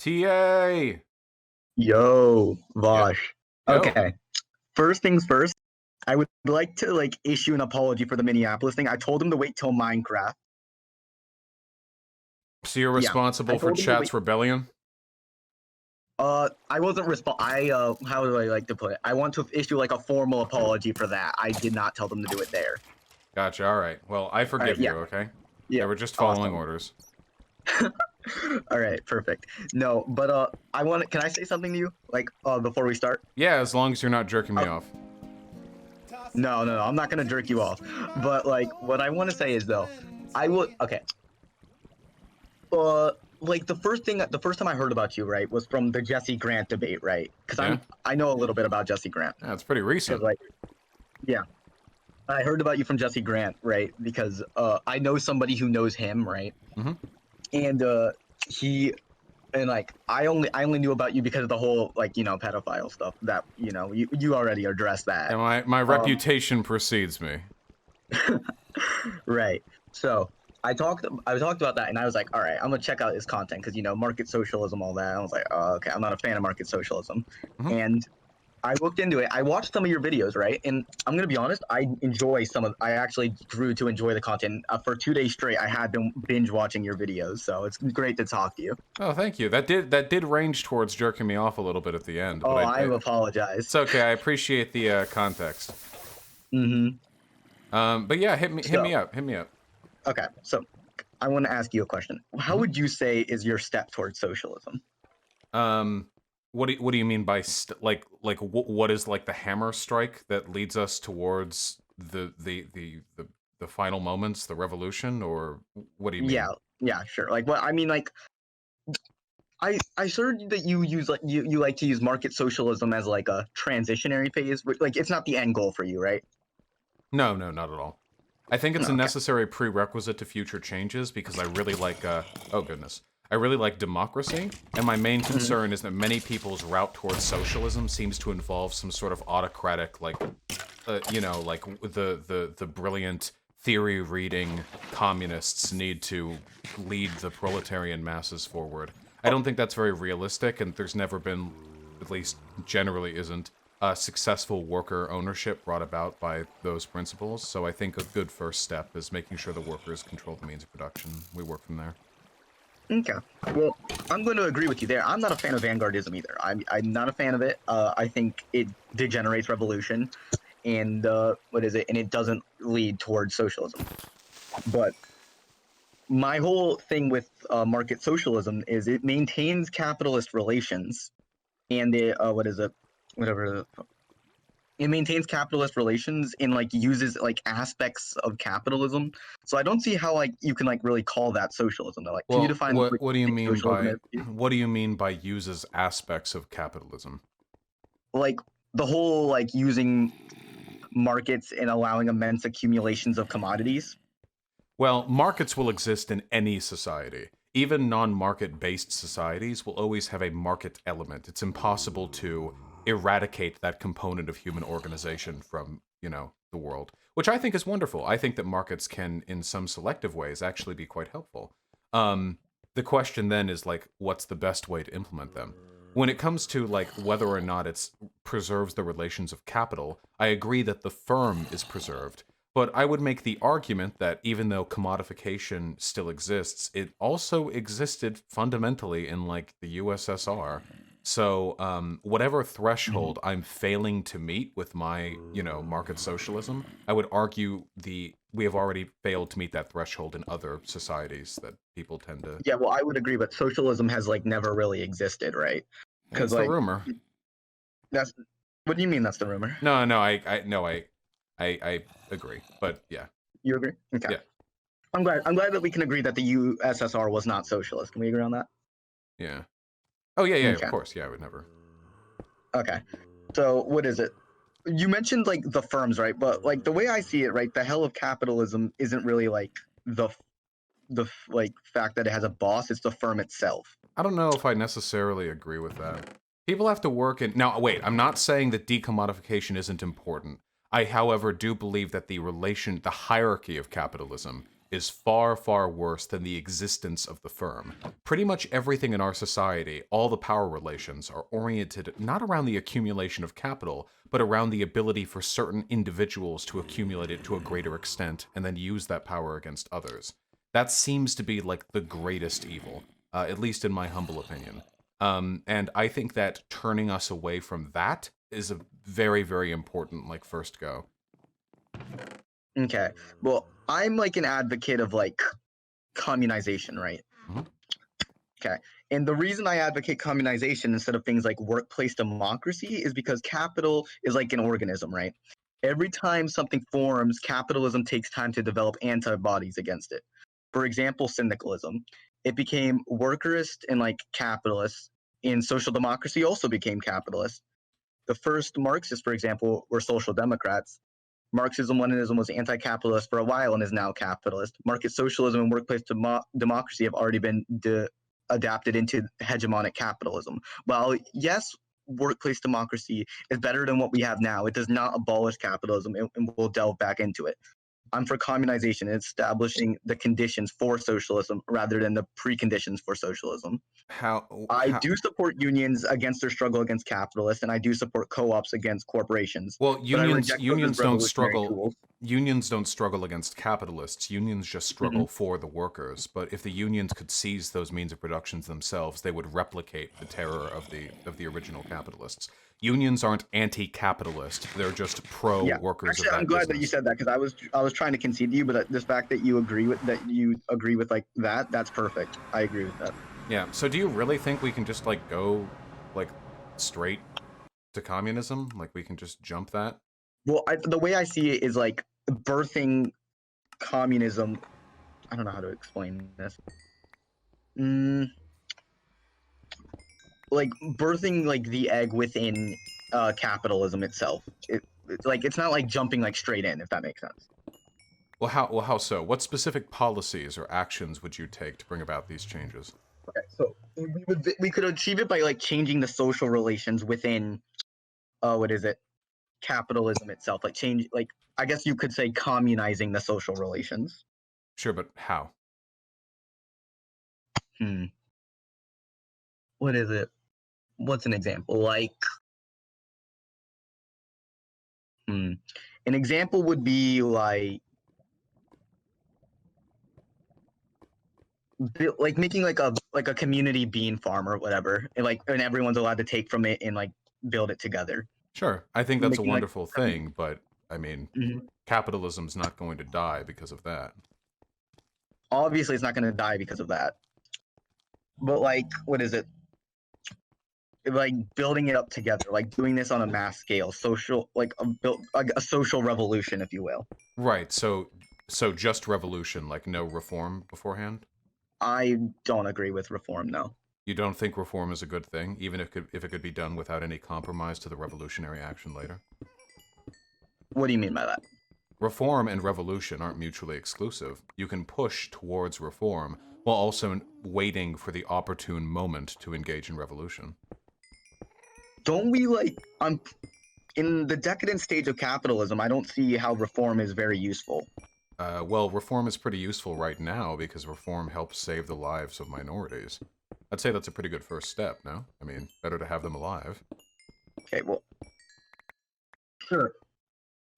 TA. Yo, Yeah. Vosh. Yo. Okay. First things first, I would like to issue an apology for the Minneapolis thing. I told him to wait till Minecraft. So you're Yeah, I responsible for told him to wait. Chat's rebellion? I wasn't how do I like to put it? I want to issue a formal apology for that. I did not tell them to do it there. Gotcha. All right. Well, I All right, forgive you, yeah. okay? They Yeah. were just following Awesome. orders. All right, perfect. No, but can I say something to you before we start? Yeah, as long as you're not jerking me off. No, I'm not gonna jerk you off. But what I want to say is though, I would okay. The first time I heard about you, right, was from the Jesse Grant debate, right? Because Yeah? I know a little bit about Jesse Grant. Yeah, it's pretty recent. Because yeah, I heard about you from Jesse Grant, right? Because I know somebody who knows him, right? Mm-hmm. And he and I only knew about you because of the whole pedophile stuff that you already addressed that. And my reputation precedes me. Right. So I talked about that, and I was like, all right, I'm gonna check out his content because market socialism, all that. I was like, oh, okay, I'm not a fan of market socialism, and I looked into it. I watched some of your videos, right? And I'm gonna be honest, I actually grew to enjoy the content. For 2 days straight, I had been binge watching your videos, so it's great to talk to you. Oh, thank you. That did range towards jerking me off a little bit at the end. Oh, But I apologize. it's okay. I appreciate the context. Mm-hmm. But yeah, hit me up. Okay, so I want to ask you a question. How would you say is your step towards socialism? What do you mean by what is like the hammer strike that leads us towards the final moments, the revolution, or what do you mean? Yeah, sure. What I mean, I heard that you use you like to use market socialism as a transitionary phase. It's not the end goal for you, right? No, not at all. I think it's a Okay. necessary prerequisite to future changes because I really like oh goodness. I really like democracy, and my main concern is that many people's route towards socialism seems to involve some sort of autocratic, the brilliant theory-reading communists need to lead the proletarian masses forward. I don't think that's very realistic, and there's never been, at least generally isn't, successful worker ownership brought about by those principles. So I think a good first step is making sure the workers control the means of production. We work from there. Okay. Well, I'm going to agree with you there. I'm not a fan of vanguardism either. I'm not a fan of it. I think it degenerates revolution, and and it doesn't lead towards socialism. But my whole thing with market socialism is it maintains capitalist relations, and it maintains capitalist relations and uses aspects of capitalism. So I don't see how you can really call that socialism. Can you define what do you mean socialism by is? what do you mean by uses aspects of capitalism? The whole using markets and allowing immense accumulations of commodities. Well, markets will exist in any society. Even non-market-based societies will always have a market element. It's impossible to eradicate that component of human organization from, the world, which I think is wonderful. I think that markets can, in some selective ways, actually be quite helpful. The question then is, what's the best way to implement them? When it comes to, whether or not it preserves the relations of capital, I agree that the firm is preserved. But I would make the argument that even though commodification still exists, it also existed fundamentally in, the USSR. So whatever threshold I'm failing to meet with my, market socialism, I would argue we have already failed to meet that threshold in other societies that people tend to... Yeah, well, I would agree, but socialism has never really existed, right? That's the rumor. That's what do you mean? That's the rumor? No, I agree, but yeah. You agree? Okay. Yeah. I'm glad that we can agree that the USSR was not socialist. Can we agree on that? Yeah. Oh yeah, Okay. of course. Yeah, I would never. Okay. So what is it? You mentioned the firms, right? But the way I see it, right, the hell of capitalism isn't really the fact that it has a boss. It's the firm itself. I don't know if I necessarily agree with that. People have to work in... Now, wait, I'm not saying that decommodification isn't important. I, however, do believe that the hierarchy of capitalism is far, far worse than the existence of the firm. Pretty much everything in our society, all the power relations, are oriented not around the accumulation of capital, but around the ability for certain individuals to accumulate it to a greater extent and then use that power against others. That seems to be like the greatest evil, at least in my humble opinion. And I think that turning us away from that is a very, very important like first go. Okay. Well, I'm like an advocate of like communization, right? Mhm. Okay. And the reason I advocate communization instead of things like workplace democracy is because capital is like an organism, right? Every time something forms, capitalism takes time to develop antibodies against it. For example, syndicalism. It became workerist and like capitalist, and social democracy also became capitalist. The first Marxists, for example, were social democrats. Marxism Leninism was anti-capitalist for a while and is now capitalist. Market socialism and workplace democracy have already been adapted into hegemonic capitalism. While yes, workplace democracy is better than what we have now, it does not abolish capitalism, and we'll delve back into it. I'm for communization and establishing the conditions for socialism rather than the preconditions for socialism. I How do support unions against their struggle against capitalists, and I do support co-ops against corporations. Well, But I unions reject those as unions don't revolutionary struggle tools. unions don't struggle against capitalists. Unions just struggle Mhm. for the workers. But if the unions could seize those means of production themselves, they would replicate the terror of the original capitalists. Unions aren't anti-capitalist. They're just Yeah, pro-workers of actually, I'm that glad that you business. said that because I was trying to concede to you, but the fact that you agree with like that, that's perfect. I agree with that. Yeah. So do you really think we can just like go like straight to communism? Like we can just jump that? Well, the way I see it is like birthing communism. I don't know how to explain this. Mm, like birthing like the egg within capitalism itself. It's like it's not like jumping like straight in, if that makes sense. Well, how so? What specific policies or actions would you take to bring about these changes? Okay, so we could achieve it by like changing the social relations within what is it, capitalism itself, like change, like I guess you could say communizing the social relations. Sure, but how? Hmm. What is it? What's an example? Like, hmm. An example would be like making like a community bean farm or whatever, and everyone's allowed to take from it and like build it together. Sure, I think that's a Making like wonderful thing, but I mean, Mhm. capitalism's not going to die because of that. Obviously, it's not going to die because of that. But like, what is it? Like building it up together, like doing this on a mass scale, social, like a social revolution, if you will. Right, so just revolution, like no reform beforehand? I don't agree with reform, no. You don't think reform is a good thing, even if it could be done without any compromise to the revolutionary action later? What do you mean by that? Reform and revolution aren't mutually exclusive. You can push towards reform while also waiting for the opportune moment to engage in revolution. Don't we like in the decadent stage of capitalism? I don't see how reform is very useful. Well, reform is pretty useful right now because reform helps save the lives of minorities. I'd say that's a pretty good first step, no? I mean, better to have them alive. Okay, well, sure.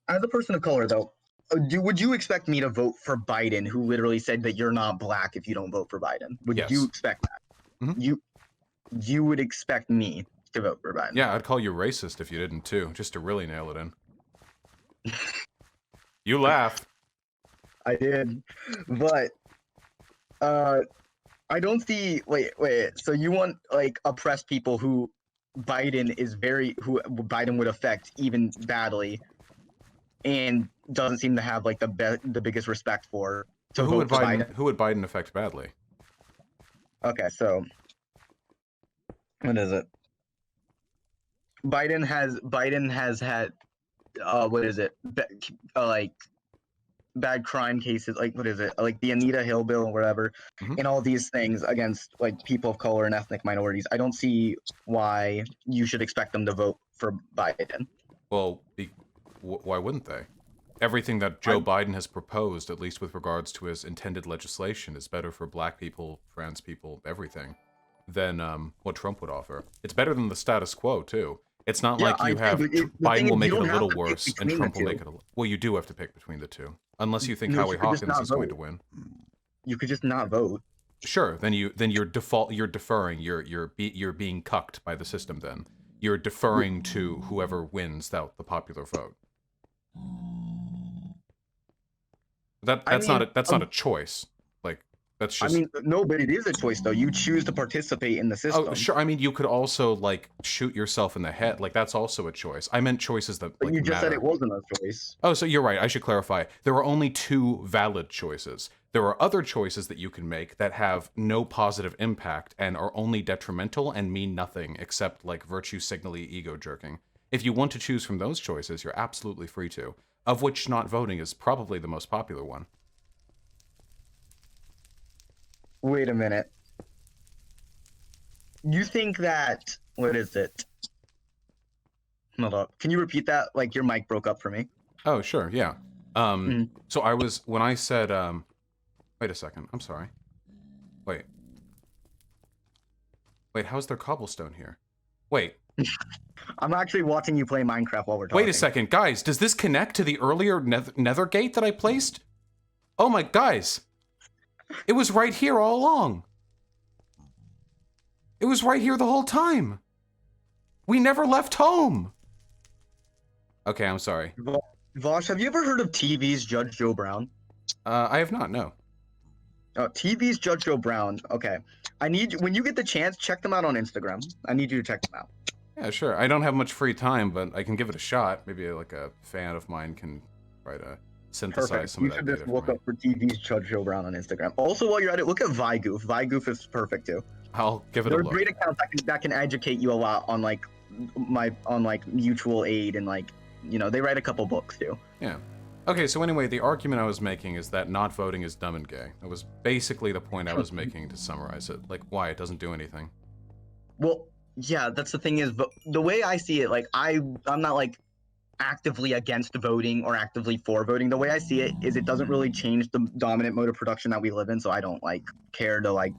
As a person of color, though, would you expect me to vote for Biden, who literally said that you're not black if you don't vote for Biden? Would you Yes. expect that? Mhm. You would expect me to vote for Biden? Yeah, I'd call you racist if you didn't too, just to really nail it in. You laugh. I did, but uh, I don't see. Wait. So you want like oppressed people who who Biden would affect even badly, and doesn't seem to have like the biggest respect for But to vote for Biden. Who would Biden affect badly? Okay, so what is it? Biden has had what is it? Like bad crime cases, like what is it? Like the Anita Hill bill or whatever, Mhm. and all these things against like people of color and ethnic minorities. I don't see why you should expect them to vote for Biden. Well, why wouldn't they? everything that Joe I, Biden has proposed, at least with regards to his intended legislation, is better for black people, trans people, everything, than what Trump would offer. It's better than the status quo, too. It's not yeah, like I you agree, have but the Biden thing will is, you make it a don't have little to pick worse and between the Trump will two. make it a well, you do have to pick between the two. Unless you think No, Howie you could just Hawkins not is going to vote. win. You could just not vote. Sure, then you're deferring, you're being cucked by the system then. You're deferring to whoever wins the popular vote. I mean, That's not a choice. Like that's I just mean, no, but it is a choice though. You choose to participate in the oh system, sure. I mean, you could also like shoot yourself in the head. Like that's also a choice. I meant choices that but like you just said it matter. wasn't a choice. Oh, so you're right. I should clarify. There are only two valid choices. There are other choices that you can make that have no positive impact and are only detrimental and mean nothing except like virtue signally ego jerking. If you want to choose from those choices, you're absolutely free to. Of which not voting is probably the most popular one. Wait a minute. You think that what is it? Hold up. Can you repeat that? Like your mic broke up for me. Oh, sure, yeah. Mhm. So when I said, wait a second, I'm sorry. Wait. Wait, how's there cobblestone here? Wait. I'm actually watching you play Minecraft while we're talking. Wait a second, guys, does this connect to the earlier nether gate that I placed? Oh my, guys. It was right here all along. It was right here the whole time. We never left home. Okay, I'm sorry. Vosh, have you ever heard of TV's Judge Joe Brown? I have not, no. TV's Judge Joe Brown. Okay. I need when you get the chance, check them out on Instagram. I need you to check them out. Yeah, sure. I don't have much free time, but I can give it a shot. Maybe like a fan of mine can try to synthesize Perfect. some You of that should data just for look me. up for TV's Judge Joe Brown on Instagram. Also, while you're at it, look at Vigoof. Vigoof is perfect too. I'll give it There a are look. great accounts that can educate you a lot on like mutual aid and like they write a couple books too. Yeah. Okay, so anyway, the argument I was making is that not voting is dumb and gay. That was basically the point I was making to summarize it. Like, why? It doesn't do anything. Well, yeah, that's the thing is, the way I see it, like I'm not like actively against voting or actively for voting. The way I see it is it doesn't really change the dominant mode of production that we live in, so I don't like care to like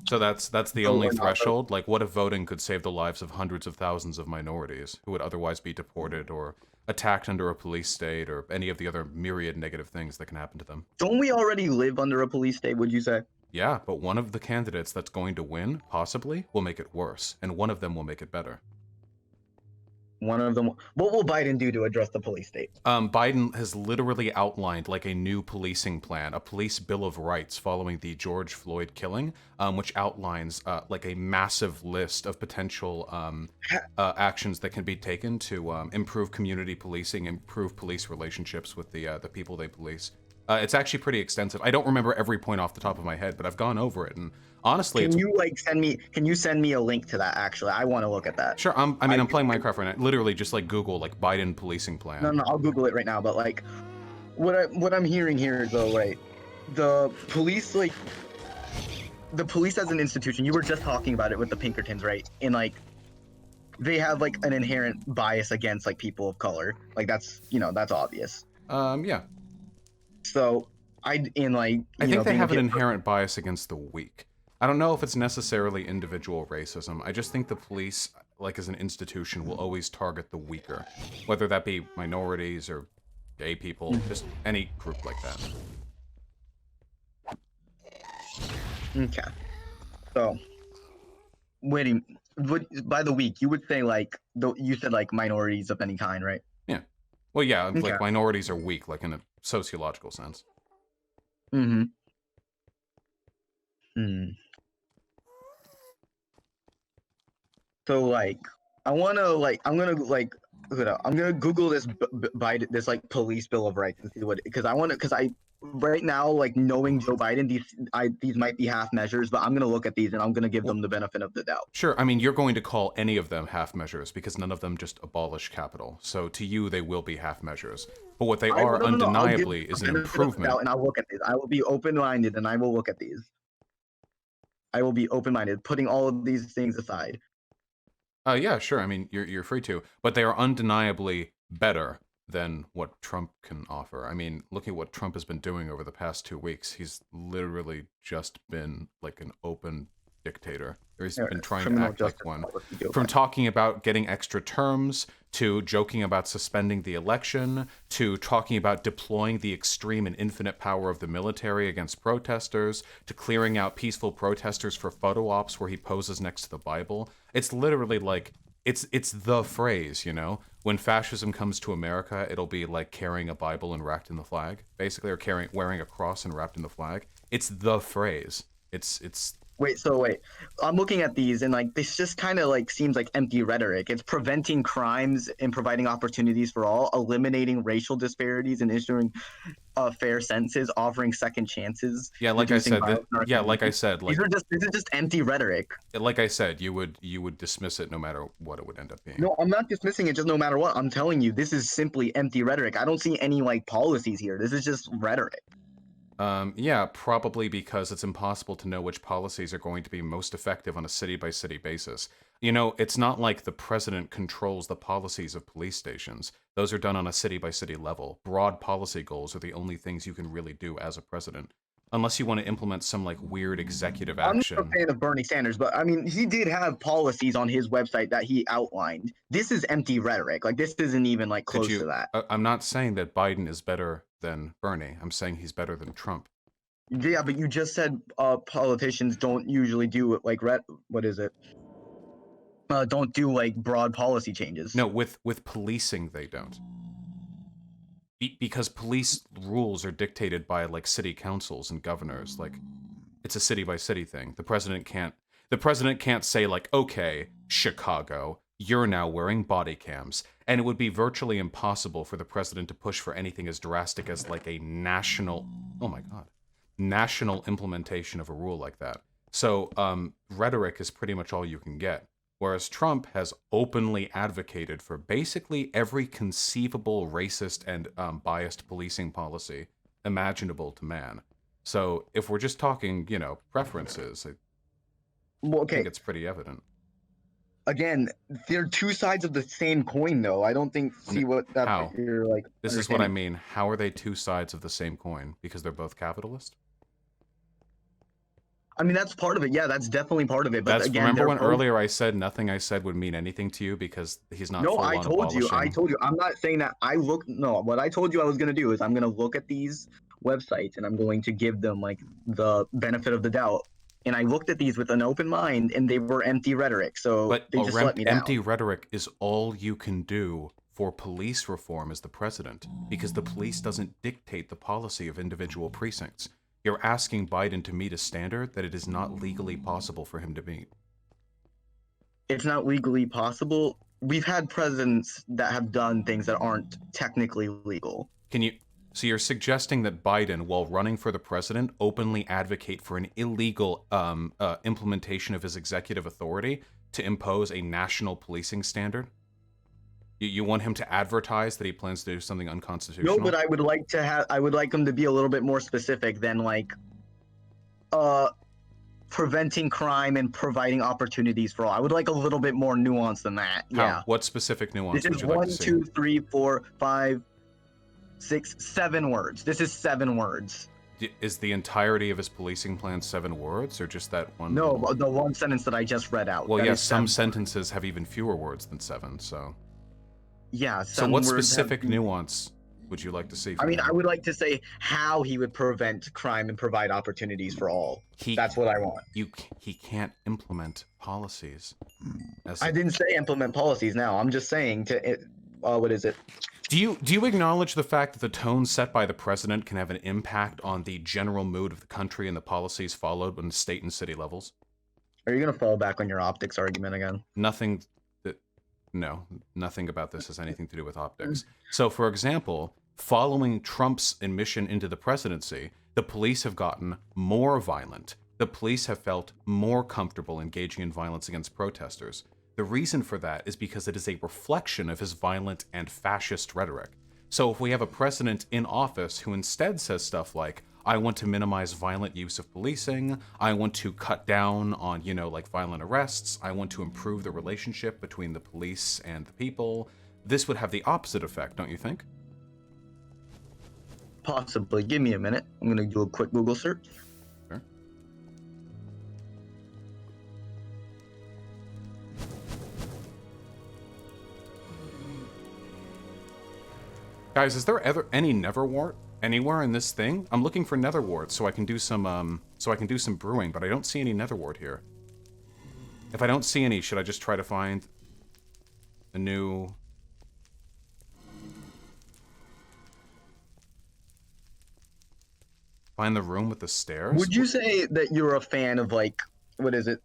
So that's the vote only or not vote. threshold? Like, what if voting could save the lives of hundreds of thousands of minorities who would otherwise be deported or attacked under a police state or any of the other myriad negative things that can happen to them? Don't we already live under a police state, would you say? Yeah, but one of the candidates that's going to win, possibly, will make it worse, and one of them will make it better. One of them. What will Biden do to address the police state? Biden has literally outlined like a new policing plan, a police bill of rights following the George Floyd killing, which outlines like a massive list of potential actions that can be taken to improve community policing, improve police relationships with the people they police. It's actually pretty extensive. I don't remember every point off the top of my head, but I've gone over it, and honestly, Can you like send me? Can you send me a link to that? Actually, I want to look at that. sure. I'm playing Minecraft right now. Literally, just like Google like Biden policing plan. No, I'll Google it right now. But like, what I'm hearing here though, right? The police as an institution. You were just talking about it with the Pinkertons, right? And like, they have like an inherent bias against like people of color. Like that's that's obvious. Yeah. So I think they have an inherent bias against the weak. I don't know if it's necessarily individual racism. I just think the police, like as an institution, will always target the weaker, whether that be minorities or gay people, just any group like that. Okay. So, wait, by the weak, you would say like you said like minorities of any kind, right? Yeah. Well, yeah, Okay. like minorities are weak, like in a sociological sense. Mm-hmm. Hmm. So like, I'm gonna Google this Biden, this like police bill of rights and see what because I right now like knowing Joe Biden these might be half measures, but I'm gonna look at these and I'm gonna give them the benefit of the doubt. Sure, I mean, you're going to call any of them half measures because none of them just abolish capital. So to you, they will be half measures. But what they are undeniably is an improvement. And I'll look at these. I will be open-minded and I will look at these. I will be open-minded, putting all of these things aside. Yeah, sure. I mean, you're free to, but they are undeniably better than what Trump can offer. I mean, looking at what Trump has been doing over the past 2 weeks, he's literally just been like an open dictator. Or he's been trying to Criminal act like justice one. policy go From back. talking about getting extra terms, to joking about suspending the election, to talking about deploying the extreme and infinite power of the military against protesters, to clearing out peaceful protesters for photo ops where he poses next to the Bible. It's literally like, it's the phrase, you know? When fascism comes to America, it'll be like carrying a Bible and wrapped in the flag, basically, or wearing a cross and wrapped in the flag. It's the phrase. It's Wait. I'm looking at these and like this just kind of like seems like empty rhetoric. It's preventing crimes and providing opportunities for all, eliminating racial disparities and issuing fair sentences, offering second chances, yeah, like I reducing said, violence in our yeah, like I communities. said, These are just this is just empty rhetoric. you would dismiss it no matter what it would end up being. No, I'm not dismissing it just no matter what. I'm telling you, this is simply empty rhetoric. I don't see any like policies here. This is just rhetoric. Yeah, probably because it's impossible to know which policies are going to be most effective on a city-by-city basis. You know, it's not like the president controls the policies of police stations. Those are done on a city-by-city level. Broad policy goals are the only things you can really do as a president. Unless you want to implement some, like, weird executive I'm not a action. fan of Bernie Sanders, but I mean, he did have policies on his website that he outlined. This is empty rhetoric. Like, this isn't even like close to that. I'm not saying that Biden is better than Bernie. I'm saying he's better than Trump. Yeah, but you just said politicians don't usually do like what is it? Don't do like broad policy changes. No, with policing, they don't. Because police rules are dictated by like city councils and governors. Like, it's a city by city thing. The president can't say like, okay, Chicago, you're now wearing body cams. And it would be virtually impossible for the president to push for anything as drastic as like a national, oh my god, national implementation of a rule like that. So rhetoric is pretty much all you can get. Whereas Trump has openly advocated for basically every conceivable racist and biased policing policy imaginable to man. So if we're just talking, you know, preferences, Well, I okay. think it's pretty evident. Again, they're two sides of the same coin, though. I don't think see what that How? you're like. This is what I mean. How are they two sides of the same coin? Because they're both capitalist? I mean, that's part of it. Yeah, that's definitely part of it. But again, remember when both... earlier I said nothing I said would mean anything to you because he's not No, full I on told you. I abolishing. told you. I'm not saying that. No, what I told you I was going to do is I'm going to look at these websites and I'm going to give them like the benefit of the doubt. And I looked at these with an open mind, and they were empty rhetoric. So But they just let me down. empty rhetoric is all you can do for police reform as the president, because the police doesn't dictate the policy of individual precincts. You're asking Biden to meet a standard that it is not legally possible for him to meet. It's not legally possible. We've had presidents that have done things that aren't technically legal. So you're suggesting that Biden, while running for the president, openly advocate for an illegal implementation of his executive authority to impose a national policing standard? You want him to advertise that he plans to do something unconstitutional? No, but I would like him to be a little bit more specific than like preventing crime and providing opportunities for all. I would like a little bit more nuance than that. How? Yeah. What specific nuance This would is you like 1, to see? 2, 3, 4, 5, 6, 7 words. This is 7 words. Is the entirety of his policing plan 7 words, or just that one? No, the one sentence that I just read out. Well, that yes, is some 7 sentences have even fewer words than 7, so... Yeah. So what specific nuance would you like to see? I mean, I would like to say how he would prevent crime and provide opportunities for all. That's what I want. He can't implement policies. I didn't say implement policies now. I'm just saying what is it? Do you acknowledge the fact that the tone set by the president can have an impact on the general mood of the country and the policies followed on the state and city levels? Are you going to fall back on your optics argument again? No, nothing about this has anything to do with optics. So, for example, following Trump's admission into the presidency, the police have gotten more violent. The police have felt more comfortable engaging in violence against protesters. The reason for that is because it is a reflection of his violent and fascist rhetoric. So if we have a president in office who instead says stuff like, I want to minimize violent use of policing, I want to cut down on, like violent arrests, I want to improve the relationship between the police and the people, this would have the opposite effect, don't you think? Possibly. Give me a minute. I'm gonna do a quick Google search. Sure. Guys, is there ever any netherwort anywhere in this thing? I'm looking for netherwort so I can do some brewing, but I don't see any netherwort here. If I don't see any, should I just try to find a new... Find the room with the stairs? Would you say that you're a fan of, like, what is it?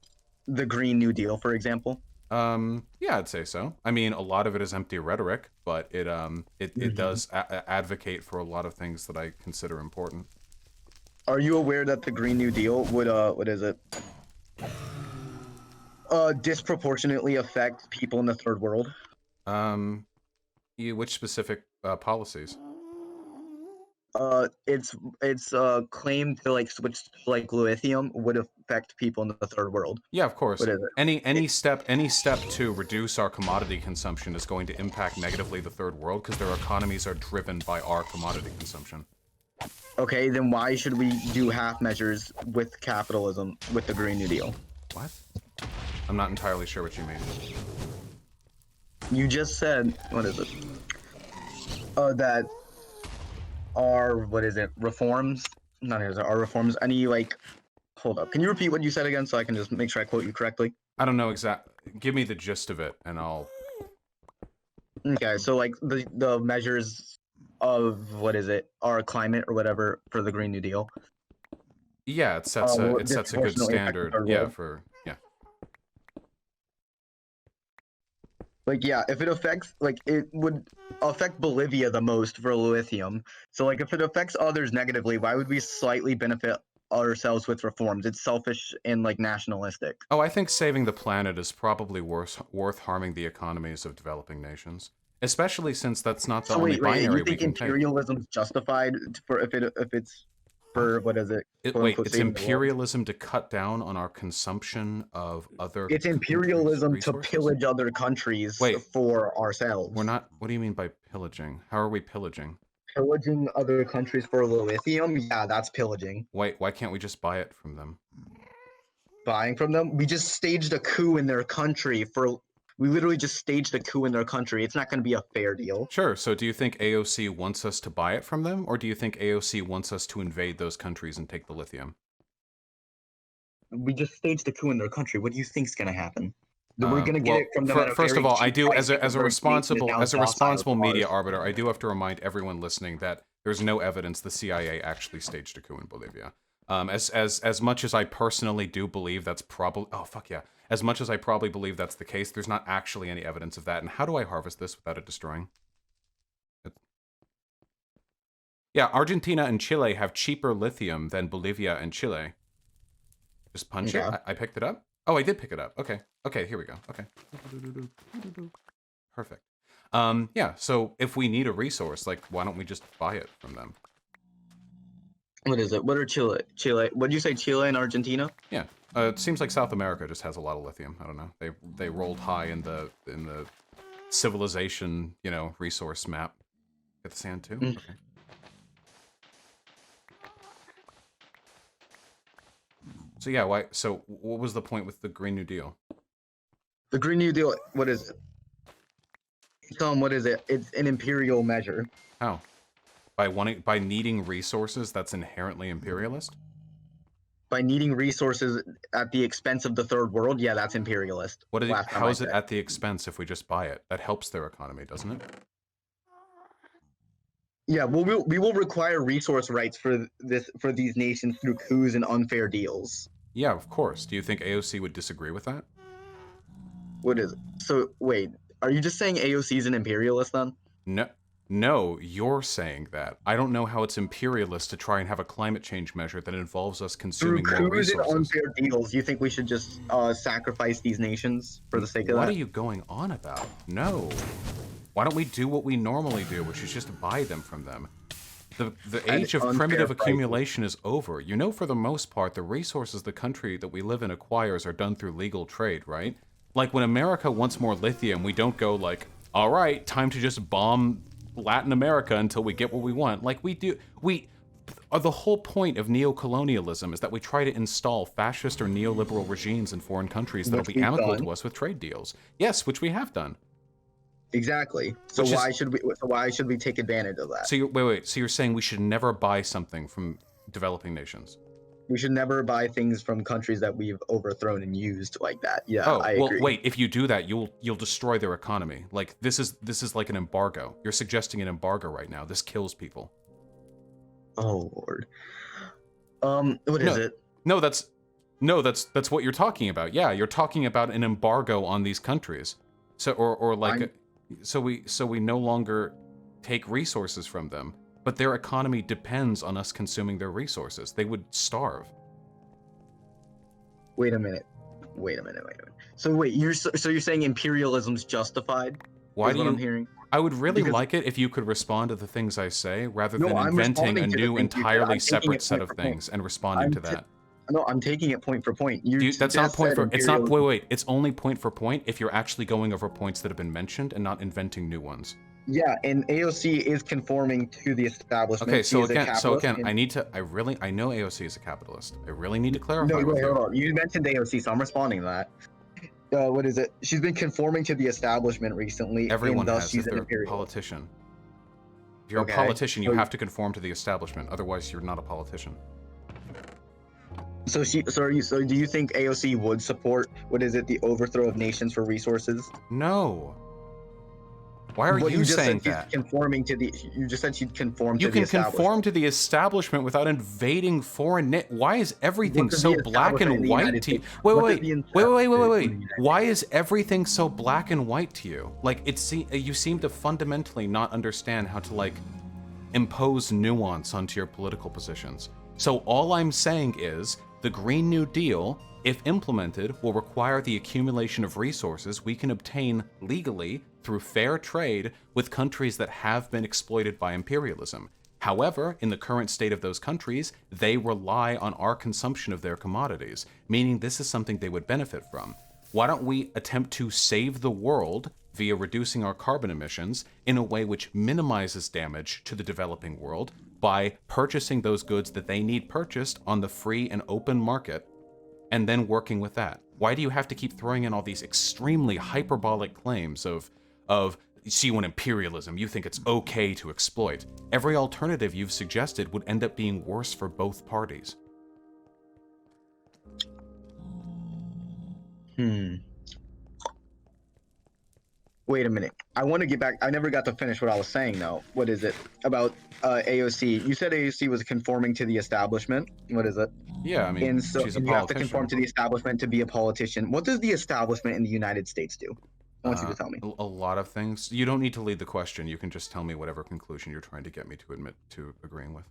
The Green New Deal, for example? Yeah, I'd say so. I mean, a lot of it is empty rhetoric, but it does advocate for a lot of things that I consider important. Are you aware that the Green New Deal would, what is it? Disproportionately affect people in the third world? Which specific policies? It's claim to like switch to like lithium would affect people in the third world. Yeah, of course. What is it? Any step to reduce our commodity consumption is going to impact negatively the third world because their economies are driven by our commodity consumption. Okay, then why should we do half measures with capitalism with the Green New Deal? What? I'm not entirely sure what you mean. You just said, what is it? That our, what is it, reforms? Not here, our reforms. Any, like, hold up. Can you repeat what you said again so I can just make sure I quote you correctly? I don't know exactly. Give me the gist of it, and I'll... Okay, so, like, the measures of, what is it, our climate or whatever for the Green New Deal. Yeah, it sets a good standard. Yeah, for... Yeah. Like, yeah, if it affects, like, it would affect Bolivia the most for lithium. So, like, if it affects others negatively, why would we slightly benefit ourselves with reforms? It's selfish and, like, nationalistic. Oh, I think saving the planet is probably worth harming the economies of developing nations. Especially since that's not the only binary we can take. You think imperialism's justified for if it's for, what is it? Wait, it's imperialism to cut down on our consumption of other... It's imperialism to pillage other countries for ourselves. We're not... What do you mean by pillaging? How are we pillaging? Pillaging other countries for lithium? Yeah, that's pillaging. Wait, why can't we just buy it from them? Buying from them? We just staged a coup in their country for... We literally just staged a coup in their country. It's not going to be a fair deal. Sure. So do you think AOC wants us to buy it from them? Or do you think AOC wants us to invade those countries and take the lithium? We just staged a coup in their country. What do you think's going to happen? We're going to get it from them. First of all, I do, as a responsible media arbiter, I do have to remind everyone listening that there's no evidence the CIA actually staged a coup in Bolivia. As much as I personally do believe that's probably... Oh, fuck yeah. As much as I probably believe that's the case, there's not actually any evidence of that. And how do I harvest this without it destroying? Yeah, Argentina and Chile have cheaper lithium than Bolivia and Chile. Just punch it? I picked it up? Oh, I did pick it up. Okay. Okay, here we go. Okay. Perfect. Yeah, so if we need a resource, like, why don't we just buy it from them? What is it? What are Chile? What did you say, Chile and Argentina? Yeah. It seems like South America just has a lot of lithium. I don't know. They rolled high in the civilization, you know, resource map. Get the sand too? Okay. So yeah, why? So what was the point with the Green New Deal? The Green New Deal. What is it? Tell them what is it? It's an imperial measure. How? By needing resources, that's inherently imperialist? By needing resources at the expense of the third world, yeah, that's imperialist. How is it at the expense if we just buy it? That helps their economy, doesn't it? Yeah, well, we will require resource rights for these nations through coups and unfair deals. Yeah, of course. Do you think AOC would disagree with that? What is it? So wait, are you just saying AOC is an imperialist then? No, you're saying that. I don't know how it's imperialist to try and have a climate change measure that involves us consuming more resources. Through coups and unfair deals, you think we should just sacrifice these nations for the sake of that? What are you going on about? No. Why don't we do what we normally do, which is just buy them from them? The age of primitive accumulation is over. You know, for the most part, the resources the country that we live in acquires are done through legal trade, right? Like, when America wants more lithium, we don't go like, all right, time to just bomb Latin America until we get what we want. Like we do, the whole point of neocolonialism is that we try to install fascist or neoliberal regimes in foreign countries that'll Which be we've amicable done. to us with trade deals. Yes, which we have done. Exactly. So Which is, why should we? So why should we take advantage of that? so wait. So you're saying we should never buy something from developing nations? We should never buy things from countries that we've overthrown and used like that. Yeah, Oh, I well, agree. wait, if you do that, you'll destroy their economy. Like this is like an embargo. You're suggesting an embargo right now. This kills people. Oh Lord. What is it? No, that's what you're talking about. Yeah, you're talking about an embargo on these countries. So or like so we no longer take resources from them, but their economy depends on us consuming their resources. They would starve. Wait a minute. So wait, you're saying imperialism's justified? Why is do what you I'm hearing? I would really Because- like it if you could respond to the things I say rather No, than I'm inventing a responding to the new things you said. entirely I'm taking separate it set point of of point. things and responding to that. No, I'm taking it point for point. That's not just point said for. It's not. imperialism- Wait. It's only point for point if you're actually going over points that have been mentioned and not inventing new ones. Yeah, and AOC is conforming to the establishment. Okay. So She is a again. capitalist and- I know AOC is a capitalist. I really need to clarify. No, with wait, you. hold on. You mentioned AOC, so I'm responding to that. What is it? She's been conforming to the establishment recently. Everyone and thus has. she's If an they're a imperialist. politician. If you're Okay, a politician, you so- have to conform to the establishment. Otherwise, you're not a politician. So do you think AOC would support the overthrow of nations for resources? No. Why are But you just saying said that? she's conforming to the. You just said she'd conform You to the can establishment. conform to the establishment without invading foreign. Why is everything What does so the black establishment in and the white United to you? States- Wait, what wait, does the wait, wait, wait, wait, establishment wait. in the United Why is everything so black and white to you? Like you seem to fundamentally not understand how to like impose nuance onto your political positions. So all I'm saying is the Green New Deal, if implemented, will require the accumulation of resources we can obtain legally through fair trade with countries that have been exploited by imperialism. However, in the current state of those countries, they rely on our consumption of their commodities, meaning this is something they would benefit from. Why don't we attempt to save the world via reducing our carbon emissions in a way which minimizes damage to the developing world by purchasing those goods that they need purchased on the free and open market, and then working with that? Why do you have to keep throwing in all these extremely hyperbolic claims of see, you want imperialism, you think it's okay to exploit? Every alternative you've suggested would end up being worse for both parties. Wait a minute. I want to get back. I never got to finish what I was saying though. What is it about AOC? You said AOC was conforming to the establishment. What is it? Yeah, I mean, And so she's a and you have to politician. conform to the establishment to be a politician. What does the establishment in the United States do? I want you to tell me. A lot of things. You don't need to lead the question. You can just tell me whatever conclusion you're trying to get me to admit to agreeing with.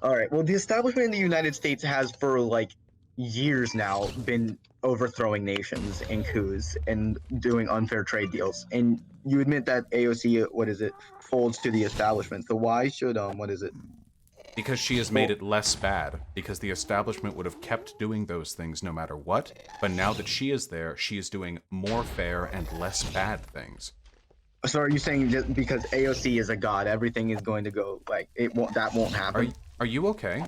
All right. Well, the establishment in the United States has for like years now been overthrowing nations and coups and doing unfair trade deals. And you admit that AOC, folds to the establishment. So why should Because she has made it less bad. Because the establishment would have kept doing those things no matter what. But now that she is there, she is doing more fair and less bad things. So are you saying just because AOC is a god, everything is going to go like it won't? That won't happen. Are you okay?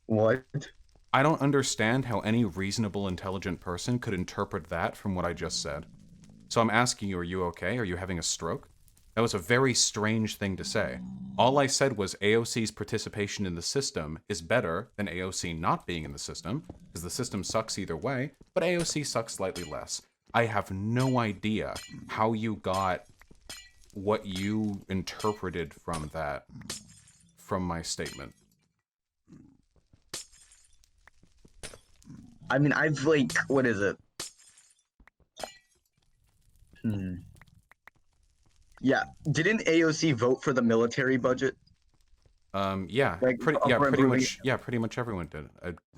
What? I don't understand how any reasonable, intelligent person could interpret that from what I just said. So I'm asking you, are you okay? Are you having a stroke? That was a very strange thing to say. All I said was AOC's participation in the system is better than AOC not being in the system, because the system sucks either way, but AOC sucks slightly less. I have no idea how you got what you interpreted from that, from my statement. I mean, I've like, what is it? Yeah, didn't AOC vote for the military budget? Yeah, Like, pretty much everyone did.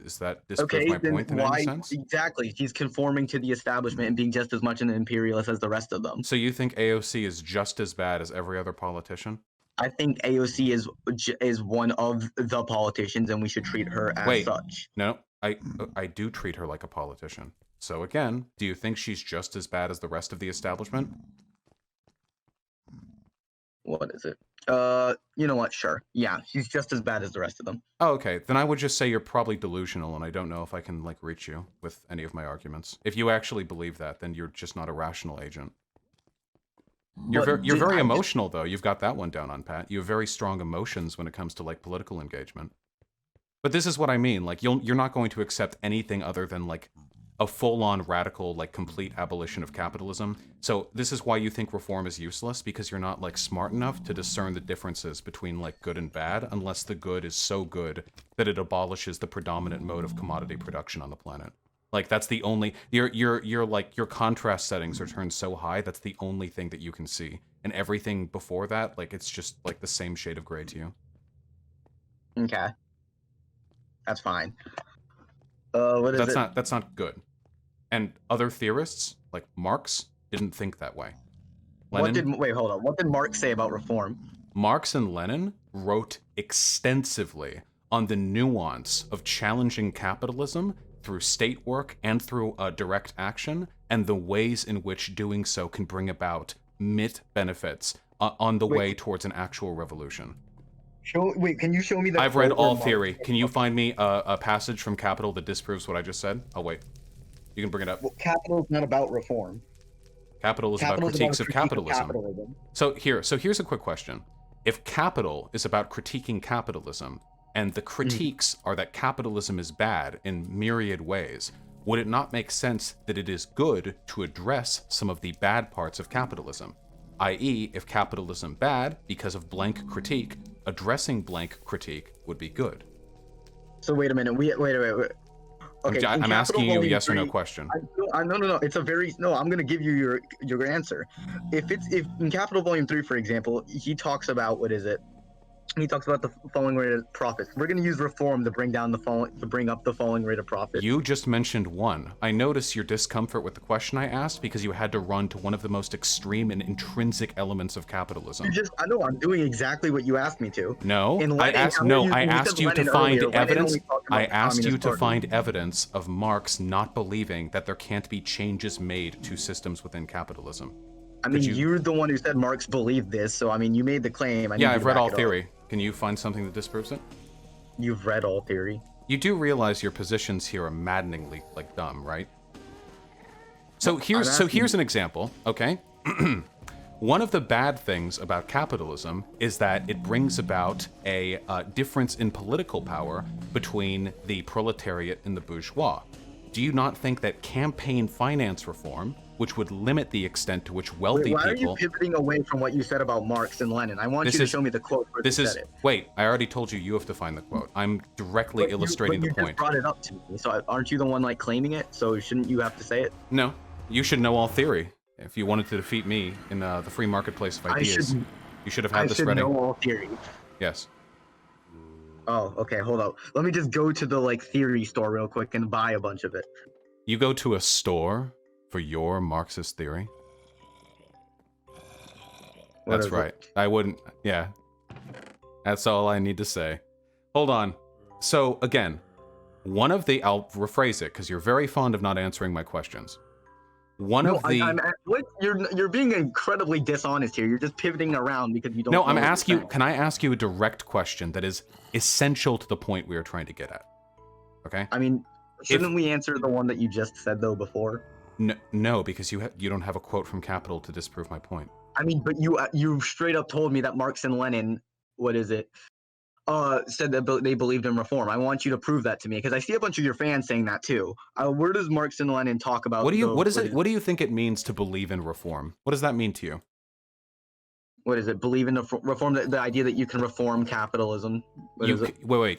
Does that disprove Okay, my then point in why any sense? exactly? She's conforming to the establishment and being just as much an imperialist as the rest of them. So you think AOC is just as bad as every other politician? I think AOC is one of the politicians, and we should treat her as such. No, I do treat her like a politician. So again, do you think she's just as bad as the rest of the establishment? What is it? You know what? Sure. Yeah, she's just as bad as the rest of them. Oh, okay. Then I would just say you're probably delusional, and I don't know if I can, like, reach you with any of my arguments. If you actually believe that, then you're just not a rational agent. You're very emotional, though. You've got that one down on pat. You have very strong emotions when it comes to, like, political engagement. But this is what I mean. Like, you're not going to accept anything other than, like, a full-on radical, like, complete abolition of capitalism. So this is why you think reform is useless, because you're not, like, smart enough to discern the differences between, like, good and bad, unless the good is so good that it abolishes the predominant mode of commodity production on the planet. Like, that's the only... Your contrast settings are turned so high, that's the only thing that you can see. And everything before that, like, it's just, like, the same shade of gray to you. Okay. That's fine. That's not good. And other theorists, like Marx, didn't think that way. Wait, hold on. What did Marx say about reform? Marx and Lenin wrote extensively on the nuance of challenging capitalism through state work and through direct action, and the ways in which doing so can bring about benefits on the way towards an actual revolution. Wait, can you show me that? I've read all theory. Can you find me a passage from Capital that disproves what I just said? Oh, wait. You can bring it up. Well, Capital is not about reform. Capital is about critiques of capitalism. So here's a quick question. If Capital is about critiquing capitalism, and the critiques are that capitalism is bad in myriad ways, would it not make sense that it is good to address some of the bad parts of capitalism? I.e., if capitalism bad because of blank critique, addressing blank critique would be good. So wait a minute. Wait. Okay, I'm asking you a yes or no question. No. It's a very I'm gonna give you your answer. If in Capital Volume 3, for example, he talks about he talks about the falling rate of profits. We're going to use reform to bring up the falling rate of profits. You just mentioned one. I notice your discomfort with the question I asked because you had to run to one of the most extreme and intrinsic elements of capitalism. I know I'm doing exactly what you asked me to. No, I asked you to find evidence. I asked you to find evidence of Marx not believing that there can't be changes made to systems within capitalism. I mean, you're the one who said Marx believed this, so I mean, you made the claim. Yeah, I've read all theory. Can you find something that disproves it? You've read all theory. You do realize your positions here are maddeningly, like, dumb, right? So here's an example, okay? One of the bad things about capitalism is that it brings about a difference in political power between the proletariat and the bourgeois. Do you not think that campaign finance reform, which would limit the extent to which wealthy people... Why are you pivoting away from what you said about Marx and Lenin? I want you to show me the quote where you said it. Wait, I already told you have to find the quote. I'm directly illustrating the point. You just brought it up to me, so aren't you the one, like, claiming it? So shouldn't you have to say it? No, you should know all theory. If you wanted to defeat me in the free marketplace of ideas, you should have had this ready. I should know all theory. Yes. Oh, okay, hold up. Let me just go to the, like, theory store real quick and buy a bunch of it. You go to a store for your Marxist theory? That's right. I wouldn't... Yeah. That's all I need to say. Hold on. So, again, I'll rephrase it, because you're very fond of not answering my questions. You're being incredibly dishonest here. You're just pivoting around because you don't... No, I'm asking you... Can I ask you a direct question that is essential to the point we are trying to get at? Okay? I mean, shouldn't we answer the one that you just said, though, before? No, because you don't have a quote from Capital to disprove my point. I mean, but you straight up told me that Marx and Lenin, said that they believed in reform. I want you to prove that to me, because I see a bunch of your fans saying that too. Where does Marx and Lenin talk about? What do you think it means to believe in reform? What does that mean to you? What is it? Believe in reform? The idea that you can reform capitalism? Wait.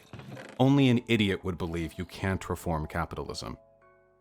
Only an idiot would believe you can't reform capitalism.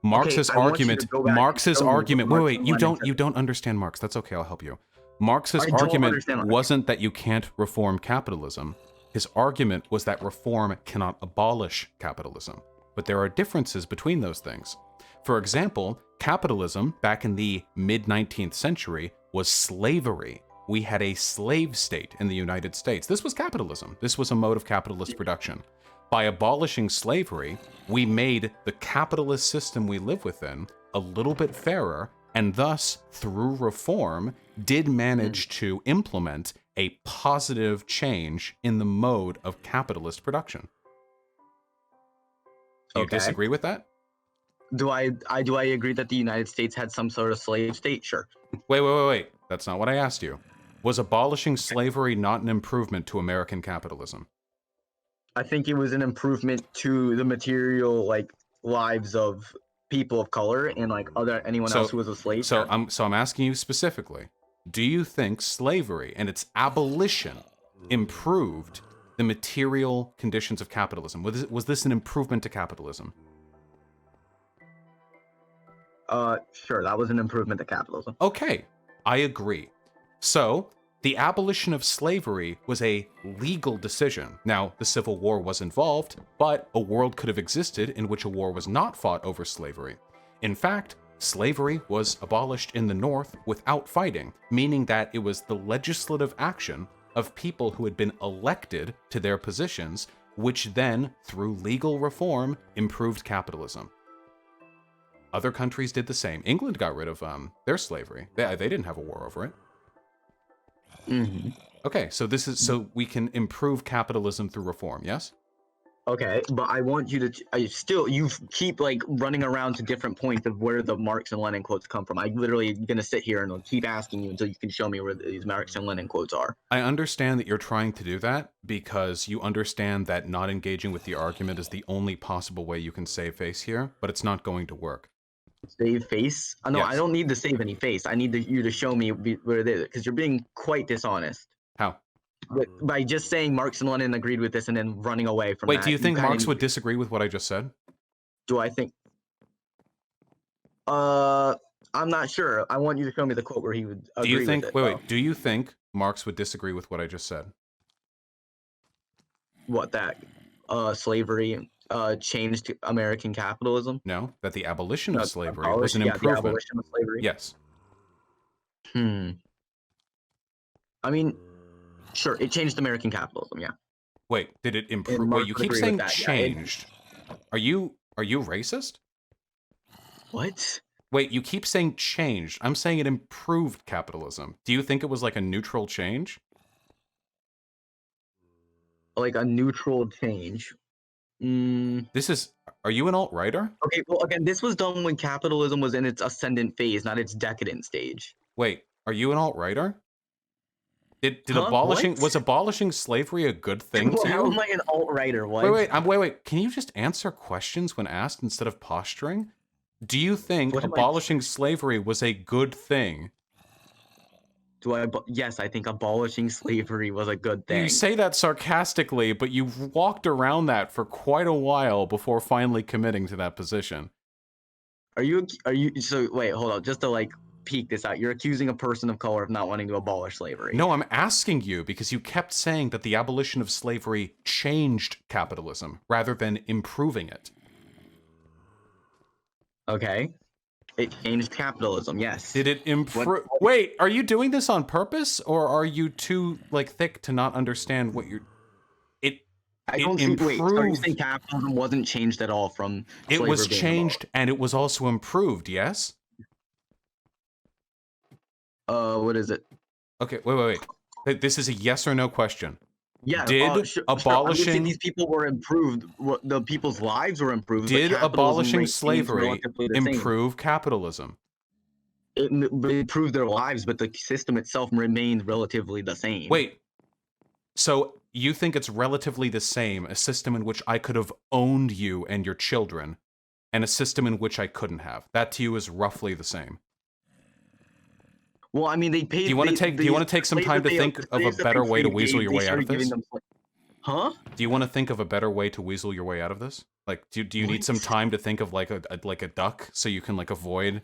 Marx's argument. Wait. You don't understand Marx. That's okay. I'll help you. Marx's argument wasn't that you can't reform capitalism. His argument was that reform cannot abolish capitalism. But there are differences between those things. For example, capitalism back in the mid-19th century was slavery. We had a slave state in the United States. This was capitalism. This was a mode of capitalist production. By abolishing slavery, we made the capitalist system we live within a little bit fairer, and thus, through reform, did manage to implement a positive change in the mode of capitalist production. Do you disagree with that? Do I agree that the United States had some sort of slave state? Sure. Wait. That's not what I asked you. Was abolishing slavery not an improvement to American capitalism? I think it was an improvement to the material lives of people of color and anyone else who was a slave. So I'm asking you specifically, do you think slavery and its abolition improved the material conditions of capitalism? Was this an improvement to capitalism? Sure, that was an improvement to capitalism. Okay, I agree. So, the abolition of slavery was a legal decision. Now, the Civil War was involved, but a world could have existed in which a war was not fought over slavery. In fact, slavery was abolished in the North without fighting, meaning that it was the legislative action of people who had been elected to their positions, which then, through legal reform, improved capitalism. Other countries did the same. England got rid of their slavery. They didn't have a war over it. Mm-hmm. Okay, so this is so we can improve capitalism through reform, yes? Okay, but I want you to you keep running around to different points of where the Marx and Lenin quotes come from. I'm literally gonna sit here and I'll keep asking you until you can show me where these Marx and Lenin quotes are. I understand that you're trying to do that because you understand that not engaging with the argument is the only possible way you can save face here, but it's not going to work. Save face? No, Yes. I don't need to save any face. I need you to show me where it is, because you're being quite dishonest. How? By just saying Marx and Lenin agreed with this and then running away from Wait, that. do you think Marx would disagree with what I just said? Do I think? I'm not sure. I want you to show me the quote where he would agree Do you think? with it. Wait. Do you think Marx would disagree with what I just said? What, that slavery changed American capitalism? No, that the abolition of slavery was Abolished, an improvement. the abolition of slavery. Yes. I mean, sure, it changed American capitalism. Yeah. Wait, did it improve? And Wait, Marx you would keep agree saying with that, yeah. changed. Are you racist? What? Wait, you keep saying changed. I'm saying it improved capitalism. Do you think it was like a neutral change? Like a neutral change. Are you an alt-righter? Okay, well, again, this was done when capitalism was in its ascendant phase, not its decadent stage. Wait, are you an alt-righter? What? Was abolishing slavery a good thing to How you? am I an alt-righter? What? Wait. Can you just answer questions when asked instead of posturing? Do you think What am I- abolishing slavery was a good thing? Yes, I think abolishing slavery was a good thing. You say that sarcastically, but you walked around that for quite a while before finally committing to that position. Are you so wait, hold on, just to peek this out. You're accusing a person of color of not wanting to abolish slavery. No, I'm asking you because you kept saying that the abolition of slavery changed capitalism rather than improving it. Okay. It changed capitalism, yes. Did it improve? Wait, are you doing this on purpose, or are you too thick to not understand what you're? I don't see. Wait, so you saying capitalism wasn't changed at all from? It was being changed, and it was also improved. Yes. What is it? Okay, wait. This is a yes or no question. Yeah. Did abolishing these people were improved? The people's lives were improved. Did abolishing slavery improve capitalism? It improved their lives, but the system itself remained relatively the same. Wait. So you think it's relatively the same, a system in which I could have owned you and your children, and a system in which I couldn't have? That to you is roughly the same. Well, I mean, they paid. Do you want to take some time to think of a better way to weasel your way out of this? Huh? Do you want to think of a better way to weasel your way out of this? Do you need some time to think of like a duck so you can avoid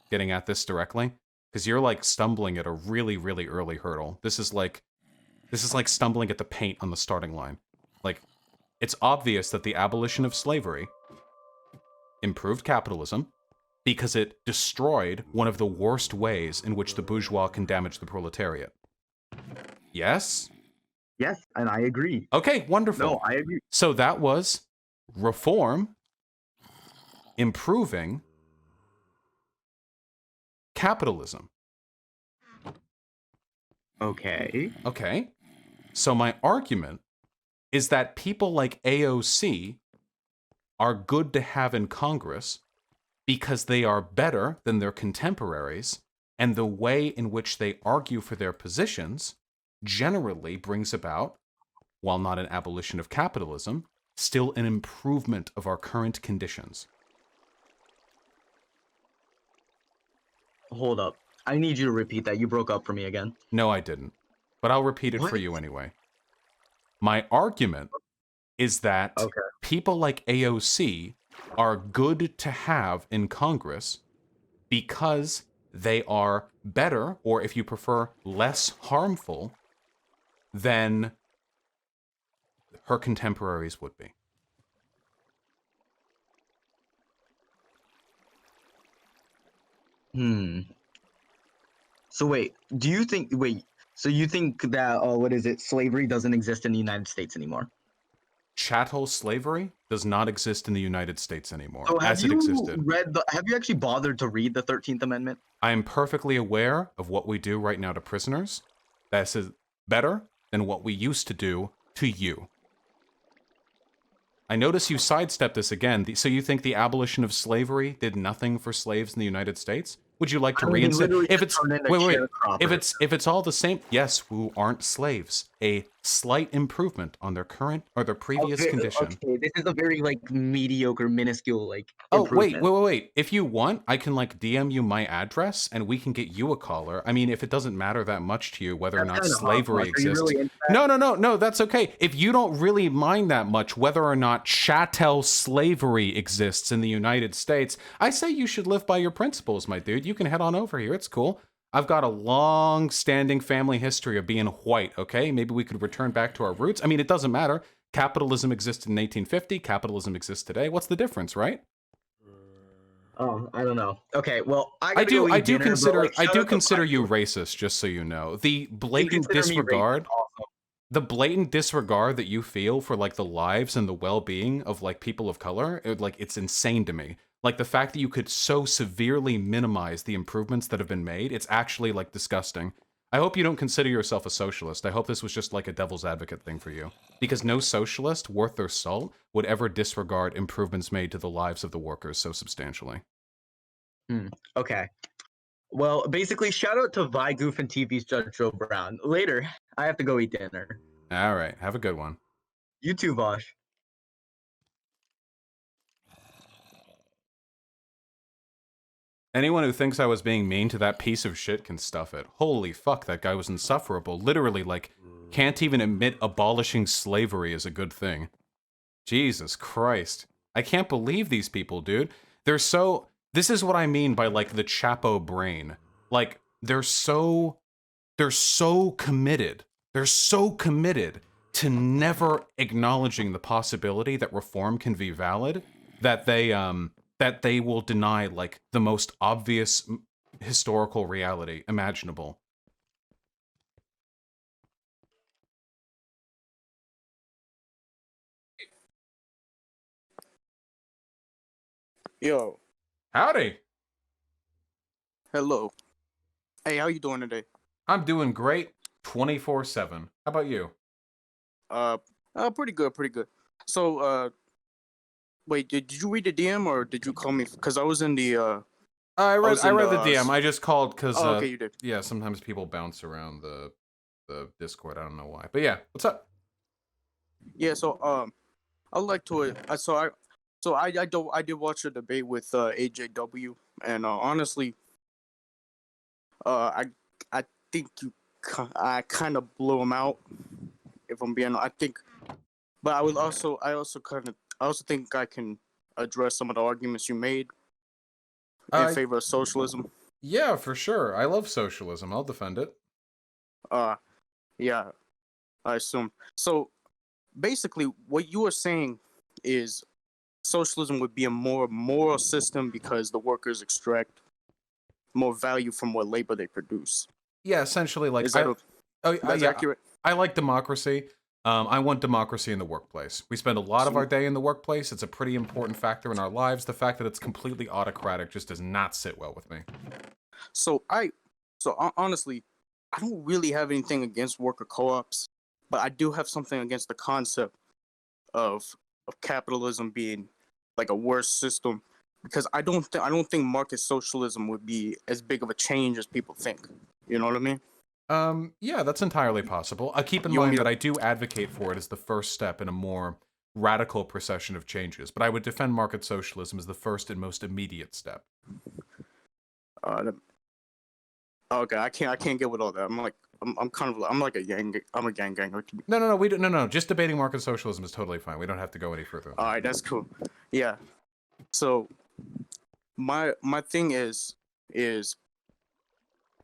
getting at this directly? Because you're stumbling at a really, really early hurdle. This is like stumbling at the paint on the starting line. It's obvious that the abolition of slavery improved capitalism because it destroyed one of the worst ways in which the bourgeois can damage the proletariat. Yes? Yes, and I agree. Okay, wonderful. No, I agree. So that was reform, improving, capitalism. Okay. Okay? So my argument is that people like AOC are good to have in Congress because they are better than their contemporaries, and the way in which they argue for their positions generally brings about, while not an abolition of capitalism, still an improvement of our current conditions. Hold up. I need you to repeat that. You broke up for me again. No, I didn't. But I'll repeat it for What? you anyway. My argument is that Okay. people like AOC are good to have in Congress because they are better, or if you prefer, less harmful than her contemporaries would be. So wait, so you think that slavery doesn't exist in the United States anymore? Chattel slavery does not exist in the United States anymore, So as it existed. have you actually bothered to read the 13th Amendment? I am perfectly aware of what we do right now to prisoners. That is better than what we used to do to you. I notice you sidestepped this again. So you think the abolition of slavery did nothing for slaves in the United States? Would you like to reinstate? If it's if it's all the same, yes, who aren't slaves, a slight improvement on their current or their previous condition. Okay, this is a very mediocre, minuscule Oh, improvement. wait. If you want, I can DM you my address and we can get you a caller. I mean, if it doesn't matter that much to you whether or not slavery exists. Really No, that's okay. If you don't really mind that much whether or not chattel slavery exists in the United States, I say you should live by your principles, my dude. You can head on over here. It's cool. I've got a long-standing family history of being white, okay? Maybe we could return back to our roots. I mean, it doesn't matter. Capitalism existed in 1850. Capitalism exists today. What's the difference, right? Oh, I don't know. Okay, well, I do consider you racist, just so you know. The blatant disregard that you feel for the lives and the well-being of people of color, it's insane to me. The fact that you could so severely minimize the improvements that have been made, it's actually disgusting. I hope you don't consider yourself a socialist. I hope this was just a devil's advocate thing for you. Because no socialist worth their salt would ever disregard improvements made to the lives of the workers so substantially. Okay. Well, basically, shout out to Vigoof and TV's Judge Joe Brown. Later, I have to go eat dinner. All right. Have a good one. You too, Vosh. Anyone who thinks I was being mean to that piece of shit can stuff it. Holy fuck, that guy was insufferable. Literally, can't even admit abolishing slavery is a good thing. Jesus Christ. I can't believe these people, dude. They're so... This is what I mean by, the Chapo brain. They're so committed. They're so committed to never acknowledging the possibility that reform can be valid that they will deny the most obvious historical reality imaginable. Yo. Howdy. Hello. Hey, how you doing today? I'm doing great 24/7. How about you? Pretty good. So, wait, did you read the DM or did you call me? Because I was in the, I read the DM. I just called because, okay, you did. Yeah, sometimes people bounce around the Discord. I don't know why. But yeah, what's up? Yeah, so, I'd like to, I did watch a debate with, AJW, and, honestly, I think I kind of blew him out, if I'm being, but I also think I can address some of the arguments you made in favor of socialism. Yeah, for sure. I love socialism. I'll defend it. Yeah, I assume. So, basically, what you are saying is socialism would be a more moral system because the workers extract more value from what labor they produce. Yeah, essentially, that's accurate? I like democracy. I want democracy in the workplace. We spend a lot of our day in the workplace. It's a pretty important factor in our lives. The fact that it's completely autocratic just does not sit well with me. Honestly, I don't really have anything against worker co-ops, but I do have something against the concept of capitalism being like a worse system, because I don't think market socialism would be as big of a change as people think. You know what I mean? Yeah, that's entirely possible. Keep in You want mind me that to? I do advocate for it as the first step in a more radical procession of changes, but I would defend market socialism as the first and most immediate step. The- okay, I can't get with all that. I'm kind of I'm like a I'm a gang ganger. No, we don't. No. Just debating market socialism is totally fine. We don't have to go any further. All right, that's cool. Yeah. So my thing is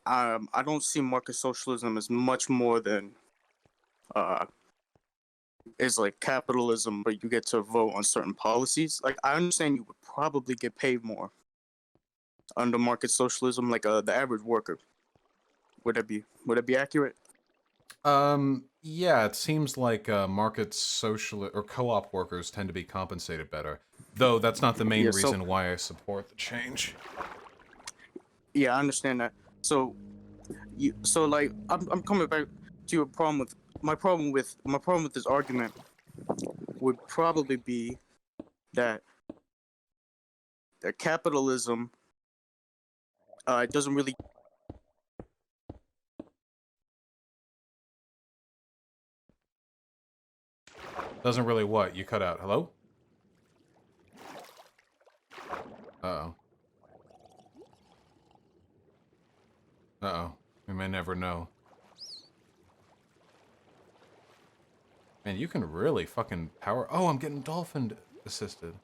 I don't see market socialism as much more than uh is like capitalism, but you get to vote on certain policies. Like I understand you would probably get paid more under market socialism, like the average worker. Would that be accurate? Yeah, it seems like market social or co-op workers tend to be compensated better. Though that's not the main Yeah. So reason why I support the change. yeah, I understand that. So like I'm coming back to your problem with my problem with this argument would probably be that capitalism it doesn't really Doesn't really what? You cut out. Hello? Uh-oh. Uh-oh. We may never know. Man, you can really fucking power... Oh, I'm getting dolphin assisted.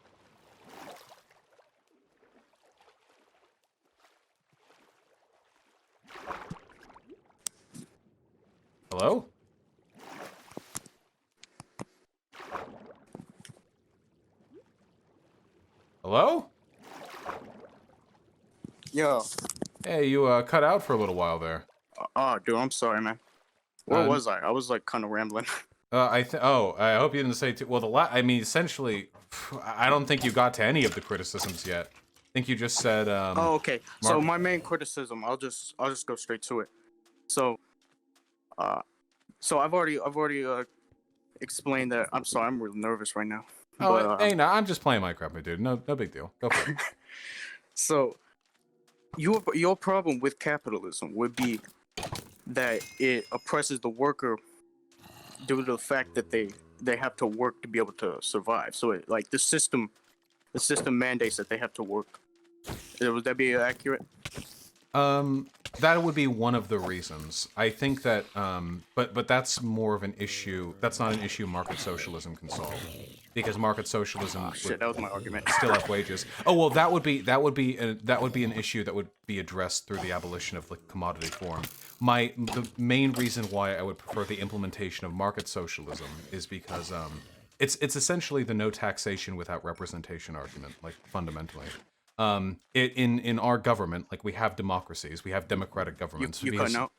Hello? Hello? Yo. Hey, you cut out for a little while there. Oh, dude, I'm sorry, man. Where was I? I was like kind of rambling. I hope you didn't say too... Well, I mean, essentially, I don't think you got to any of the criticisms yet. I think you just said, Oh, okay. So my main criticism, I'll just go straight to it. So, I've already explained that. I'm sorry, I'm really nervous right now. Oh, But, hey, no, I'm just playing Minecraft, my dude. No big deal. Go for it. So, your problem with capitalism would be that it oppresses the worker due to the fact that they have to work to be able to survive. So, like the system mandates that they have to work. Would that be accurate? That would be one of the reasons. I think that, but that's more of an issue. That's not an issue market socialism can solve, because market socialism Shit, that was my argument. still have wages. Oh well, that would be an issue that would be addressed through the abolition of the commodity form. The main reason why I would prefer the implementation of market socialism is because it's essentially the no taxation without representation argument, like fundamentally. In our government, like we have democracies, we have democratic governments. You cutting out?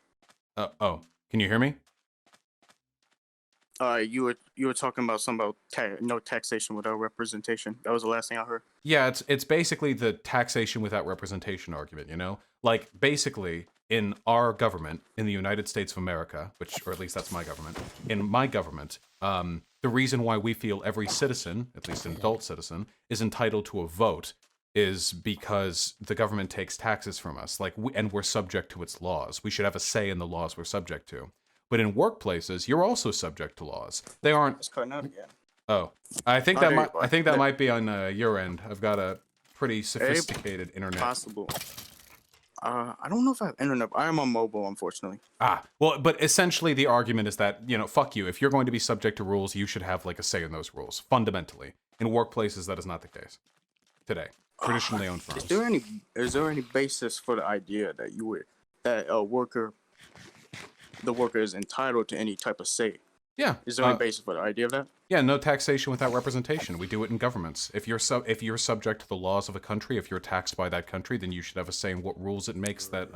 Oh, can you hear me? You were talking about something about no taxation without representation. That was the last thing I heard. Yeah, it's basically the taxation without representation argument, you know? Like, basically, in our government, in the United States of America, or at least that's my government, in my government, the reason why we feel every citizen, at least an adult citizen, is entitled to a vote is because the government takes taxes from us, and we're subject to its laws. We should have a say in the laws we're subject to. But in workplaces, you're also subject to laws. They aren't. It's cutting out again. Oh, I think that might be on your end. I've got a pretty sophisticated internet. Possible. I don't know if I have internet. I am on mobile, unfortunately. Well, but essentially the argument is that, fuck you. If you're going to be subject to rules, you should have like a say in those rules. Fundamentally, in workplaces, that is not the case today. Traditionally owned firms. Is there any basis for the idea that the worker is entitled to any type of say? Yeah. Is there any basis for the idea of that? Yeah, no taxation without representation. We do it in governments. If you're subject to the laws of a country, if you're taxed by that country, then you should have a say in what rules it makes that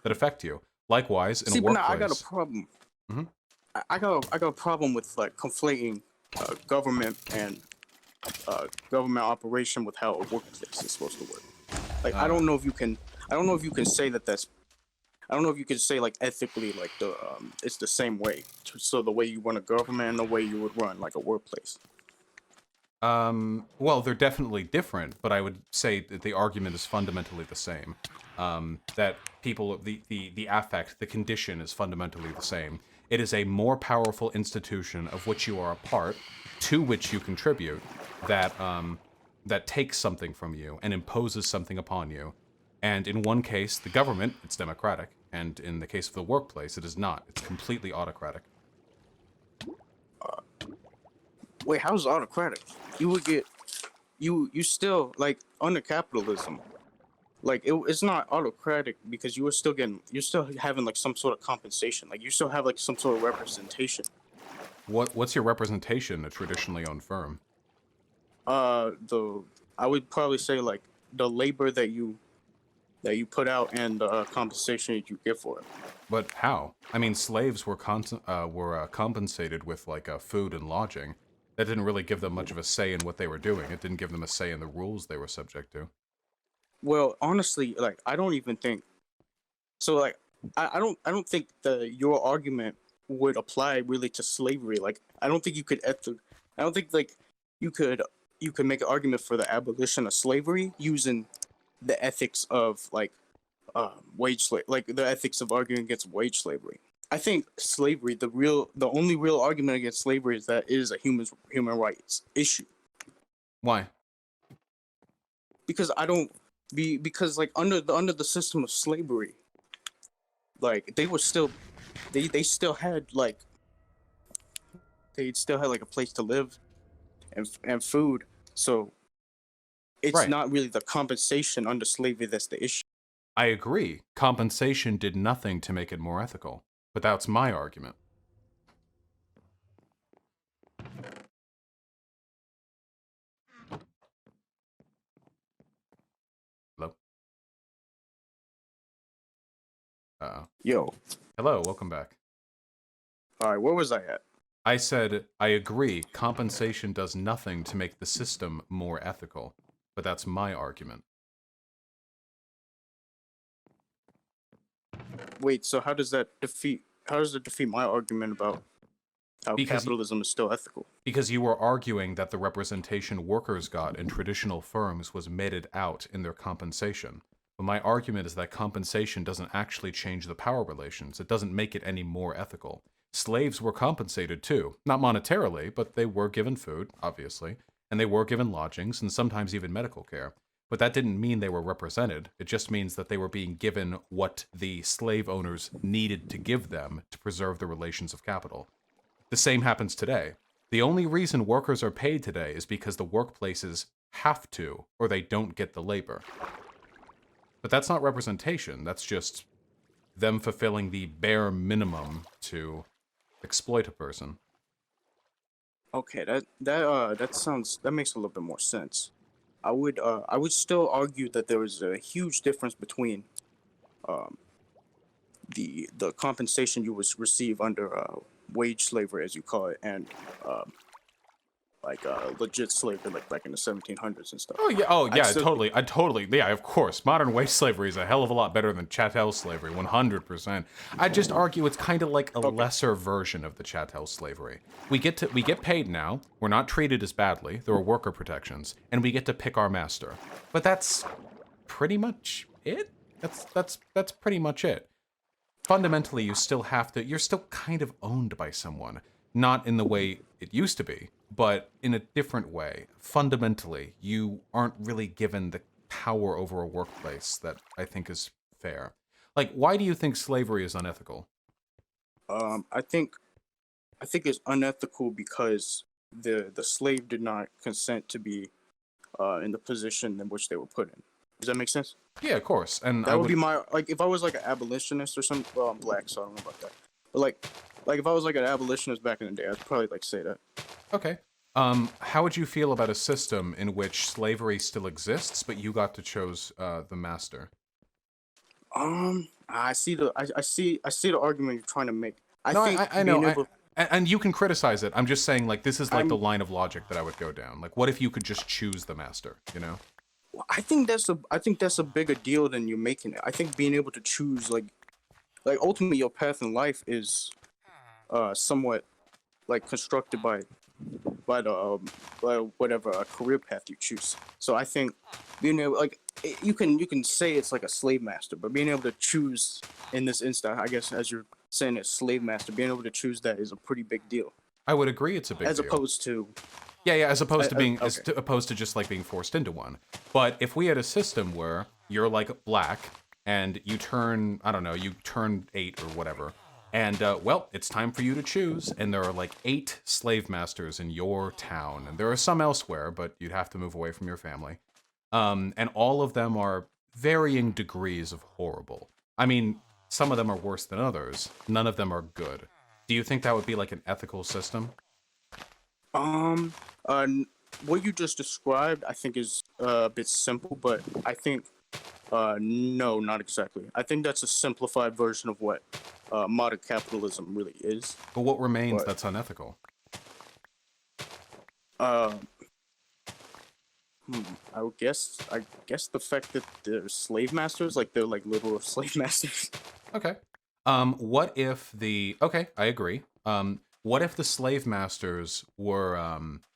affect you. Likewise, in a workplace. I got a problem. Mm-hmm. I got a problem with like conflating government and government operation with how a workplace is supposed to work. Like I don't know if you can I don't know if you can say that that's. I don't know if you could say like ethically, like it's the same way. So the way you run a government and the way you would run like a workplace. Well, they're definitely different, but I would say that the argument is fundamentally the same. That people, the affect, the condition is fundamentally the same. It is a more powerful institution of which you are a part, to which you contribute, that that takes something from you and imposes something upon you. And in one case, the government, it's democratic, and in the case of the workplace, it is not. It's completely autocratic. Wait, how's it autocratic? You would get you still like under capitalism. Like it's not autocratic because you're still having like some sort of compensation. Like you still have like some sort of representation. What's your representation, a traditionally owned firm? The I would probably say like the labor that you put out and the compensation that you get for it. But how? I mean, slaves were compensated with like food and lodging. That didn't really give them much of a say in what they were doing. It didn't give them a say in the rules they were subject to. Well, honestly, like I don't even think so. Like I don't think your argument would apply really to slavery. Like I don't think you could I don't think like you could make an argument for the abolition of slavery using the ethics of like like the ethics of arguing against wage slavery. I think slavery, the only real argument against slavery is that it is a human rights issue. Why? Because because like under the system of slavery, like they still had like a place to live and food. So it's Right. not really the compensation under slavery that's the issue. I agree. Compensation did nothing to make it more ethical. But that's my argument. Hello? Yo, Hello, welcome back. all right, where was I at? I said, I agree, compensation does nothing to make the system more ethical. But that's my argument. Wait, so how does it defeat my argument about how capitalism is still ethical? Because you were arguing that the representation workers got in traditional firms was meted out in their compensation. But my argument is that compensation doesn't actually change the power relations. It doesn't make it any more ethical. Slaves were compensated too. Not monetarily, but they were given food, obviously. And they were given lodgings and sometimes even medical care. But that didn't mean they were represented. It just means that they were being given what the slave owners needed to give them to preserve the relations of capital. The same happens today. The only reason workers are paid today is because the workplaces have to, or they don't get the labor. But that's not representation. That's just them fulfilling the bare minimum to exploit a person. Okay, that makes a little bit more sense. I would still argue that there is a huge difference between the compensation you would receive under wage slavery, as you call it, and legit slavery, like back in the 1700s and stuff. Oh yeah, yeah, of course. Modern wage slavery is a hell of a lot better than chattel slavery, 100%. I just argue it's kind of like a lesser version of the chattel slavery. We get paid now. We're not treated as badly. There are worker protections, and we get to pick our master. But that's pretty much it. That's pretty much it. Fundamentally, you're still kind of owned by someone, not in the way it used to be, but in a different way. Fundamentally, you aren't really given the power over a workplace that I think is fair. Like, why do you think slavery is unethical? I think it's unethical because the slave did not consent to be in the position in which they were put in. Does that make sense? Yeah, of course. And that would be my, like, if I was like an abolitionist or something. Well, I'm black, so I don't know about that. But like if I was like an abolitionist back in the day, I'd probably like say that. Okay. How would you feel about a system in which slavery still exists, but you got to choose the master? I see the argument you're trying to make. I know. And you can criticize it. I'm just saying, like, this is like the line of logic that I would go down. Like, what if you could just choose the master, you know? I think that's a bigger deal than you're making it. I think being able to choose like ultimately your path in life is somewhat like constructed by the by whatever career path you choose. So I think being able like you can say it's like a slave master, but being able to choose in this instant, I guess as you're saying it's slave master, being able to choose that is a pretty big deal. I would agree it's a big As deal. opposed to Yeah, as opposed to being okay. opposed to just like being forced into one. But if we had a system where you're like black and you turn, I don't know, you turn 8 or whatever, and well, it's time for you to choose, and there are like 8 slave masters in your town, and there are some elsewhere, but you'd have to move away from your family. And all of them are varying degrees of horrible. I mean, some of them are worse than others. None of them are good. Do you think that would be like an ethical system? Um, uh, n- what you just described, I think, is a bit simple, but I think, no, not exactly. I think that's a simplified version of what modern capitalism really is. But what remains But, that's unethical? uh, I guess the fact that they're slave masters, like they're like literal slave masters. Okay. What if the okay, I agree. What if the slave masters were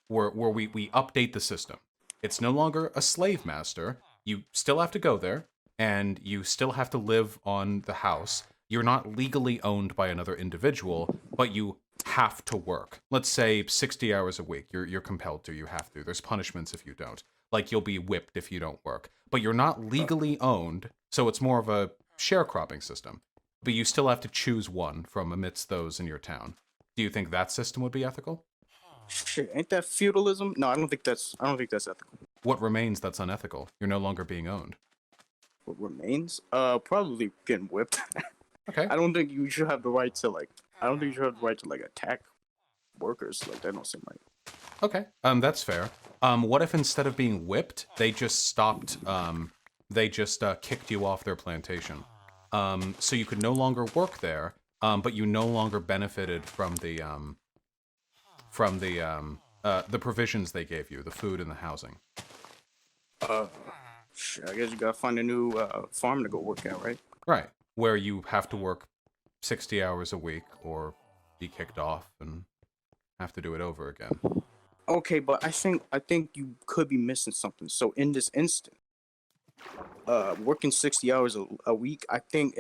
we update the system? It's no longer a slave master. You still have to go there, and you still have to live on the house. You're not legally owned by another individual, but you have to work. Let's say 60 hours a week. You're compelled to, you have to. There's punishments if you don't. Like you'll be whipped if you don't work. But you're not legally owned, so it's more of a sharecropping system, but you still have to choose one from amidst those in your town. Do you think that system would be ethical? Shit, ain't that feudalism? No, I don't think that's ethical. What remains that's unethical? You're no longer being owned. What remains? Probably getting whipped. Okay. I don't think you should have the right to like. I don't think you should have the right to like attack workers. Like that don't seem right. Okay. That's fair. What if instead of being whipped, they just stopped, they just kicked you off their plantation? So you could no longer work there, but you no longer benefited from the provisions they gave you, the food and the housing. Uh, Shit, I guess you gotta find a new farm to go work at, right? Right. Where you have to work 60 hours a week or be kicked off and have to do it over again. Okay, but I think you could be missing something. So in this instant, working 60 hours a week, I think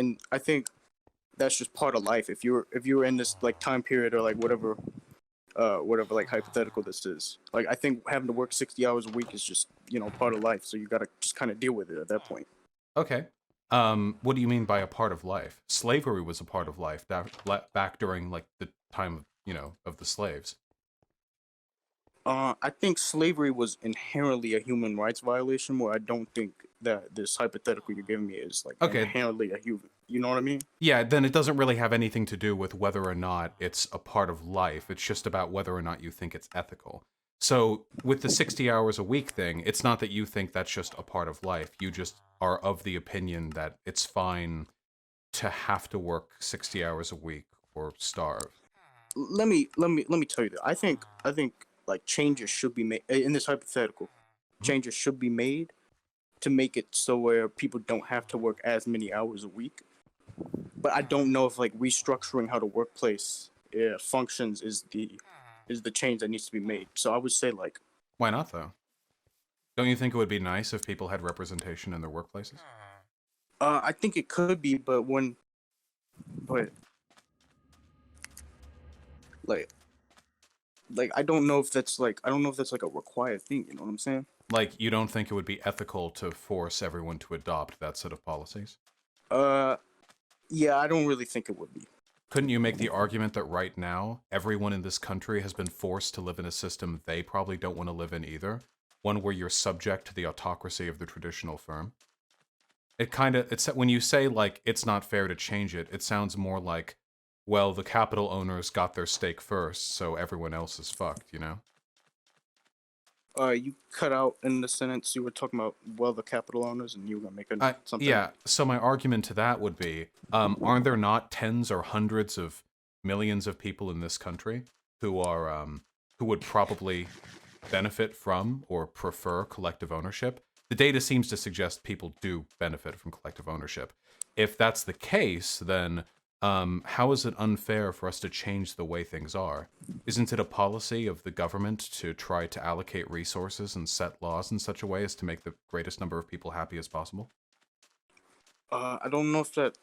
that's just part of life. If you're in this like time period or like whatever like hypothetical this is, like I think having to work 60 hours a week is just part of life. So you gotta just kind of deal with it at that point. Okay. What do you mean by a part of life? Slavery was a part of life back during like the time of, of the slaves. I think slavery was inherently a human rights violation. Where I don't think that this hypothetical you're giving me is like Okay. inherently a human. You know what I mean? Yeah, then it doesn't really have anything to do with whether or not it's a part of life. It's just about whether or not you think it's ethical. So with the 60 hours a week thing, it's not that you think that's just a part of life. You just are of the opinion that it's fine to have to work 60 hours a week or starve. Let me tell you that I think like changes should be made in this hypothetical. Changes should be made to make it so where people don't have to work as many hours a week. But I don't know if like restructuring how the workplace functions is the change that needs to be made. So I would say like Why not, though? Don't you think it would be nice if people had representation in their workplaces? I think it could be, but like I don't know if that's like a required thing. You know what I'm saying? Like, you don't think it would be ethical to force everyone to adopt that set of policies? Uh, yeah, I don't really think it would be. Couldn't you make the argument that right now, everyone in this country has been forced to live in a system they probably don't want to live in either? One where you're subject to the autocracy of the traditional firm? It's when you say, like, it's not fair to change it, it sounds more like, well, the capital owners got their stake first, so everyone else is fucked, you know? You cut out in the sentence you were talking about, well, the capital owners, and you were gonna make something. Yeah, so my argument to that would be, aren't there not tens or hundreds of millions of people in this country who are, who would probably benefit from or prefer collective ownership? The data seems to suggest people do benefit from collective ownership. If that's the case, then how is it unfair for us to change the way things are? Isn't it a policy of the government to try to allocate resources and set laws in such a way as to make the greatest number of people happy as possible? I don't know if that.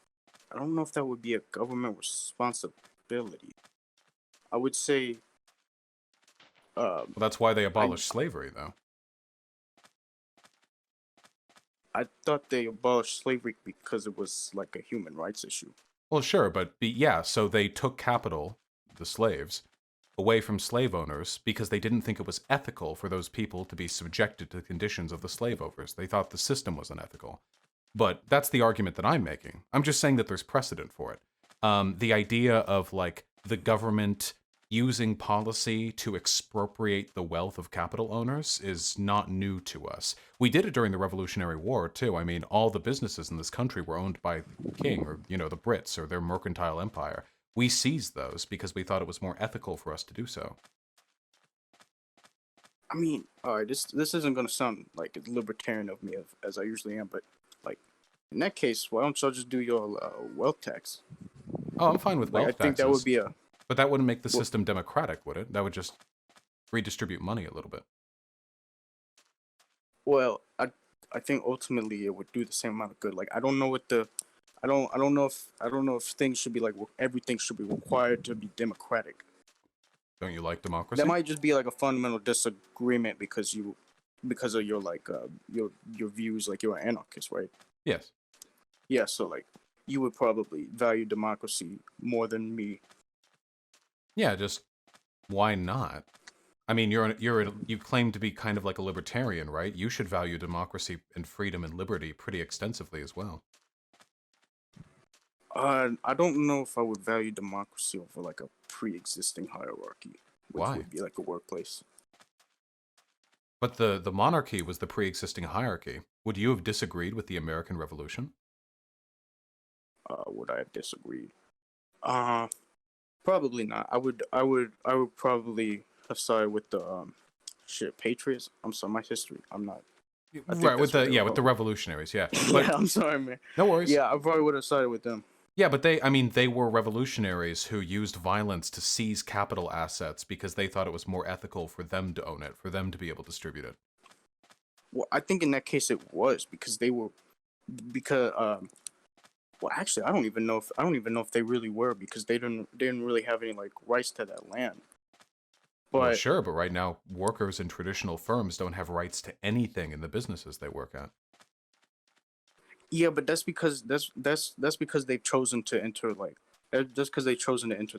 I don't know if that would be a government responsibility. I would say. Well, that's why they abolished slavery, though. I thought they abolished slavery because it was like a human rights issue. Well, sure, but yeah, so they took capital, the slaves, away from slave owners because they didn't think it was ethical for those people to be subjected to the conditions of the slave owners. They thought the system was unethical. But that's the argument that I'm making. I'm just saying that there's precedent for it. The idea of, like, the government using policy to expropriate the wealth of capital owners is not new to us. We did it during the Revolutionary War, too. I mean, all the businesses in this country were owned by the king or, the Brits or their mercantile empire. We seized those because we thought it was more ethical for us to do so. I mean, all right, this isn't gonna sound like a libertarian of me as I usually am, but like in that case, why don't y'all just do your wealth tax? Oh, I'm fine with wealth I think taxes. that would be a. But that wouldn't make the system democratic, would it? That would just redistribute money a little bit. Well, I think ultimately it would do the same amount of good. Like I don't know what the. I don't know if things should be like everything should be required to be democratic. Don't you like democracy? That might just be like a fundamental disagreement because of your like your views, like you're an anarchist, right? Yes. Yeah, so like you would probably value democracy more than me. Yeah, just why not? I mean, you claim to be kind of like a libertarian, right? You should value democracy and freedom and liberty pretty extensively as well. I don't know if I would value democracy over like a pre-existing hierarchy, which Why? would be like a workplace. But the monarchy was the pre-existing hierarchy. Would you have disagreed with the American Revolution? Would I have disagreed? Probably not. I would probably have sided with the Patriots. I'm sorry, my history. I'm not. Right, with the revolutionaries, yeah. But, yeah, I'm sorry, man. No worries. Yeah, I probably would have sided with them. Yeah, but they were revolutionaries who used violence to seize capital assets because they thought it was more ethical for them to own it, for them to be able to distribute it. Well, I think in that case it was because well, actually, I don't even know if they really were because they didn't really have any like rights to that land. But Well, sure, but right now workers in traditional firms don't have rights to anything in the businesses they work at. yeah, but that's because they've chosen to enter just because they've chosen to enter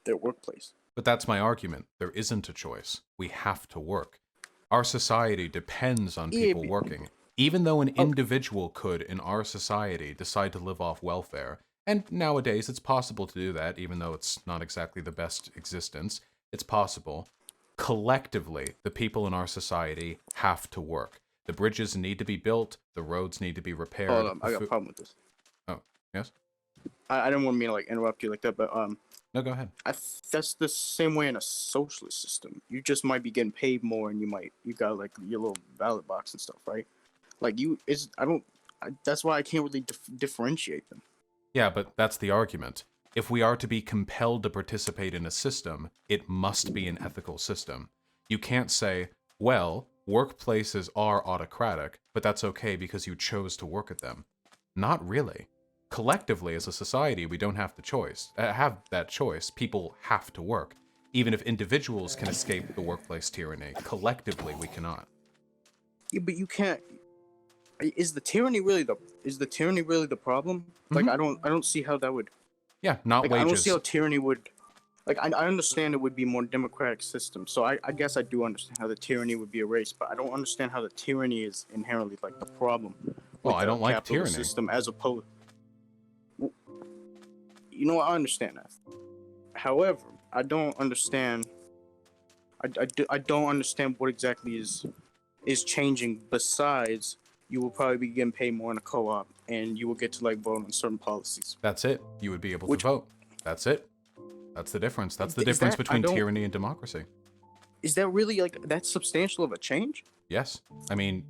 their workplace. But that's my argument. There isn't a choice. We have to work. Our society depends on people working. Even though an individual could, in our society, decide to live off welfare, and nowadays it's possible to do that, even though it's not exactly the best existence, it's possible. Collectively, the people in our society have to work. The bridges need to be built, the roads need to be repaired. Hold on, I got a problem with this. Oh, yes? I didn't want me to like interrupt you like that, but No, go ahead. that's the same way in a socialist system. You just might be getting paid more, and you got like your little ballot box and stuff, right? Like that's why I can't really differentiate them. Yeah, but that's the argument. If we are to be compelled to participate in a system, it must be an ethical system. You can't say, well, workplaces are autocratic, but that's okay because you chose to work at them. Not really. Collectively, as a society, we don't have that choice. People have to work. Even if individuals can escape the workplace tyranny, collectively we cannot. Yeah, but you can't. Is the tyranny really the problem? Like I don't see how that would. Yeah, not like, wages. I don't see how tyranny would. Like I understand it would be more democratic system, so I guess I do understand how the tyranny would be erased, but I don't understand how the tyranny is inherently like the problem. Well, I don't like tyranny. System as opposed. You know, I understand that. However, I don't understand. I don't understand what exactly is changing. Besides, you will probably be getting paid more in a co-op, and you will get to like vote on certain policies. That's it. You would be able to vote. That's it. That's the difference. That's the difference between tyranny and democracy. Is that really like that substantial of a change? Yes. I mean,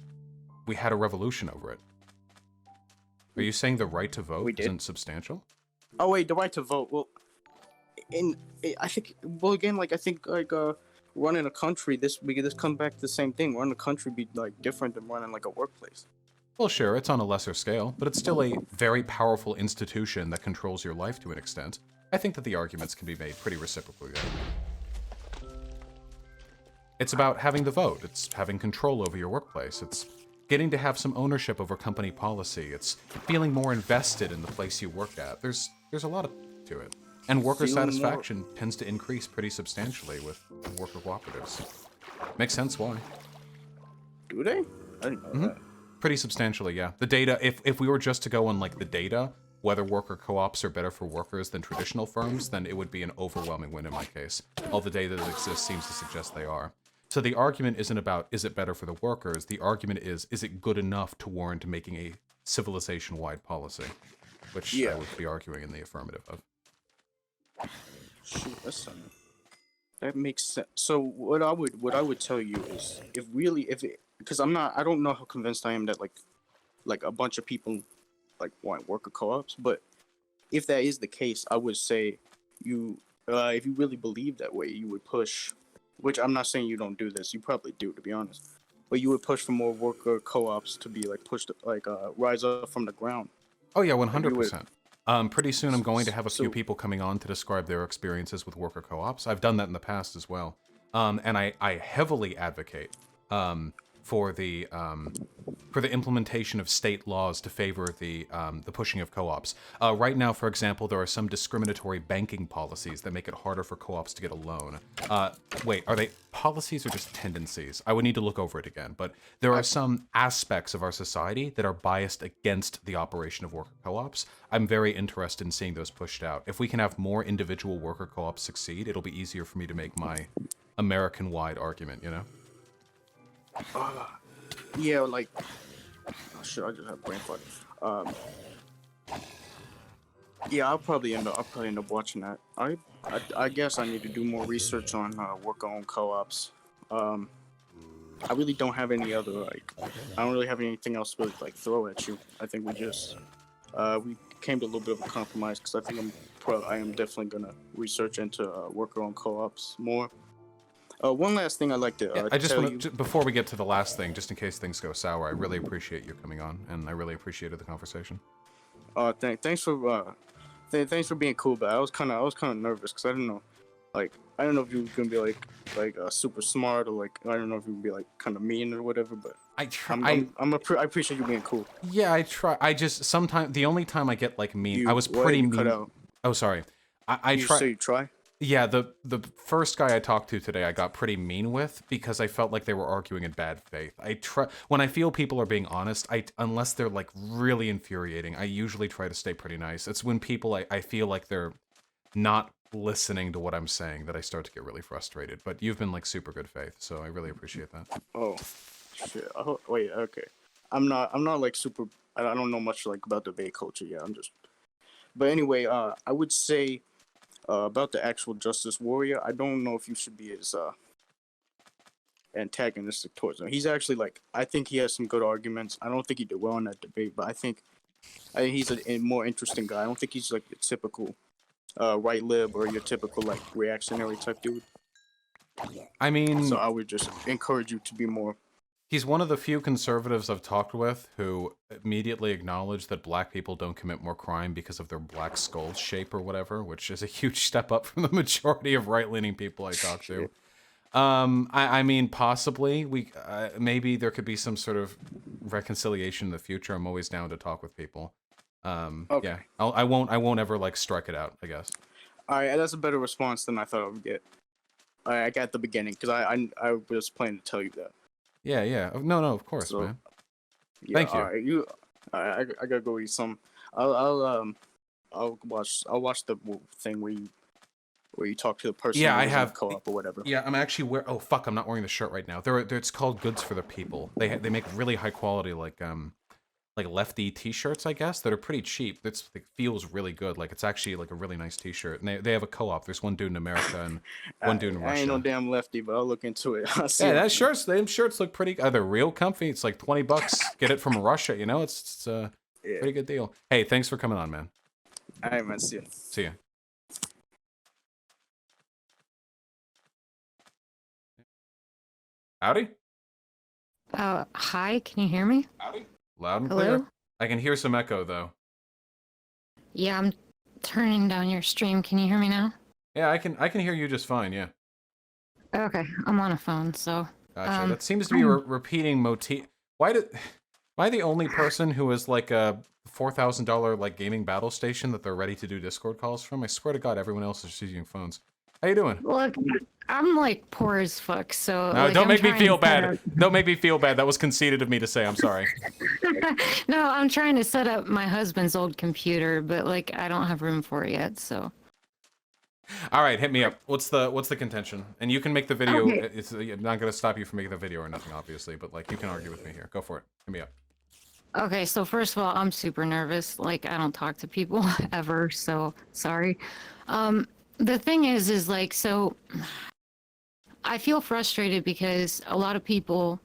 we had a revolution over it. Are you saying the right to vote We did. isn't substantial? Oh wait, the right to vote. Well, I think, well, again, like I think like running a country, this comes back to the same thing. Running a country be like different than running like a workplace. Well, sure, it's on a lesser scale, but it's still a very powerful institution that controls your life to an extent. I think that the arguments can be made pretty reciprocally there. It's about having the vote. It's having control over your workplace. It's getting to have some ownership over company policy. It's feeling more invested in the place you work at. There's a lot to it. And worker satisfaction tends to increase pretty substantially with worker cooperatives. Makes sense why. Do they? I didn't know that. Pretty substantially, yeah. The data, if we were just to go on like the data, whether worker co-ops are better for workers than traditional firms, then it would be an overwhelming win in my case. All the data that exists seems to suggest they are. So the argument isn't about, is it better for the workers? The argument is it good enough to warrant making a civilization-wide policy? Which I would be arguing in the affirmative of. Shoot, that makes sense. So what I would tell you is, because I don't know how convinced I am that like a bunch of people like want worker co-ops, but if that is the case, I would say if you really believe that way, you would push, which I'm not saying you don't do this, you probably do, to be honest, but you would push for more worker co-ops to be like pushed, like rise up from the ground. Oh yeah, 100%. Pretty soon I'm going to have a few people coming on to describe their experiences with worker co-ops. I've done that in the past as well. And I heavily advocate for the implementation of state laws to favor the pushing of co-ops. Right now, for example, there are some discriminatory banking policies that make it harder for co-ops to get a loan. Wait, are they policies or just tendencies? I would need to look over it again, but there are some aspects of our society that are biased against the operation of worker co-ops. I'm very interested in seeing those pushed out. If we can have more individual worker co-ops succeed, it'll be easier for me to make my American-wide argument, you know? Yeah, like, oh shit, I just have brain fart. Yeah, I'll probably end up watching that. I guess I need to do more research on worker-owned co-ops. I really don't have any other I don't really have anything else to like throw at you. I think we came to a little bit of a compromise because I think I am definitely gonna research into worker-owned co-ops more. One last thing I'd like to I just want to, before we get to the last thing, just in case things go sour, I really appreciate you coming on, and I really appreciated the conversation. Thanks for being cool, but I was kind of nervous because I didn't know, I don't know if you were gonna be like super smart or I don't know if you would be like kind of mean or whatever. But I appreciate you being cool. Yeah, I try. I just sometimes the only time I get like mean, I was pretty mean. Cut out. Oh, sorry. I try. So you try. Yeah, the first guy I talked to today, I got pretty mean with because I felt like they were arguing in bad faith. When I feel people are being honest, unless they're like really infuriating, I usually try to stay pretty nice. It's when people I feel like they're not listening to what I'm saying that I start to get really frustrated. But you've been like super good faith, so I really appreciate that. Oh, shit. Wait, okay. I'm not like super. I don't know much like about debate culture. Yeah, But anyway, I would say. About the actual Justice Warrior, I don't know if you should be as antagonistic towards him. He's actually I think he has some good arguments. I don't think he did well in that debate, but I think he's a more interesting guy. I don't think he's like the typical right lib or your typical reactionary type dude. I mean, so I would just encourage you to be more. He's one of the few conservatives I've talked with who immediately acknowledge that black people don't commit more crime because of their black skull shape or whatever, which is a huge step up from the majority of right-leaning people I talk to. I mean, possibly maybe there could be some sort of reconciliation in the future. I'm always down to talk with people. Okay. Yeah, I won't ever strike it out, I guess. All right, that's a better response than I thought I would get. I got the beginning because I was planning to tell you that. Yeah. No, of course, man. Yeah, Thank you. All right, I gotta go eat some. I'll watch the thing where you talk to the person. Yeah, I have co-op or whatever. Yeah, I'm actually oh fuck, I'm not wearing the shirt right now. It's called Goods for the People. They make really high quality like lefty t-shirts, I guess, that are pretty cheap. It feels really good. Like it's actually like a really nice t-shirt. And they have a co-op. There's one dude in America and one dude in I ain't no Russia. damn lefty, but I'll look into it. I'll see Yeah, it. them shirts look pretty. They're real comfy. It's like $20. Get it from Russia. You know, it's a pretty good deal. Hey, thanks for coming on, man. All right, man. See you. See ya. Howdy. Hi, can you hear me? Howdy. Loud and Hello? clear. I can hear some echo though. Yeah, I'm turning down your stream. Can you hear me now? Yeah, I can hear you just fine. Yeah. Okay, I'm on a phone, so. Gotcha. That seems to be a repeating motif. Am I the only person who has like a $4,000 like gaming battle station that they're ready to do Discord calls from? I swear to God, everyone else is using phones. How you doing? Look, I'm like poor as fuck, so. No, like, don't I'm make me trying feel to set bad. Don't make me feel bad. That was conceited of me to say. I'm sorry. No, I'm trying to set up my husband's old computer, but like I don't have room for it yet, so. All right, hit me up. What's the contention? And you can make the video. Okay. It's I'm not gonna stop you from making the video or nothing, obviously. But like, you can argue with me here. Go for it. Hit me up. Okay, so first of all, I'm super nervous. Like I don't talk to people ever, so sorry. The thing is like, so I feel frustrated because a lot of people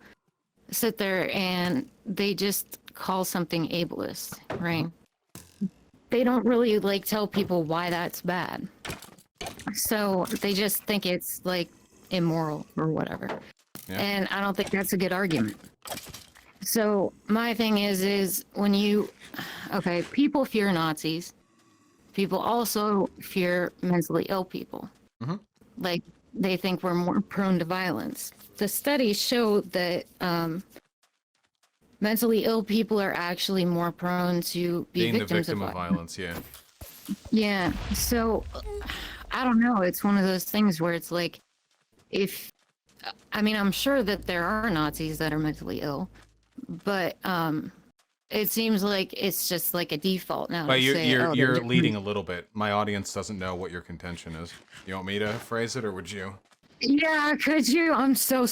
sit there and they just call something ableist, right? They don't really like tell people why that's bad. So they just think it's like immoral or whatever. Yeah. And I don't think that's a good argument. So my thing is when okay, people fear Nazis. People also fear mentally ill people. Mm-hmm. Like they think we're more prone to violence. The studies show that mentally ill people are actually more prone to be Being the victims victim of of violence. violence, yeah. Yeah. So I don't know. It's one of those things where it's like, I'm sure that there are Nazis that are mentally ill, but it seems like it's just like a default now. But to say, you're they're leading a little bit. My audience doesn't know what your contention is. You want me to phrase it, or would you? Yeah, could you? I'm so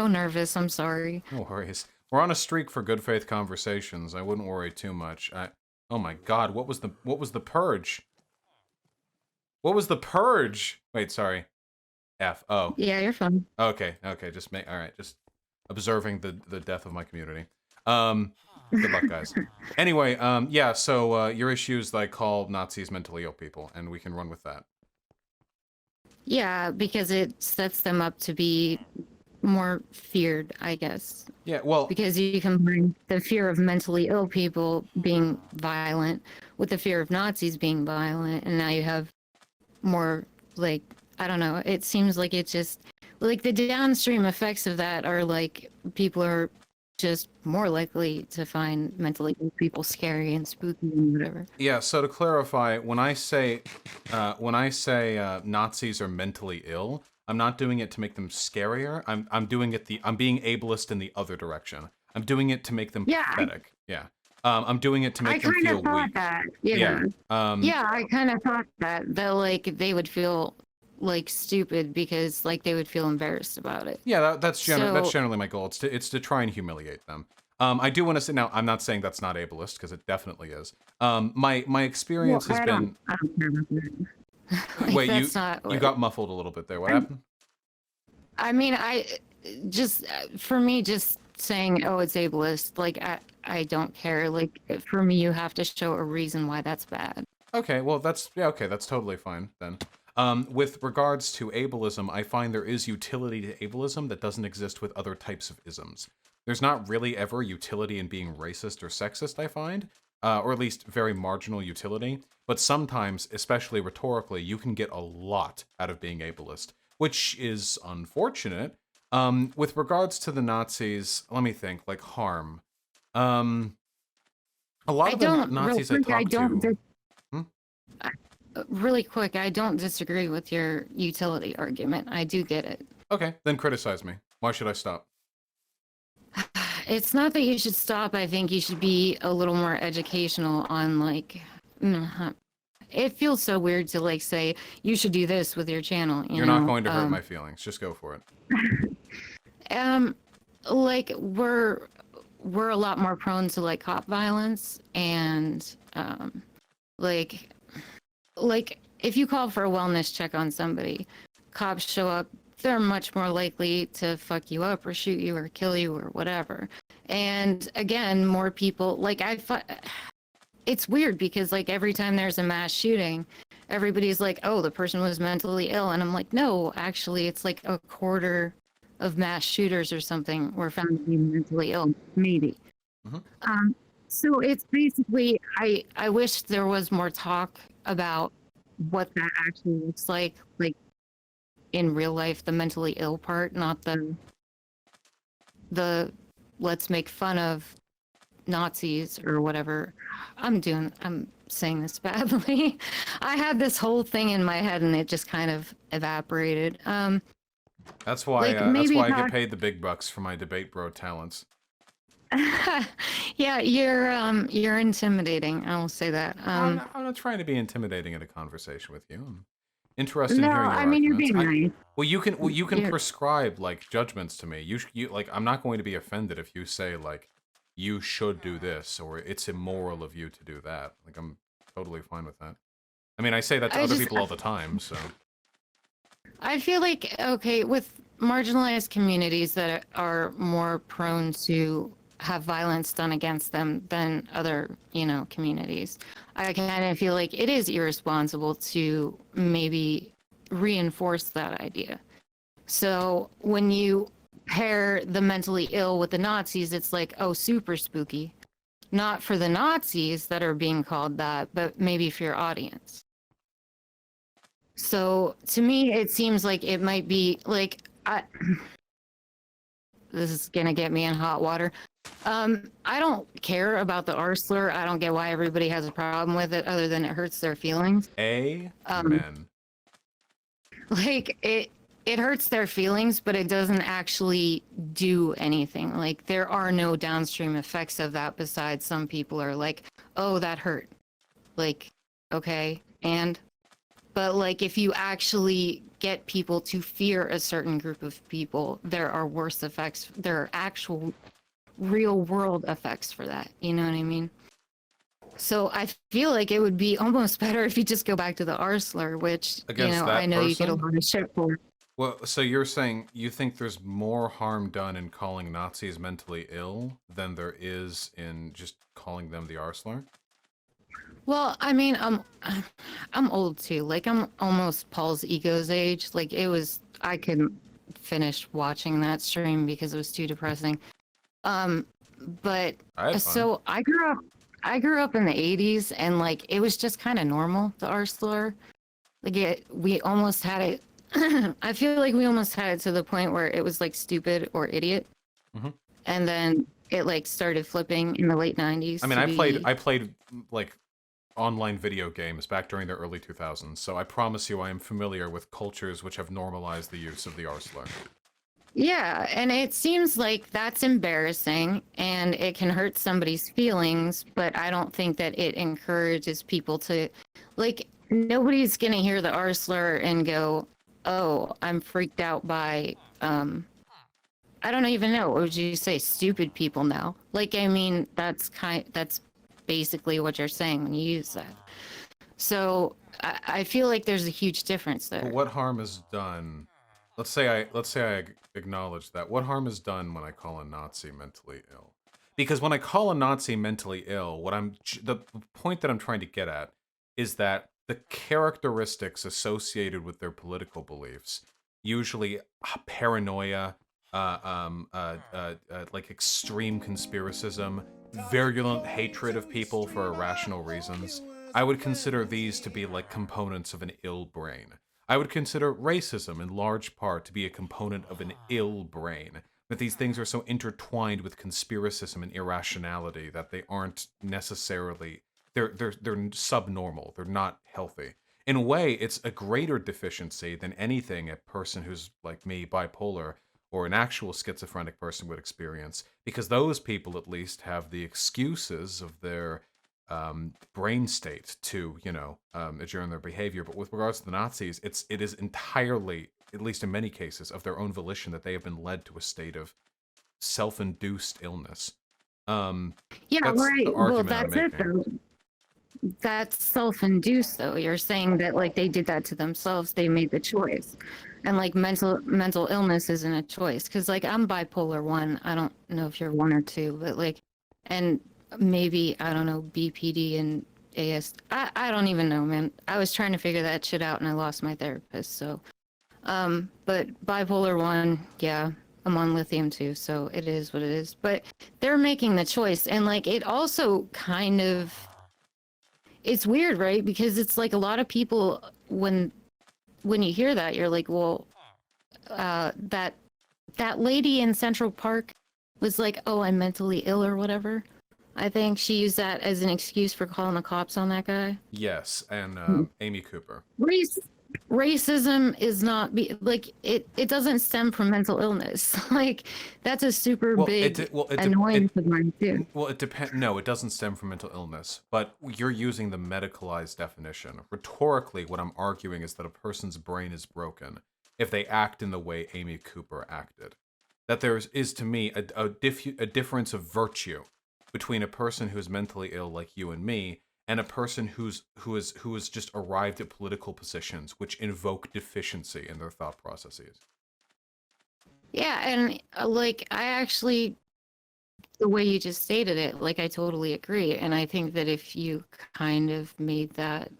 nervous. I'm sorry. No worries. We're on a streak for good faith conversations. I wouldn't worry too much. Oh my God, what was the purge? What was the purge? Wait, sorry. F. Oh. Yeah, you're fine. Okay. Just observing the death of my community. Good luck, guys. Anyway, yeah, so your issue is that I call Nazis mentally ill people, and we can run with that. Yeah, because it sets them up to be more feared, I guess. Yeah, well, Because you combine the fear of mentally ill people being violent with the fear of Nazis being violent, and now you have more, like, I don't know, it seems like it's just, like, the downstream effects of that are, like, people are just more likely to find mentally ill people scary and spooky and whatever. yeah, so to clarify, when I say Nazis are mentally ill, I'm not doing it to make them scarier. I'm doing it I'm being ableist in the other direction. I'm doing it to make them pathetic. Yeah. I'm doing it to make them feel weak. That. Yeah. Yeah. I kind of thought that like they would feel like stupid because like they would feel embarrassed about it. Yeah, that's generally my goal. It's to try and humiliate them. I do want to say now, I'm not saying that's not ableist because it definitely is. My experience has been. I don't care about that. Like, Wait, that's you got muffled a little bit there. What happened? I mean, I just for me, just saying, oh, it's ableist. Like I don't care. Like for me, you have to show a reason why that's bad. Okay, well that's totally fine then. With regards to ableism, I find there is utility to ableism that doesn't exist with other types of isms. There's not really ever utility in being racist or sexist, I find, or at least very marginal utility. But sometimes, especially rhetorically, you can get a lot out of being ableist, which is unfortunate. With regards to the Nazis, let me think, like harm. A lot of the Nazis I talk to... Really quick, I don't disagree with your utility argument. I do get it. Okay, then criticize me. Why should I stop? It's not that you should stop. I think you should be a little more educational on like, it feels so weird to like say you should do this with your channel. You're not going to hurt my feelings. Just go for it. Like we're a lot more prone to like cop violence and like if you call for a wellness check on somebody, cops show up, they're much more likely to fuck you up or shoot you or kill you or whatever. And again, more people like it's weird because like every time there's a mass shooting, everybody's like, oh, the person was mentally ill. And I'm like, no, actually, it's like a quarter of mass shooters or something were found to be mentally ill, maybe. So it's basically, I wish there was more talk about what that actually looks like in real life, the mentally ill part, not the let's make fun of Nazis or whatever. I'm saying this badly. I had this whole thing in my head and it just kind of evaporated. That's why like that's maybe why I get paid the big bucks for my debate bro talents. Yeah, you're intimidating. I will say that. I'm not trying to be intimidating in a conversation with you. I'm interested in No, hearing your I mean you're arguments. being nice. Well, you can You're- prescribe like judgments to me. You like I'm not going to be offended if you say like you should do this or it's immoral of you to do that. Like I'm totally fine with that. I mean, I say that to other people all the time, so. I feel like, okay, with marginalized communities that are more prone to have violence done against them than other, communities, I kind of feel like it is irresponsible to maybe reinforce that idea. So when you pair the mentally ill with the Nazis, it's like, oh, super spooky. Not for the Nazis that are being called that, but maybe for your audience. So to me, it seems like it might be like this is gonna get me in hot water. I don't care about the R slur. I don't get why everybody has a problem with it, other than it hurts their feelings. Amen. Like it hurts their feelings, but it doesn't actually do anything. Like there are no downstream effects of that besides some people are like, oh, that hurt. Like, okay, but like if you actually get people to fear a certain group of people, there are worse effects. There are actual real world effects for that. You know what I mean? So I feel like it would be almost better if you just go back to the R slur, which, Against that I know you get a person? lot of shit for. Well, so you're saying you think there's more harm done in calling Nazis mentally ill than there is in just calling them the R slur? Well, I mean, I'm old too. Like I'm almost Paul's Ego's age. Like I couldn't finish watching that stream because it was too depressing. But I had fun. so I grew up in the 80s and like it was just kind of normal, the R slur. Like we almost had it. I feel like we almost had it to the point where it was like stupid or idiot. Mhm. And then it like started flipping in the late 90s. I mean, I played like online video games back during the early 2000s, so I promise you I am familiar with cultures which have normalized the use of the R slur. Yeah, and it seems like that's embarrassing and it can hurt somebody's feelings, but I don't think that it encourages people to, like, nobody's gonna hear the R slur and go, oh, I'm freaked out by, I don't even know, what would you say, stupid people now? Like, I mean, that's basically what you're saying when you use that. So I feel like there's a huge difference there. But what harm is done? Let's say I acknowledge that. What harm is done when I call a Nazi mentally ill? Because when I call a Nazi mentally ill, the point that I'm trying to get at is that the characteristics associated with their political beliefs, usually paranoia, like extreme conspiracism, virulent hatred of people for irrational reasons, I would consider these to be like components of an ill brain. I would consider racism in large part to be a component of an ill brain. That these things are so intertwined with conspiracism and irrationality that they aren't necessarily they're subnormal. They're not healthy. In a way, it's a greater deficiency than anything a person who's like me, bipolar, or an actual schizophrenic person would experience, because those people at least have the excuses of their brain state to, adjourn their behavior. But with regards to the Nazis, it is entirely, at least in many cases, of their own volition that they have been led to a state of self-induced illness. Yeah, That's right. the Well, argument I'm that's it making. though. That's self-induced though. You're saying that like they did that to themselves. They made the choice. And like mental illness isn't a choice. Cause like I'm bipolar 1. I don't know if you're 1 or 2, but like, and maybe, I don't know, BPD and AS. I don't even know, man. I was trying to figure that shit out and I lost my therapist. So, but bipolar 1, yeah, I'm on lithium too. So it is what it is. But they're making the choice. And like, it also kind of, it's weird, right? Because it's like a lot of people, when you hear that, you're like, well, that lady in Central Park was like, oh, I'm mentally ill or whatever. I think she used that as an excuse for calling the cops on that guy. Yes, and Amy Cooper. Racism is not like it doesn't stem from mental illness. Like that's a super big annoyance of mine too. Well, it depends. No, it doesn't stem from mental illness, but you're using the medicalized definition. Rhetorically, what I'm arguing is that a person's brain is broken if they act in the way Amy Cooper acted. That there is to me a difference of virtue between a person who's mentally ill like you and me and a person who has just arrived at political positions which invoke deficiency in their thought processes. Yeah, and like I actually, the way you just stated it, like I totally agree. And I think that if you kind of made that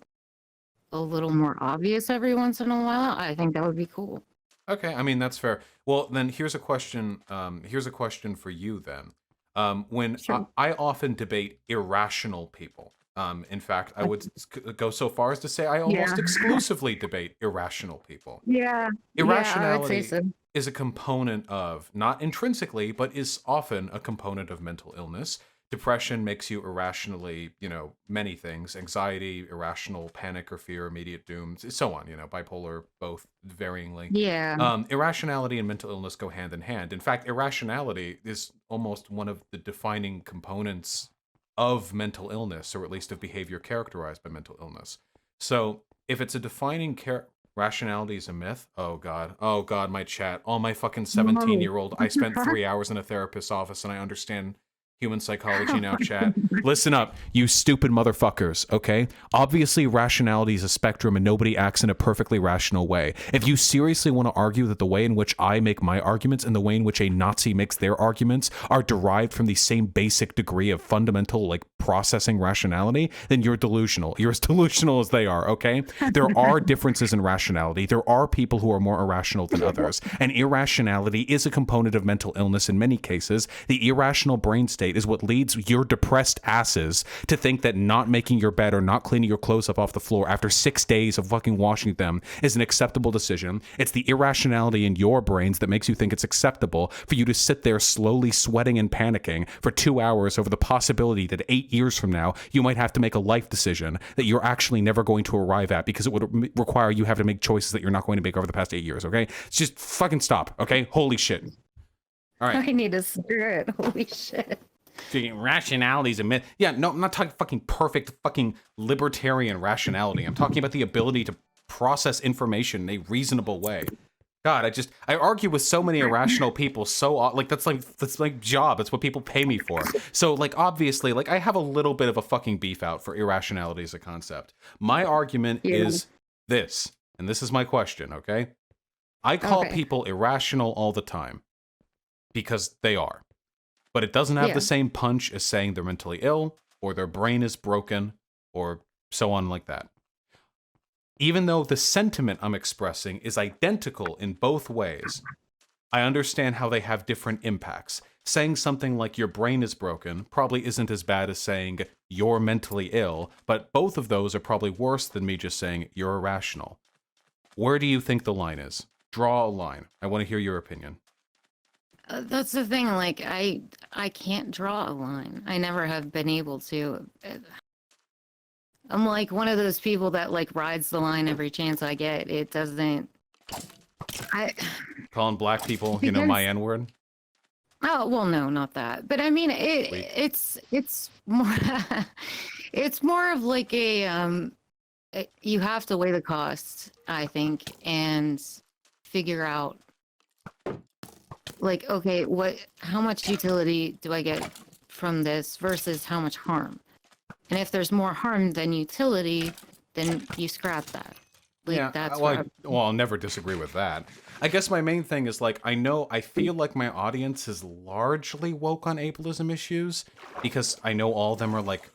a little more obvious every once in a while, I think that would be cool. Okay, I mean that's fair. Well, then here's a question. Here's a question for you then. When Sure. I often debate irrational people. In fact, I would go so far as to say I almost exclusively debate irrational people. Yeah. Irrationality Yeah, I would say so. is a component of, not intrinsically, but is often a component of mental illness. Depression makes you irrationally, many things. Anxiety, irrational panic or fear, immediate doom, so on, bipolar, both varyingly. Yeah. Irrationality and mental illness go hand in hand. In fact, irrationality is almost one of the defining components of mental illness, or at least of behavior characterized by mental illness. So if it's a defining rationality is a myth. Oh God, my chat. All my fucking 17-year-old. I spent 3 hours in a therapist's office and I understand human psychology now, chat. Listen up, you stupid motherfuckers, okay? Obviously, rationality is a spectrum and nobody acts in a perfectly rational way. If you seriously want to argue that the way in which I make my arguments and the way in which a Nazi makes their arguments are derived from the same basic degree of fundamental, processing rationality, then you're delusional. You're as delusional as they are, okay? There are differences in rationality. There are people who are more irrational than others. And irrationality is a component of mental illness in many cases. The irrational brain state is what leads your depressed asses to think that not making your bed or not cleaning your clothes up off the floor after 6 days of fucking washing them is an acceptable decision. It's the irrationality in your brains that makes you think it's acceptable for you to sit there slowly sweating and panicking for 2 hours over the possibility that 8 years from now you might have to make a life decision that you're actually never going to arrive at because it would require you have to make choices that you're not going to make over the past 8 years, okay? It's just fucking stop, okay? Holy shit. All right. I need a cigarette. Holy shit. Rationality is a myth. Yeah, no, I'm not talking fucking perfect fucking libertarian rationality. I'm talking about the ability to process information in a reasonable way. God, I argue with so many irrational people that's my job. That's what people pay me for. So obviously I have a little bit of a fucking beef out for irrationality as a concept. My argument is this, and this is my question, okay? I call people irrational all the time because they are. But it doesn't have the same punch as saying they're mentally ill, or their brain is broken, or so on like that. Even though the sentiment I'm expressing is identical in both ways, I understand how they have different impacts. Saying something like your brain is broken probably isn't as bad as saying you're mentally ill, but both of those are probably worse than me just saying you're irrational. Where do you think the line is? Draw a line. I want to hear your opinion. That's the thing, I can't draw a line. I never have been able to. I'm one of those people that rides the line every chance I get. It doesn't. Calling black people, my N-word? Oh, well, no, not that. But I mean, it's more, it's more of you have to weigh the costs, I think, and figure out okay, how much utility do I get from this versus how much harm. And if there's more harm than utility, then you scrap that. Like, Yeah, that's well, I'll never disagree with that. I guess my main thing is, like, I feel like my audience is largely woke on ableism issues, because I know all of them are, like,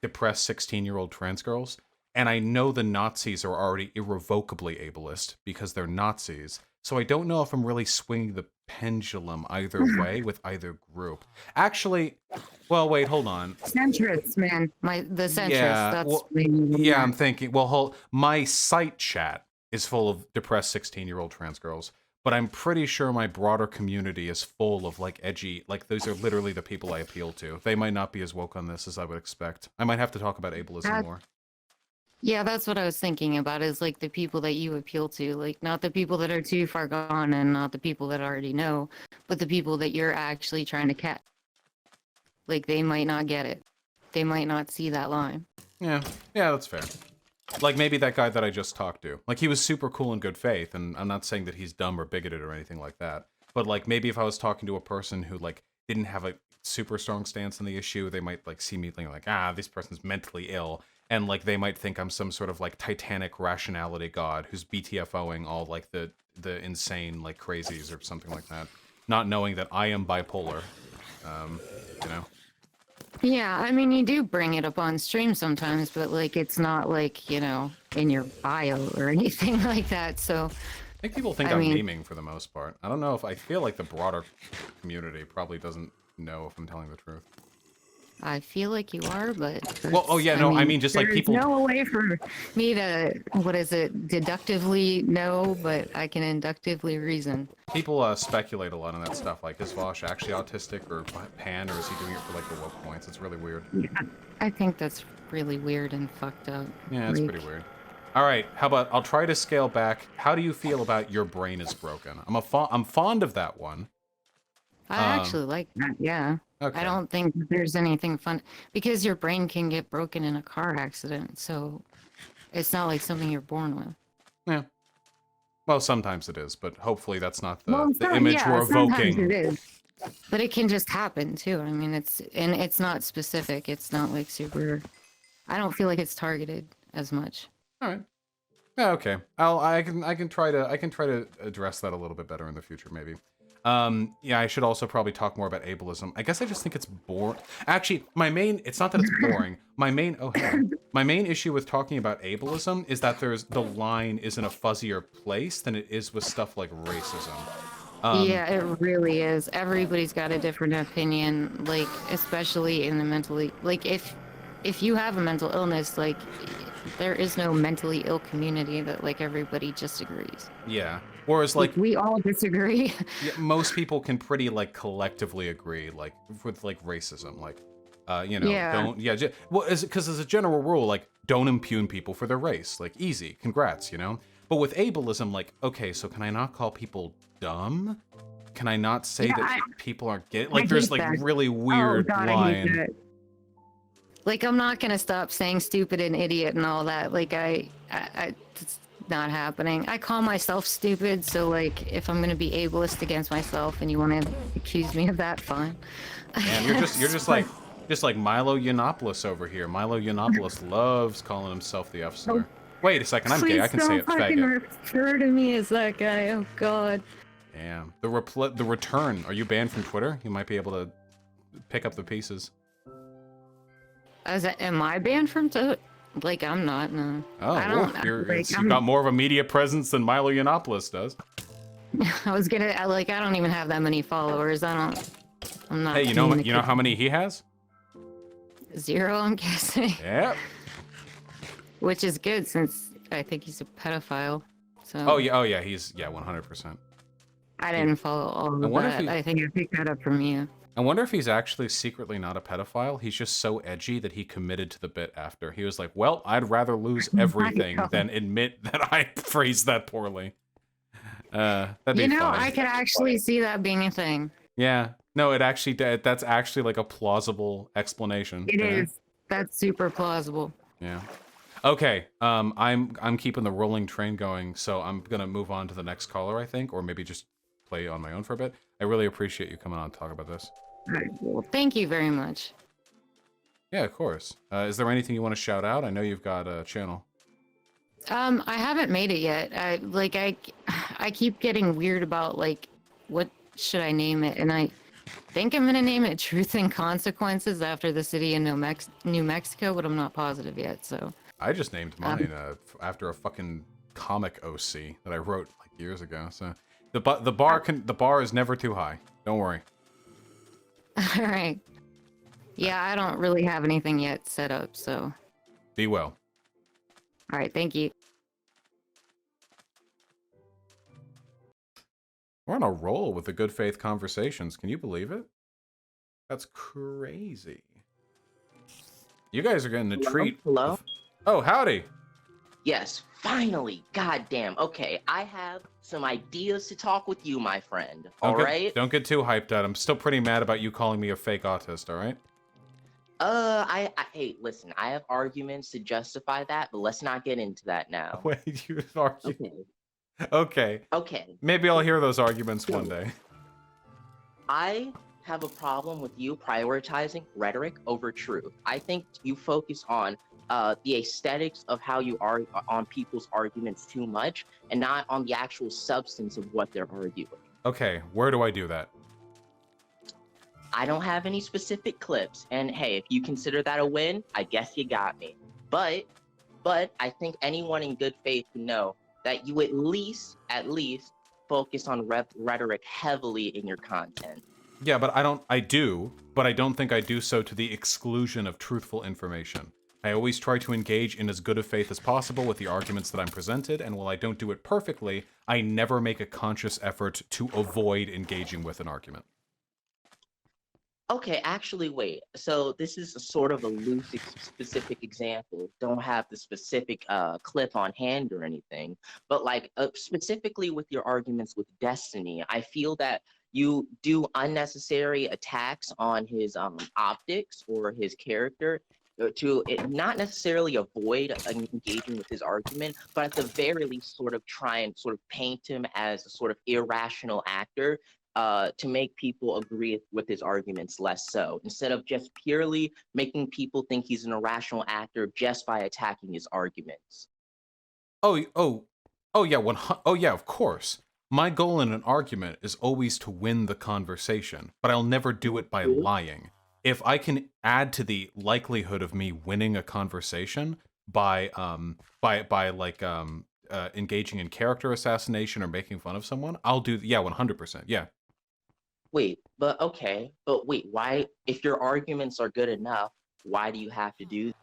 depressed 16-year-old trans girls, and I know the Nazis are already irrevocably ableist, because they're Nazis, so I don't know if I'm really swinging the pendulum either way with either group. Actually, well, wait, hold on. centrists, man. The centrists. Yeah, That's well, maybe yeah, I'm thinking, well, my site chat is full of depressed 16-year-old trans girls, but I'm pretty sure my broader community is full of, like, edgy, like, those are literally the people I appeal to. They might not be as woke on this as I would expect. I might have to talk about ableism more. Yeah, that's what I was thinking about, is like the people that you appeal to, like not the people that are too far gone and not the people that already know, but the people that you're actually trying to catch. Like, they might not get it. They might not see that line. Yeah, that's fair. Like, maybe that guy that I just talked to. Like, he was super cool in good faith, and I'm not saying that he's dumb or bigoted or anything like that. But, like, maybe if I was talking to a person who, like, didn't have a super strong stance on the issue, they might, like, see me thinking, like, this person's mentally ill. And, like, they might think I'm some sort of, like, titanic rationality god who's BTFOing all, like, the insane, like, crazies or something like that. Not knowing that I am bipolar. You know? Yeah, I mean, you do bring it up on stream sometimes, but, like, it's not, like, you know, in your bio or anything like that, so... I think people think I'm memeing for the most part. I don't know if I feel like the broader community probably doesn't know if I'm telling the truth. I feel like you are, but... Well, oh yeah, no, I mean just like people... There's no way for me to, deductively know, but I can inductively reason. People speculate a lot on that stuff, like, is Vosh actually autistic or pan, or is he doing it for, like, the woke points? It's really weird. Yeah, I think that's really weird and fucked up. Yeah, it's pretty weird. Alright, how about, I'll try to scale back. How do you feel about your brain is broken? I'm fond of that one. I actually like that, yeah. Okay. I don't think there's anything fun, because your brain can get broken in a car accident, so it's not like something you're born with. Yeah. Well, sometimes it is, but hopefully that's not the image we're sometimes evoking. it is. But it can just happen too. I mean, it's not specific. It's not like super. I don't feel like it's targeted as much. All right. Yeah, okay. I can try to address that a little bit better in the future, maybe. Yeah, I should also probably talk more about ableism. I guess I just think it's boring. Actually, it's not that it's boring. My main issue with talking about ableism is that the line is in a fuzzier place than it is with stuff like racism. Yeah, it really is. Everybody's got a different opinion, like, especially in the mentally, like, if you have a mental illness, like, there is no mentally ill community that, like, everybody just agrees. Yeah. Whereas, like, we all disagree. Yeah, most people can pretty, like, collectively agree, like, with, like, racism, like, you know, because as a general rule, like, don't impugn people for their race, like, easy, congrats, you know? But with ableism, like, okay, so can I not call people dumb? Can I not say that people aren't getting, like, there's, like, really weird line. Like, I'm not gonna stop saying stupid and idiot and all that, like, it's not happening. I call myself stupid, so, like, if I'm gonna be ableist against myself and you want to accuse me of that, fine. And you're just like Milo Yiannopoulos over here. Milo Yiannopoulos loves calling himself the F-slur. Wait a second, I'm gay. I can say it. Faggot. Refer to me as that guy. Oh God. Damn. The return. Are you banned from Twitter? You might be able to pick up the pieces. Am I banned from Twitter? Like, I'm not, no. Oh, I don't, you've got more of a media presence than Milo Yiannopoulos does. I was gonna, I don't even have that many followers. I'm not. Hey, you know how many he has? 0, I'm guessing. Yep. Which is good, since I think he's a pedophile. So. Oh yeah, he's 100%. I didn't follow all of that. I think I picked that up from you. I wonder if he's actually secretly not a pedophile. He's just so edgy that he committed to the bit after. He was like, well, I'd rather lose everything than admit that I phrased that poorly. That'd be funny. I could actually see that being a thing. Yeah. No, that's actually like a plausible explanation. It is. That's super plausible. Yeah. Okay. I'm keeping the rolling train going, so I'm gonna move on to the next caller, I think, or maybe just play on my own for a bit. I really appreciate you coming on to talk about this. All right, well, thank you very much. Yeah, of course. Is there anything you want to shout out? I know you've got a channel. I haven't made it yet. I keep getting weird about like what should I name it, and I think I'm gonna name it Truth and Consequences after the city in New Mexico, but I'm not positive yet. So I just named um, mine after a fucking comic OC that I wrote like years ago. So the bar is never too high. Don't worry. all right. Yeah, I don't really have anything yet set up. So Be well. all right, thank you. We're on a roll with the good faith conversations. Can you believe it? That's crazy. You guys are getting a treat. Hello? Oh, howdy. Yes, finally. Goddamn. Okay, I have some ideas to talk with you, my friend. All right? Don't get too hyped out. I'm still pretty mad about you calling me a fake autist, all right? Hey, listen, I have arguments to justify that, but let's not get into that now. Wait, you argue. Okay. Okay. Okay. Maybe I'll hear those arguments one day. I have a problem with you prioritizing rhetoric over truth. I think you focus on the aesthetics of how you are on people's arguments too much and not on the actual substance of what they're arguing. Okay, where do I do that? I don't have any specific clips, and hey, if you consider that a win, I guess you got me. But I think anyone in good faith can know that you at least focus on rhetoric heavily in your content. Yeah, but I do, but I don't think I do so to the exclusion of truthful information. I always try to engage in as good a faith as possible with the arguments that I'm presented, and while I don't do it perfectly, I never make a conscious effort to avoid engaging with an argument. Okay, actually, wait. So this is a sort of a loose, specific example. Don't have the specific clip on hand or anything, but like specifically with your arguments with Destiny, I feel that you do unnecessary attacks on his optics or his character to not necessarily avoid engaging with his argument, but at the very least sort of try and sort of paint him as a sort of irrational actor to make people agree with his arguments less so, instead of just purely making people think he's an irrational actor just by attacking his arguments. Oh yeah, of course. My goal in an argument is always to win the conversation, but I'll never do it by lying. If I can add to the likelihood of me winning a conversation by engaging in character assassination or making fun of someone, I'll do 100%. Yeah. Wait, but wait, why, if your arguments are good enough, why do you have to do that?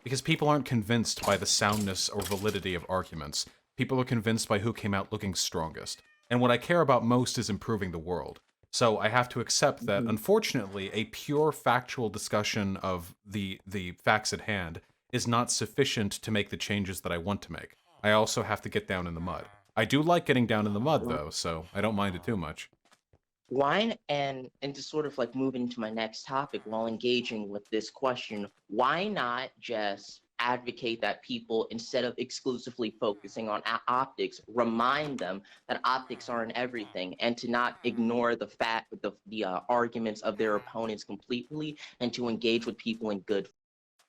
Because people aren't convinced by the soundness or validity of arguments. People are convinced by who came out looking strongest. And what I care about most is improving the world. So I have to accept that, unfortunately, a pure factual discussion of the facts at hand is not sufficient to make the changes that I want to make. I also have to get down in the mud. I do like getting down in the mud, though, so I don't mind it too much. Why, and to sort of like move into my next topic while engaging with this question, why not just advocate that people, instead of exclusively focusing on optics, remind them that optics aren't everything, and to not ignore the fact, the arguments of their opponents completely, and to engage with people in good faith?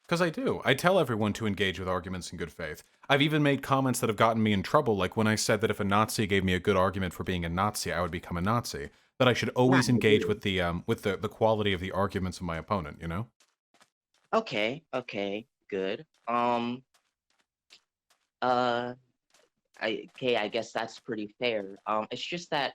Because I do. I tell everyone to engage with arguments in good faith. I've even made comments that have gotten me in trouble, like when I said that if a Nazi gave me a good argument for being a Nazi, I would become a Nazi. That I should always engage with the quality of the arguments of my opponent, you know? Okay, good. I guess that's pretty fair. It's just that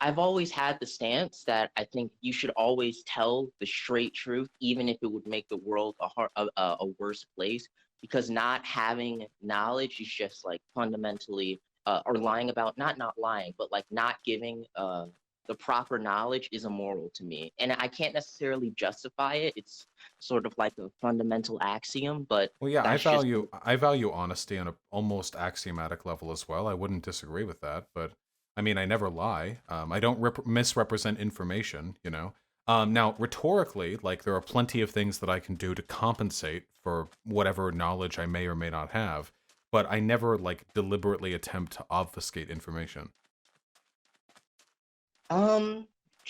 I've always had the stance that I think you should always tell the straight truth, even if it would make the world a worse place, because not having knowledge is just like fundamentally, or lying about, not lying, but like not giving the proper knowledge is immoral to me. And I can't necessarily justify it. It's sort of like a fundamental axiom, but well, yeah, that's I value honesty on an almost axiomatic level as well. I wouldn't disagree with that, but I mean, I never lie. I don't misrepresent information, you know? Now, rhetorically, like, there are plenty of things that I can do to compensate for whatever knowledge I may or may not have, but I never, like, deliberately attempt to obfuscate information.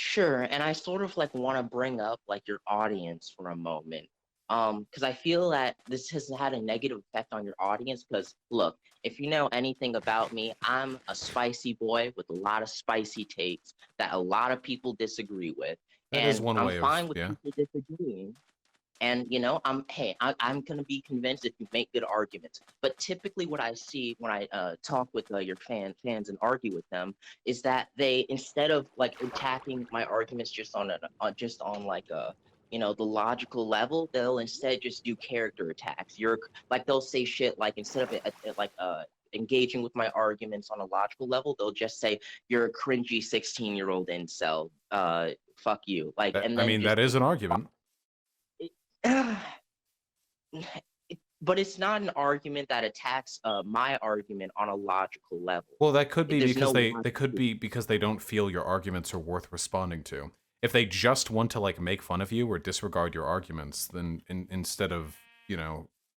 Sure, and I sort of like want to bring up like your audience for a moment. Because I feel that this has had a negative effect on your audience. Because look, if you know anything about me, I'm a spicy boy with a lot of spicy takes that a lot of people disagree with, That is and one I'm way of, fine with yeah. people disagreeing. And I'm gonna be convinced if you make good arguments. But typically, what I see when I talk with your fans and argue with them is that they, instead of like attacking my arguments just on like a the logical level, they'll instead just do character attacks. You're like they'll say shit like, instead of engaging with my arguments on a logical level, they'll just say you're a cringy 16-year-old incel. Fuck you. Like, That, and I then mean, just that is an argument. but it's not an argument that attacks my argument on a logical level. Well, that could be There's because no they could logic. be because they don't feel your arguments are worth responding to. If they just want to like make fun of you or disregard your arguments, then instead of,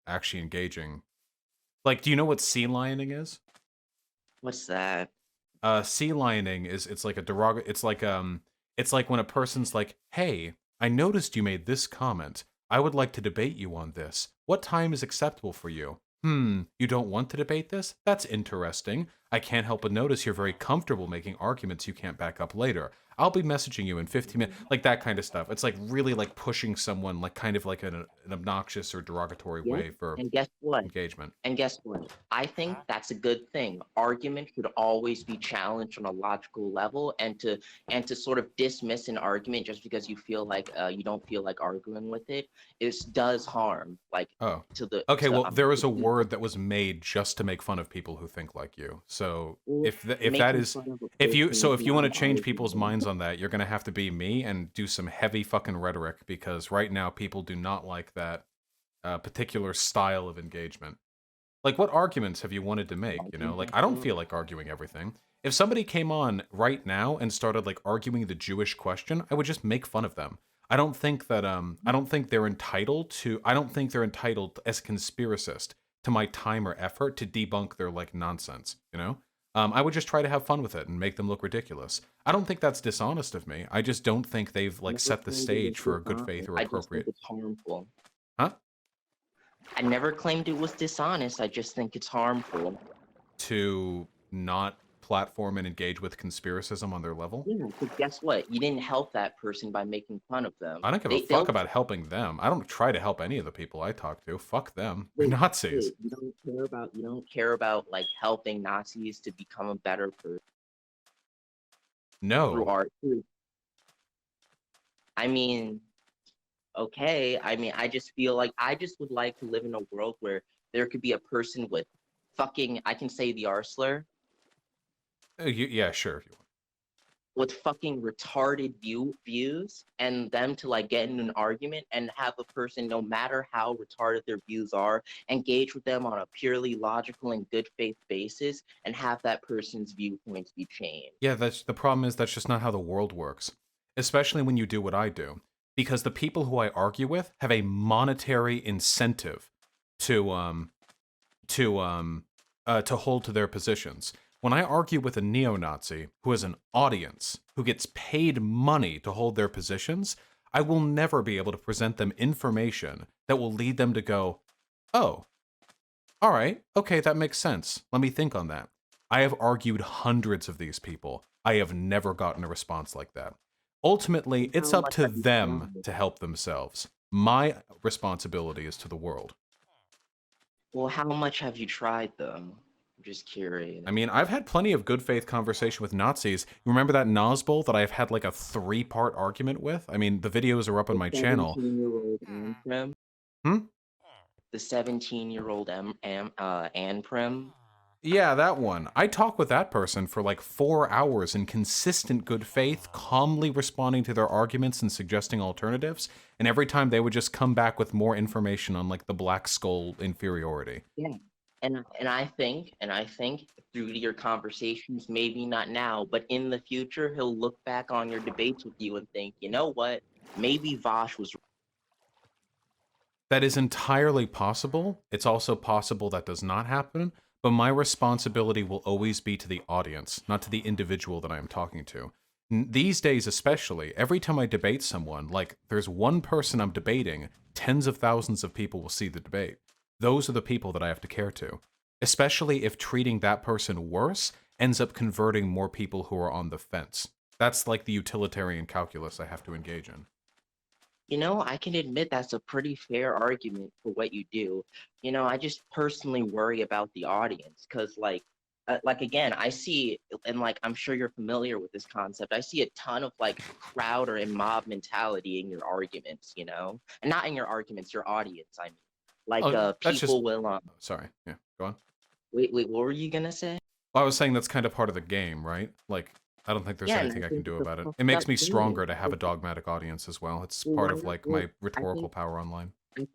actually engaging. Like, do you know what sea lioning is? What's that? Sea lioning is, it's like a it's like when a person's like, "Hey, I noticed you made this comment. I would like to debate you on this. What time is acceptable for you?" You don't want to debate this? That's interesting. I can't help but notice you're very comfortable making arguments you can't back up later. I'll be messaging you in 15 minutes. Like that kind of stuff. It's like really like pushing someone like kind of like an obnoxious or derogatory Yes. way for And guess what? engagement. And guess what? I think that's a good thing. Argument should always be challenged on a logical level, and to sort of dismiss an argument just because you feel like you don't feel like arguing with it, does harm, like, Oh. to the Okay, to well, there is the a people. word that was made just to make fun of people who think like you. So Well, if that making is, fun of a if you person is if you not want an to change people's argument. minds on that, you're gonna have to be me and do some heavy fucking rhetoric, because right now people do not like that particular style of engagement. Like, what arguments have you wanted to make? I think Like, that's I don't all. feel like arguing everything. If somebody came on right now and started like arguing the Jewish question, I would just make fun of them. I don't think they're entitled to I don't think they're entitled as a conspiracist to my time or effort to debunk their like nonsense, I would just try to have fun with it and make them look ridiculous. I don't think that's dishonest of me. I just don't think they've I like never set the claimed it was stage for a good faith dishonest. or I just think appropriate. it's harmful. Huh? I never claimed it was dishonest. I just think it's harmful. To not platform and engage with conspiracism on their level? Yeah, because guess what? You didn't help that person by making fun of them. I don't give a fuck about helping them. I don't try to help any of the people I talk to. Fuck them. They're wait, Nazis. you don't care about like helping Nazis to become a better person through No. art. I mean, okay. I mean, I just feel like I just would like to live in a world where there could be a person with fucking, I can say the R slur, Yeah, sure. If you want. with fucking retarded views, and them to like get in an argument and have a person, no matter how retarded their views are, engage with them on a purely logical and good faith basis, and have that person's viewpoints be changed. Yeah, that's the problem. Is that's just not how the world works. Especially when you do what I do, because the people who I argue with have a monetary incentive to to hold to their positions. When I argue with a neo-Nazi who has an audience, who gets paid money to hold their positions, I will never be able to present them information that will lead them to go, "Oh, all right, okay, that makes sense. Let me think on that." I have argued hundreds of these people. I have never gotten a response like that. Ultimately, it's How up much to have you them tried? to help themselves. My responsibility is to the world. Well, how much have you tried though? I'm just curious. I mean, I've had plenty of good faith conversation with Nazis. You remember that Nazbol that I've had like a 3-part argument with? I mean, the videos are up on The my channel. 17-year-old Anprim? Hmm? The 17-year-old Anprim? Yeah, that one. I talked with that person for like 4 hours in consistent good faith, calmly responding to their arguments and suggesting alternatives. And every time they would just come back with more information on like the Black Skull inferiority. Yeah. And I think through your conversations, maybe not now, but in the future, he'll look back on your debates with you and think, you know what? Maybe Vosh was. That is entirely possible. It's also possible that does not happen. But my responsibility will always be to the audience, not to the individual that I am talking to. These days, especially, every time I debate someone, like there's one person I'm debating, tens of thousands of people will see the debate. Those are the people that I have to care to, especially if treating that person worse ends up converting more people who are on the fence. That's like the utilitarian calculus I have to engage in. You know, I can admit that's a pretty fair argument for what you do. You know, I just personally worry about the audience because, like again, I see, and like I'm sure you're familiar with this concept. I see a ton of like crowd or in mob mentality in your arguments. You know, and not in your arguments, your audience. I mean, like Oh, that's just. people will. Sorry. Yeah, go on. Wait, what were you gonna say? Well, I was saying that's kind of part of the game, right? Like, I don't think there's Yeah, and anything I I can think do it's a about it. It fucked makes up me thing. stronger to have a dogmatic audience as well. It's Well, part why of not? like Well, my I rhetorical think power online. I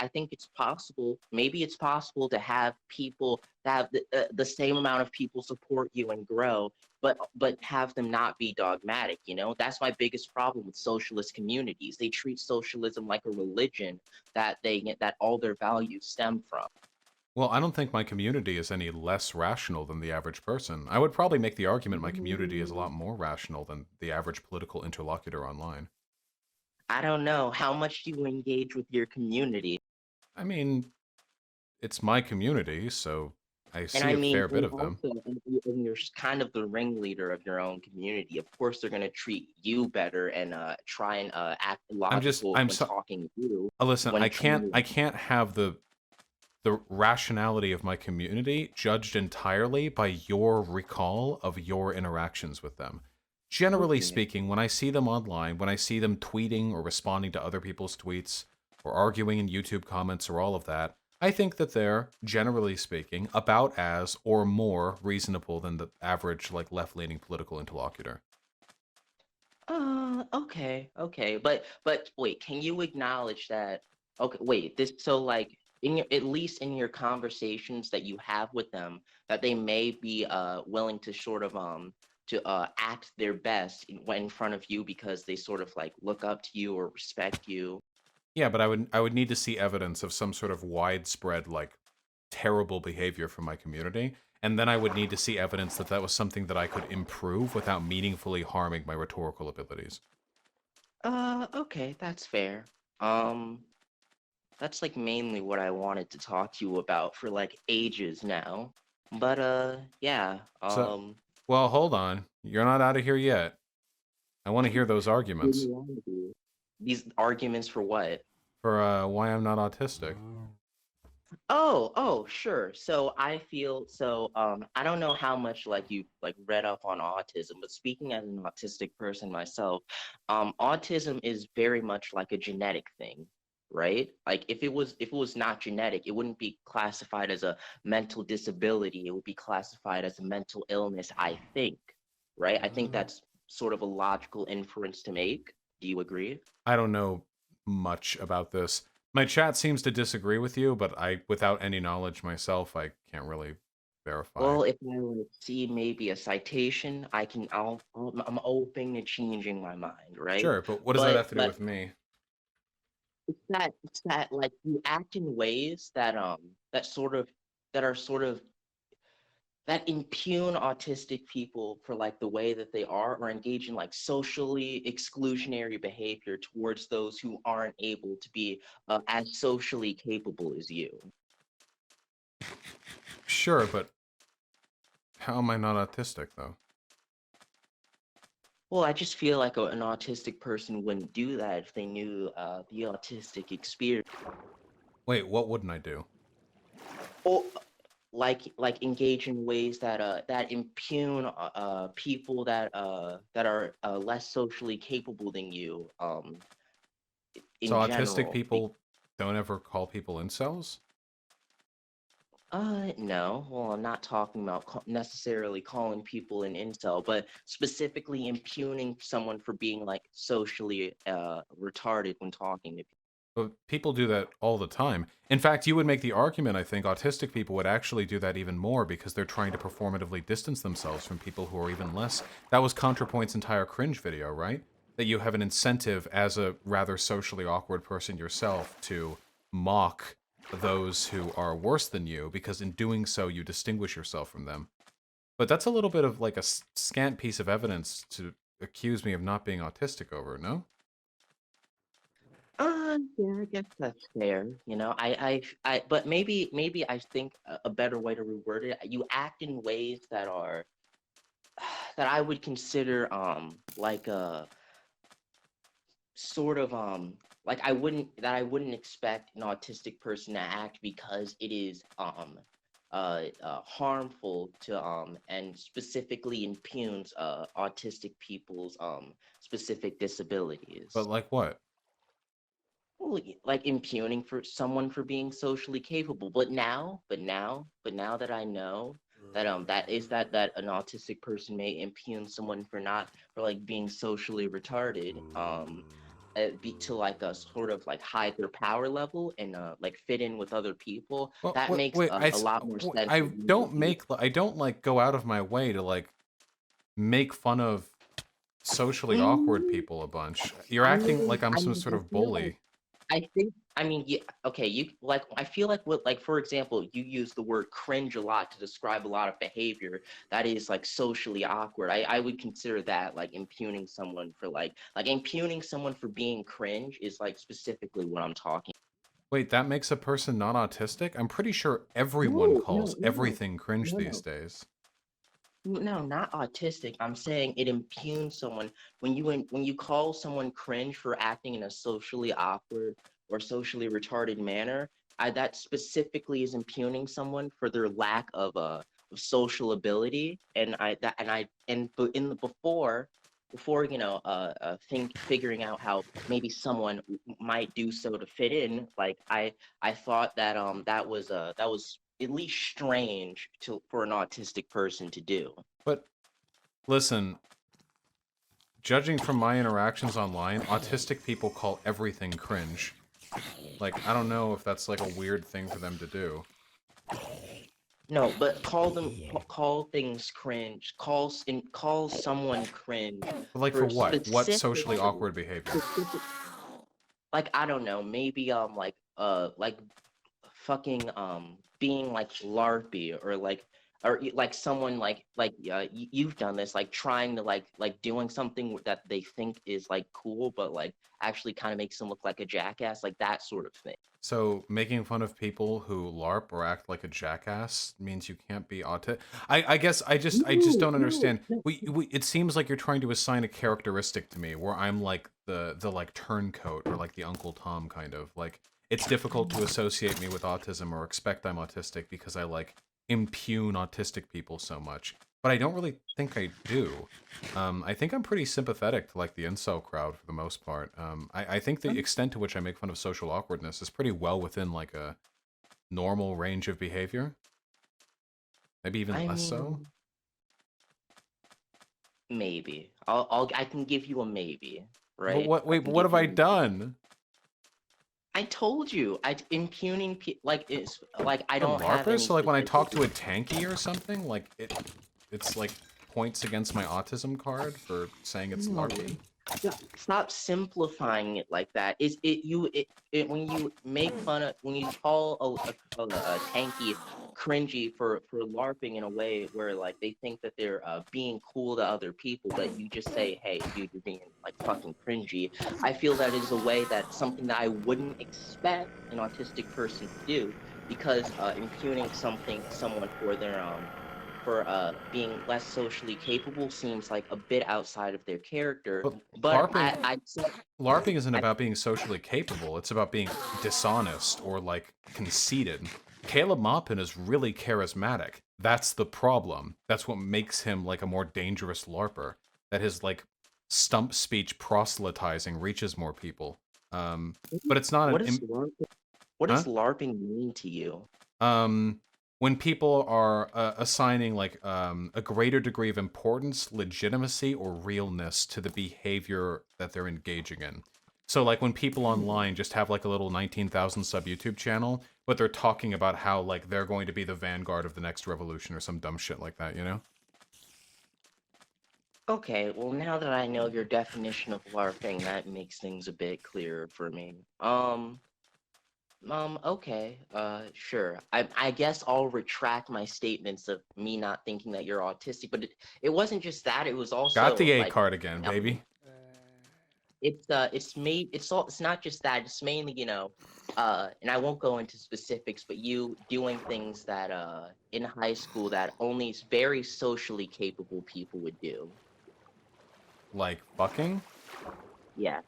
think it's possible. Maybe it's possible to have people to have the same amount of people support you and grow, but have them not be dogmatic. You know, that's my biggest problem with socialist communities. They treat socialism like a religion that all their values stem from. Well, I don't think my community is any less rational than the average person. I would probably make the argument my community is a lot more rational than the average political interlocutor online. I don't know how much do you engage with your community. I mean, it's my community, so I And see I a mean, fair bit and of them. also, and you're kind of the ringleader of your own community. Of course, they're going to treat you better and try and act logical I'm when so, talking to you listen, when I trying. can't have the rationality of my community judged entirely by your recall of your interactions with them. Generally Okay. speaking, when I see them online, when I see them tweeting or responding to other people's tweets, or arguing in YouTube comments or all of that, I think that they're, generally speaking, about as or more reasonable than the average, like, left-leaning political interlocutor. Okay. But wait, can you acknowledge that? Okay, wait, this so like in your at least in your conversations that you have with them, that they may be willing to sort of act their best in front of you because they sort of like look up to you or respect you. Yeah, but I would need to see evidence of some sort of widespread, like, terrible behavior from my community, and then I would need to see evidence that that was something that I could improve without meaningfully harming my rhetorical abilities. Okay, that's fair. Um, that's like mainly what I wanted to talk to you about for like ages now. But yeah. So, well, hold on. You're not out of here yet. I want to hear those What do arguments you want to do? These arguments for what? for why I'm not autistic. Oh, sure. So I feel so I don't know how much like you like read up on autism, but speaking as an autistic person myself, autism is very much like a genetic thing, right? Like if it was not genetic, it wouldn't be classified as a mental disability. It would be classified as a mental illness, I think, right? I think that's sort of a logical inference to make. Do you agree? I don't know much about this. My chat seems to disagree with you, but without any knowledge myself, I can't really verify. Well, if I like see maybe a citation, I'm open to changing my mind, right? Sure, but what does that have to do But with me? it's that like you act in ways that that sort of that are sort of that impugn autistic people for like the way that they are or engage in like socially exclusionary behavior towards those who aren't able to be as socially capable as you. Sure, but how am I not autistic, though? Well, I just feel like an autistic person wouldn't do that if they knew the autistic experience. Wait, what wouldn't I do? Or like engage in ways that that impugn people that are less socially capable than you So in autistic general. people don't ever call people incels? No. Well, I'm not talking about necessarily calling people an incel, but specifically impugning someone for being like socially retarded when talking to people. But people do that all the time. In fact, you would make the argument, I think, autistic people would actually do that even more because they're trying to performatively distance themselves from people who are even less. That was ContraPoint's entire cringe video, right? That you have an incentive as a rather socially awkward person yourself to mock those who are worse than you because in doing so you distinguish yourself from them. But that's a little bit of like a scant piece of evidence to accuse me of not being autistic over, no? Yeah, I guess that's fair. You know, but maybe I think a better way to reword it, you act in ways that are that I would consider like a sort of like I wouldn't expect an autistic person to act because it is harmful to and specifically impugns autistic people's specific disabilities. But like what? Well, like impugning for someone for being socially capable. But now that I know that that an autistic person may impugn someone for not for like being socially retarded, be to like a sort of like hide their power level and like fit in with other people. Well, That wait, makes wait a lot more sense I than you don't would be. make, I don't like go out of my way to like make fun of socially awkward Mm, people a bunch. You're acting like I'm I some mean, sort I of feel like bully. I think, I mean, yeah, okay, you like, I feel like what, like, for example, you use the word cringe a lot to describe a lot of behavior that is like socially awkward. I would consider that like impugning someone for like impugning someone for being cringe is like specifically what I'm talking. Wait, that makes a person not autistic? I'm pretty sure everyone No, no, calls no, everything cringe no, these no. days. No, not autistic. I'm saying it impugns someone when you call someone cringe for acting in a socially awkward or socially retarded manner. That specifically is impugning someone for their lack of social ability. And in the before think figuring out how maybe someone might do so to fit in. Like I thought that that was at least strange to for an autistic person to do. But listen, judging from my interactions online, autistic people call everything cringe. Like, I don't know if that's like a weird thing for them to do. No, but call things cringe. Call someone cringe But like for for what? What socially specifically awkward behavior? specific like I don't know, maybe like fucking being like larpy or like someone you've done this like trying to like doing something that they think is like cool but like actually kind of makes them look like a jackass, like that sort of thing. So making fun of people who LARP or act like a jackass means you can't be autistic. I guess I just No, don't no, understand. no. We it seems like you're trying to assign a characteristic to me where I'm like the like turncoat or like the Uncle Tom kind of. Like it's difficult to associate me with autism or expect I'm autistic because I like impugn autistic people so much. But I don't really think I do. I think I'm pretty sympathetic to like the incel crowd for the most part. I think the extent to which I make fun of social awkwardness is pretty well within like a normal range of behavior. Maybe even I less so. mean, maybe. I can give you a maybe, But right? what? I Wait, but can what give have I you. done? I told you, I impugning like it's like I A don't have LARPer? any So like when I talk specific. to a tanky or something, like it's like points against my autism card for saying it's No, LARPy. stop simplifying it like that. Is it you? It when you make fun of when you call a tanky cringy for LARPing in a way where like they think that they're being cool to other people, but you just say, "Hey, dude, you're being like fucking cringy." I feel that is a way that something that I wouldn't expect an autistic person to do because impugning someone for their being less socially capable seems like a bit outside of their character. But But LARPing I said LARPing isn't I about being socially capable. It's about being dishonest or like conceited. Caleb Maupin is really charismatic. That's the problem. That's what makes him like a more dangerous LARPer. That his like stump speech proselytizing reaches more people. But it's not what an does LARPing what huh? does LARPing mean to you? When people are assigning like a greater degree of importance, legitimacy, or realness to the behavior that they're engaging in. So like when people online just have like a little 19,000 sub YouTube channel, but they're talking about how like they're going to be the vanguard of the next revolution or some dumb shit like that, you know? Okay, well now that I know your definition of LARPing, that makes things a bit clearer for me. Okay. Sure. I guess I'll retract my statements of me not thinking that you're autistic, but it wasn't just that. It was Got also the A like, card again, baby. it's not just that. It's mainly, and I won't go into specifics, but you doing things that in high school that only very socially capable people would do. Like fucking? Yeah.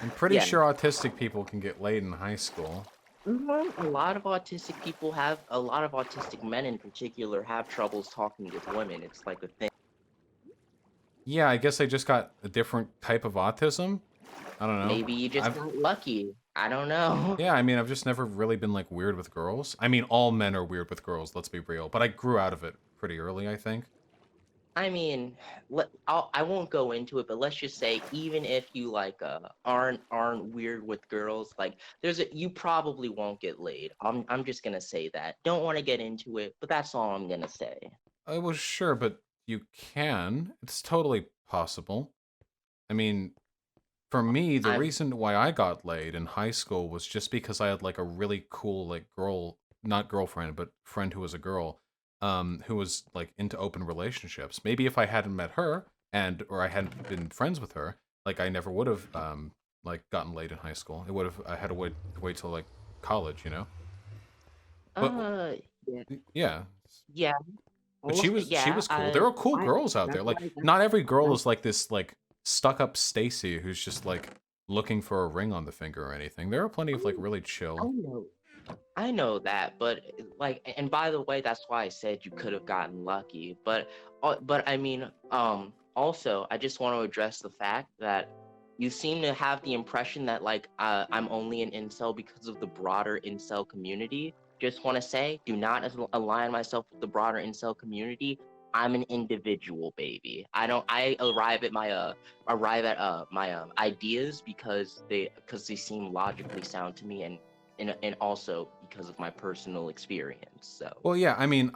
I'm pretty Yeah. sure autistic people can get laid in high school. A lot of autistic people have, a lot of autistic men in particular have troubles talking with women. It's like a thing. Yeah, I guess I just got a different type of autism. I don't know. Maybe you just got lucky. I don't know. Yeah, I mean, I've just never really been like weird with girls. I mean, all men are weird with girls, let's be real. But I grew out of it pretty early, I think. I mean, I won't go into it, but let's just say even if you like aren't weird with girls, like you probably won't get laid. I'm just gonna say that. Don't want to get into it, but that's all I'm gonna say. I was sure, but you can. It's totally possible. I mean, for me, the I'm reason why I got laid in high school was just because I had like a really cool like girl, not girlfriend, but friend who was a girl, who was like into open relationships. Maybe if I hadn't met her or I hadn't been friends with her, like I never would have like gotten laid in high school. It would have I had to wait till like college, you know. But yeah, yeah, yeah, but she yeah. was cool. There are cool I girls out that's there. Like why not every girl that's is like this like stuck up Stacy who's just like looking for a ring on the finger or anything. There are plenty of like really I chill. know. I know that, but like, and by the way, that's why I said you could have gotten lucky. But I mean, also, I just want to address the fact that you seem to have the impression that like I'm only an incel because of the broader incel community. Just want to say, do not align myself with the broader incel community. I'm an individual, baby. I don't. I arrive at my ideas because they seem logically sound to me, and also because of my personal experience. So Well, yeah, I mean,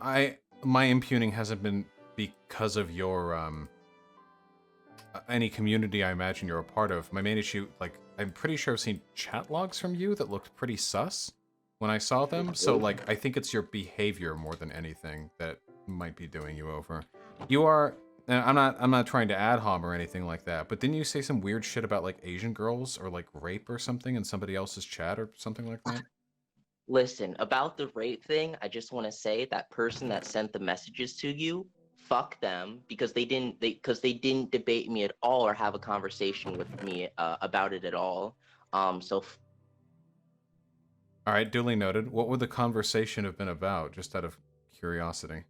my impugning hasn't been because of your any community I imagine you're a part of. My main issue, like, I'm pretty sure I've seen chat logs from you that looked pretty sus when I saw them. So, like, I think it's your behavior more than anything that might be doing you over. You are. And I'm not trying to ad hom or anything like that, but didn't you say some weird shit about like Asian girls or like rape or something in somebody else's chat or something like that? listen, about the rape thing, I just want to say that person that sent the messages to you, fuck them, because they didn't debate me at all or have a conversation with me about it at all. So All right, duly noted. What would the conversation have been about, just out of curiosity?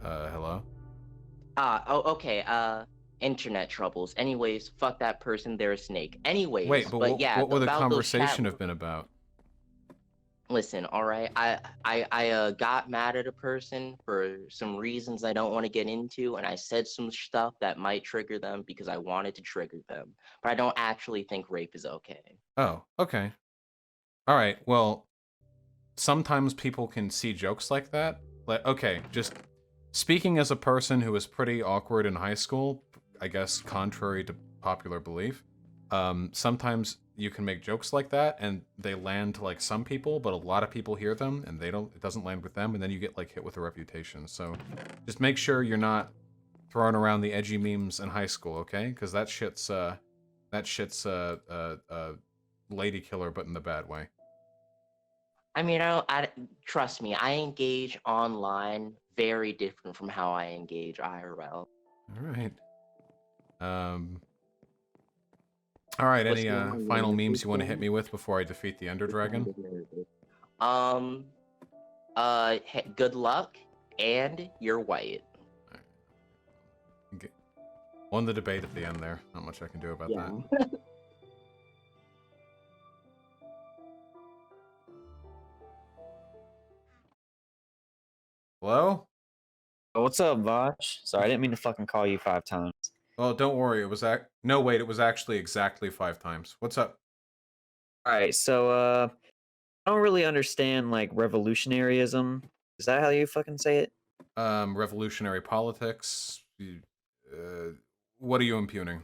Hello? okay, internet troubles. Anyways, fuck that person, they're a snake. Wait, Anyways, but but yeah, what would the about those chat. conversation have been about? Listen, all right. I got mad at a person for some reasons I don't want to get into, and I said some stuff that might trigger them because I wanted to trigger them. But I don't actually think rape is okay. Oh, okay. All right, well, sometimes people can see jokes like that. Like, okay, just speaking as a person who was pretty awkward in high school, I guess contrary to popular belief, sometimes you can make jokes like that and they land to like some people, but a lot of people hear them and it doesn't land with them, and then you get like hit with a reputation. So just make sure you're not throwing around the edgy memes in high school, okay? Because that shit's lady killer, but in the bad way. I mean, I trust me. I engage online very different from how I engage IRL. All right. All right. What's Any going on? final memes you want to hit me with before I defeat the Ender Dragon? Um. Good luck, and you're white. Okay. Won the debate at the end there. Not much I can do about Yeah. that. Hello? Oh, what's up, Vosh? Sorry, I didn't mean to fucking call you 5 times. Well, don't worry. It was no, wait. It was actually exactly 5 times. What's up? All right, so I don't really understand like revolutionaryism. Is that how you fucking say it? Revolutionary politics. What are you impugning?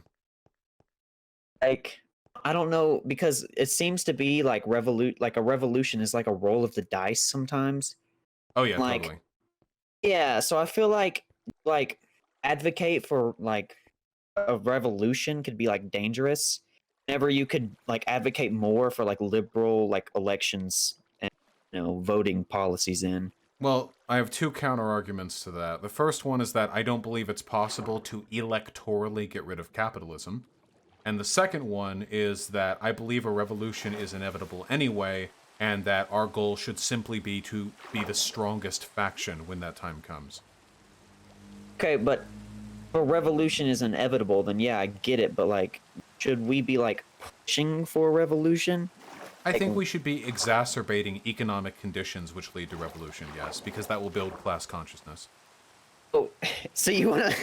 Like, I don't know, because it seems to be like a revolution is like a roll of the dice sometimes. Oh yeah, Like, totally. yeah, so I feel like advocate for like a revolution could be like dangerous. Whenever you could like advocate more for like liberal like elections and voting policies in. Well, I have two counter arguments to that. The first one is that I don't believe it's possible to electorally get rid of capitalism. And the second one is that I believe a revolution is inevitable anyway, and that our goal should simply be to be the strongest faction when that time comes. Okay, but if a revolution is inevitable, then yeah, I get it, but like should we be like pushing for a revolution? I think we should be exacerbating economic conditions which lead to revolution, yes, because that will build class consciousness. Oh, so you want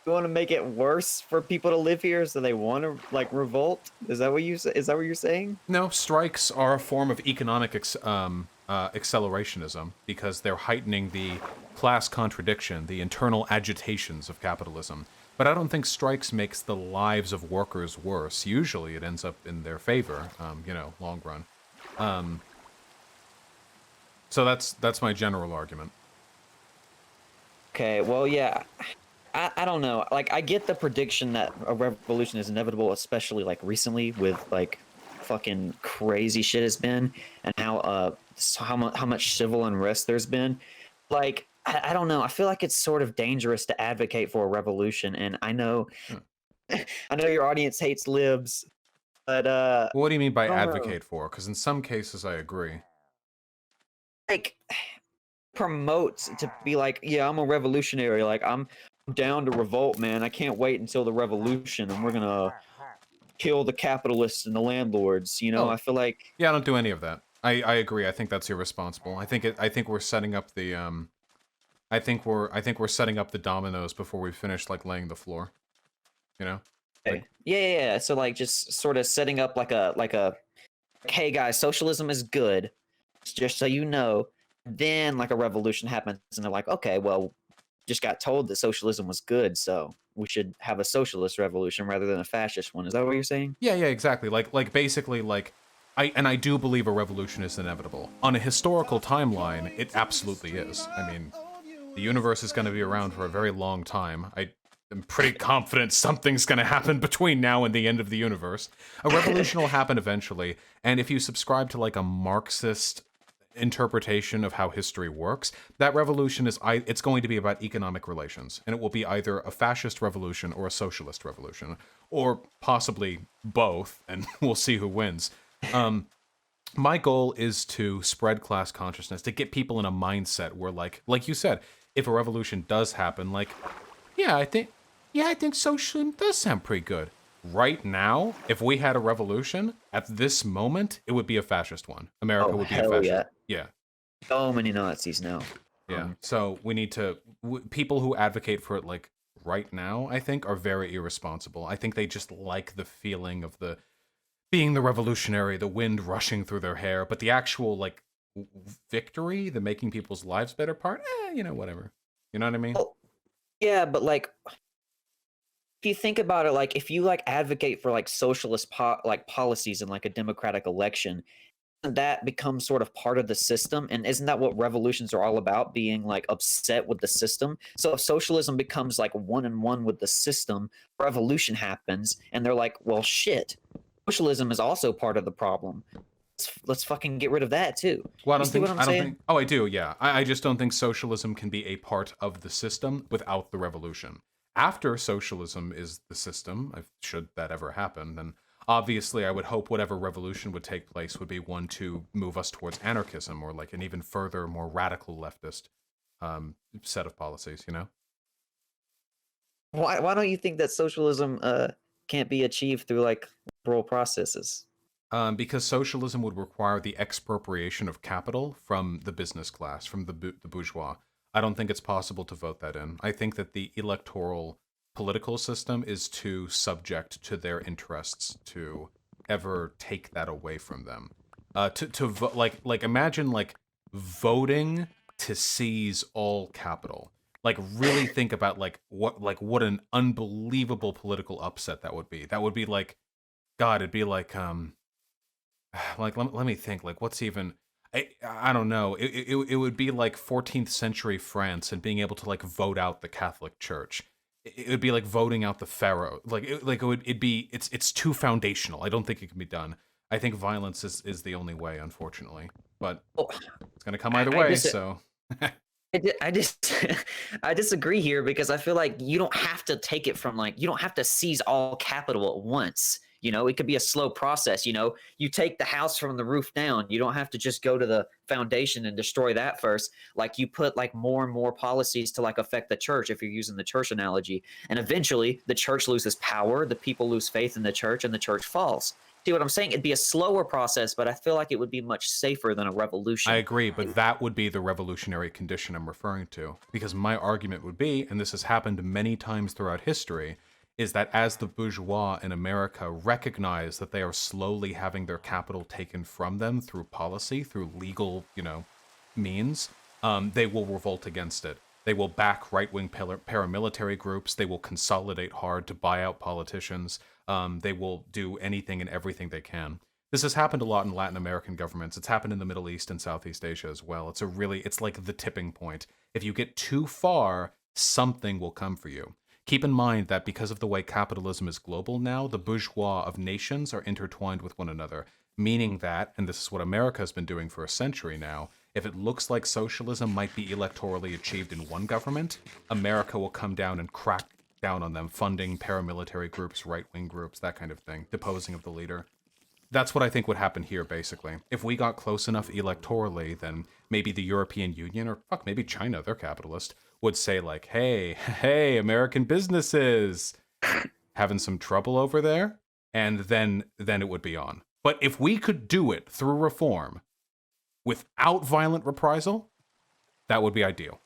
to make it worse for people to live here, so they want to like revolt? Is that what you say? Is that what you're saying? No, strikes are a form of economic accelerationism because they're heightening the class contradiction, the internal agitations of capitalism. But I don't think strikes makes the lives of workers worse. Usually it ends up in their favor, long run. So that's my general argument. Okay, well, yeah. I don't know. Like, I get the prediction that a revolution is inevitable, especially like recently with like fucking crazy shit has been and how much civil unrest there's been. Like, I don't know. I feel like it's sort of dangerous to advocate for a revolution, and I know I know your audience hates libs, but Well, what do you mean by I don't know. advocate for? Because in some cases I agree. Like promotes to be like, yeah, I'm a revolutionary. Like I'm down to revolt, man. I can't wait until the revolution, and we're gonna kill the capitalists and the landlords. Oh, I feel like yeah, I don't do any of that. I agree. I think that's irresponsible. I think we're setting up the I think we're setting up the dominoes before we finish like laying the floor. You know? okay. Yeah. So like just sort of setting up like a hey guys, socialism is good, just so you know. Then like a revolution happens, and they're like, okay, well, just got told that socialism was good, so we should have a socialist revolution rather than a fascist one. Is that what you're saying? Yeah, exactly. Like basically like I do believe a revolution is inevitable. On a historical timeline, it absolutely is. I mean, the universe is going to be around for a very long time. I am pretty confident something's going to happen between now and the end of the universe. A revolution will happen eventually, and if you subscribe to like a Marxist interpretation of how history works, that revolution it's going to be about economic relations, and it will be either a fascist revolution or a socialist revolution, or possibly both, and we'll see who wins. My goal is to spread class consciousness, to get people in a mindset where like you said, if a revolution does happen, like yeah, I think socialism does sound pretty good. Right now, if we had a revolution at this moment, it would be a fascist one. America Oh would be a hell fascist. yeah! Yeah. So many Nazis now. Yeah. So we need to people who advocate for it like right now, I think, are very irresponsible. I think they just like the feeling of the being the revolutionary, the wind rushing through their hair, but the actual like victory, the making people's lives better part, whatever. You know what I mean? Well, yeah, but like if you think about it, like if you like advocate for like socialist like policies in like a democratic election, that becomes sort of part of the system, and isn't that what revolutions are all about, being like upset with the system? So if socialism becomes like one and one with the system, revolution happens and they're like, well shit, socialism is also part of the problem. Let's fucking get rid of that too. Well, You see what I'm saying? oh, I do, yeah. I just don't think socialism can be a part of the system without the revolution. After socialism is the system, should that ever happen, then obviously I would hope whatever revolution would take place would be one to move us towards anarchism or like an even further, more radical leftist set of policies, you know? Why don't you think that socialism can't be achieved through like liberal processes? Because socialism would require the expropriation of capital from the business class, from the bourgeois. I don't think it's possible to vote that in. I think that the electoral political system is too subject to their interests to ever take that away from them. like imagine like voting to seize all capital. Like really think about what an unbelievable political upset that would be. That would be like, God, it'd be like let me think, like what's even, I don't know, it would be like 14th century France and being able to like vote out the Catholic Church. It would be like voting out the pharaoh. Like it's too foundational. I don't think it can be done. I think violence is the only way, unfortunately, but Well, it's gonna come either I way. dis- So I just I disagree here because I feel like you don't have to take it from like you don't have to seize all capital at once. You know, it could be a slow process. You know, you take the house from the roof down. You don't have to just go to the foundation and destroy that first. Like you put like more and more policies to like affect the church if you're using the church analogy. And eventually the church loses power, the people lose faith in the church, and the church falls. See what I'm saying? It'd be a slower process, but I feel like it would be much safer than a revolution. I agree, but that would be the revolutionary condition I'm referring to. Because my argument would be, and this has happened many times throughout history, is that as the bourgeois in America recognize that they are slowly having their capital taken from them through policy, through legal, means, they will revolt against it. They will back right-wing paramilitary groups. They will consolidate hard to buy out politicians. They will do anything and everything they can. This has happened a lot in Latin American governments. It's happened in the Middle East and Southeast Asia as well. It's like the tipping point. If you get too far, something will come for you. Keep in mind that because of the way capitalism is global now, the bourgeois of nations are intertwined with one another, meaning that, and this is what America has been doing for a century now, if it looks like socialism might be electorally achieved in one government, America will come down and crack down on them, funding paramilitary groups, right-wing groups, that kind of thing, deposing of the leader. That's what I think would happen here, basically. If we got close enough electorally, then maybe the European Union, or fuck, maybe China, they're capitalist, would say like, hey, American businesses, having some trouble over there, and then it would be on. But if we could do it through reform without violent reprisal, that would be ideal.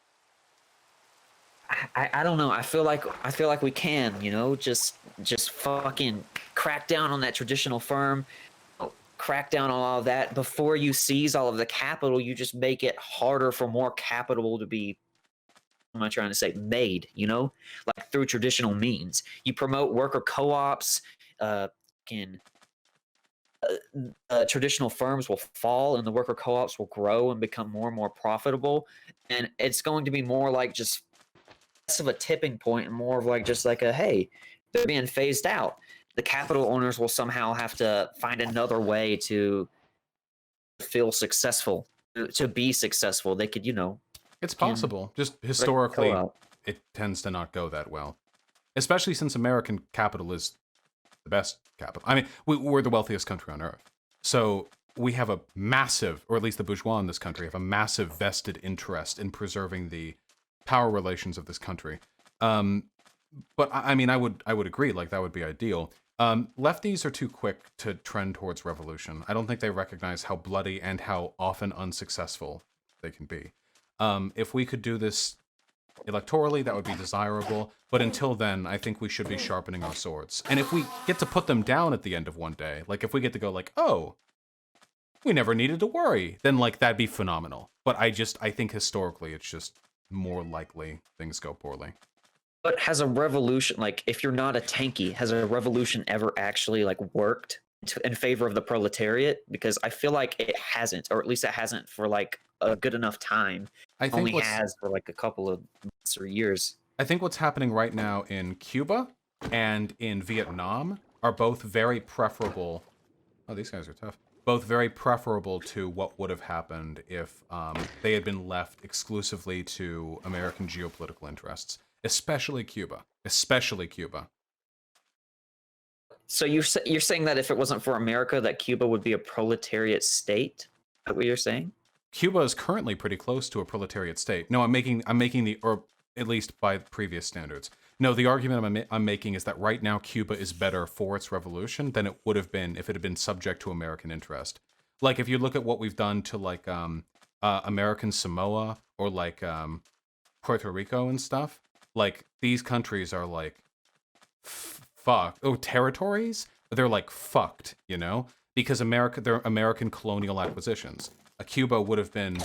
I don't know. I feel like we can, just fucking crack down on that traditional firm, crack down on all of that before you seize all of the capital. You just make it harder for more capital to be, what am I trying to say, made, like through traditional means. You promote worker co-ops, traditional firms will fall and the worker co-ops will grow and become more and more profitable. And it's going to be more like just less of a tipping point and more of like just like a, hey, they're being phased out. The capital owners will somehow have to find another way to feel successful, to be successful. They could, It's possible. Just historically, it tends to not go that well. Especially since American capital is the best capital. I mean, we're the wealthiest country on earth. So we have a massive, or at least the bourgeois in this country, have a massive vested interest in preserving the power relations of this country. But I mean, I would agree, like that would be ideal. Lefties are too quick to trend towards revolution. I don't think they recognize how bloody and how often unsuccessful they can be. If we could do this electorally, that would be desirable. But until then, I think we should be sharpening our swords. And if we get to put them down at the end of one day, like if we get to go like, oh, we never needed to worry, then like that'd be phenomenal. But I think historically, it's just more likely things go poorly. But has a revolution, like if you're not a tanky, has a revolution ever actually like worked in favor of the proletariat? Because I feel like it hasn't, or at least it hasn't for like a good enough time. I think only has for like a couple of months or years. I think what's happening right now in Cuba and in Vietnam are both very preferable. Oh, these guys are tough. Both very preferable to what would have happened if they had been left exclusively to American geopolitical interests, especially Cuba. Especially Cuba. So you're saying that if it wasn't for America, that Cuba would be a proletariat state? Is that what you're saying? Cuba is currently pretty close to a proletariat state. No, I'm making the, or at least by previous standards. No, the argument I'm making is that right now Cuba is better for its revolution than it would have been if it had been subject to American interest. Like if you look at what we've done to like American Samoa or like Puerto Rico and stuff, like these countries are like fucked. Oh, territories? They're like fucked, because they're American colonial acquisitions. Cuba would have been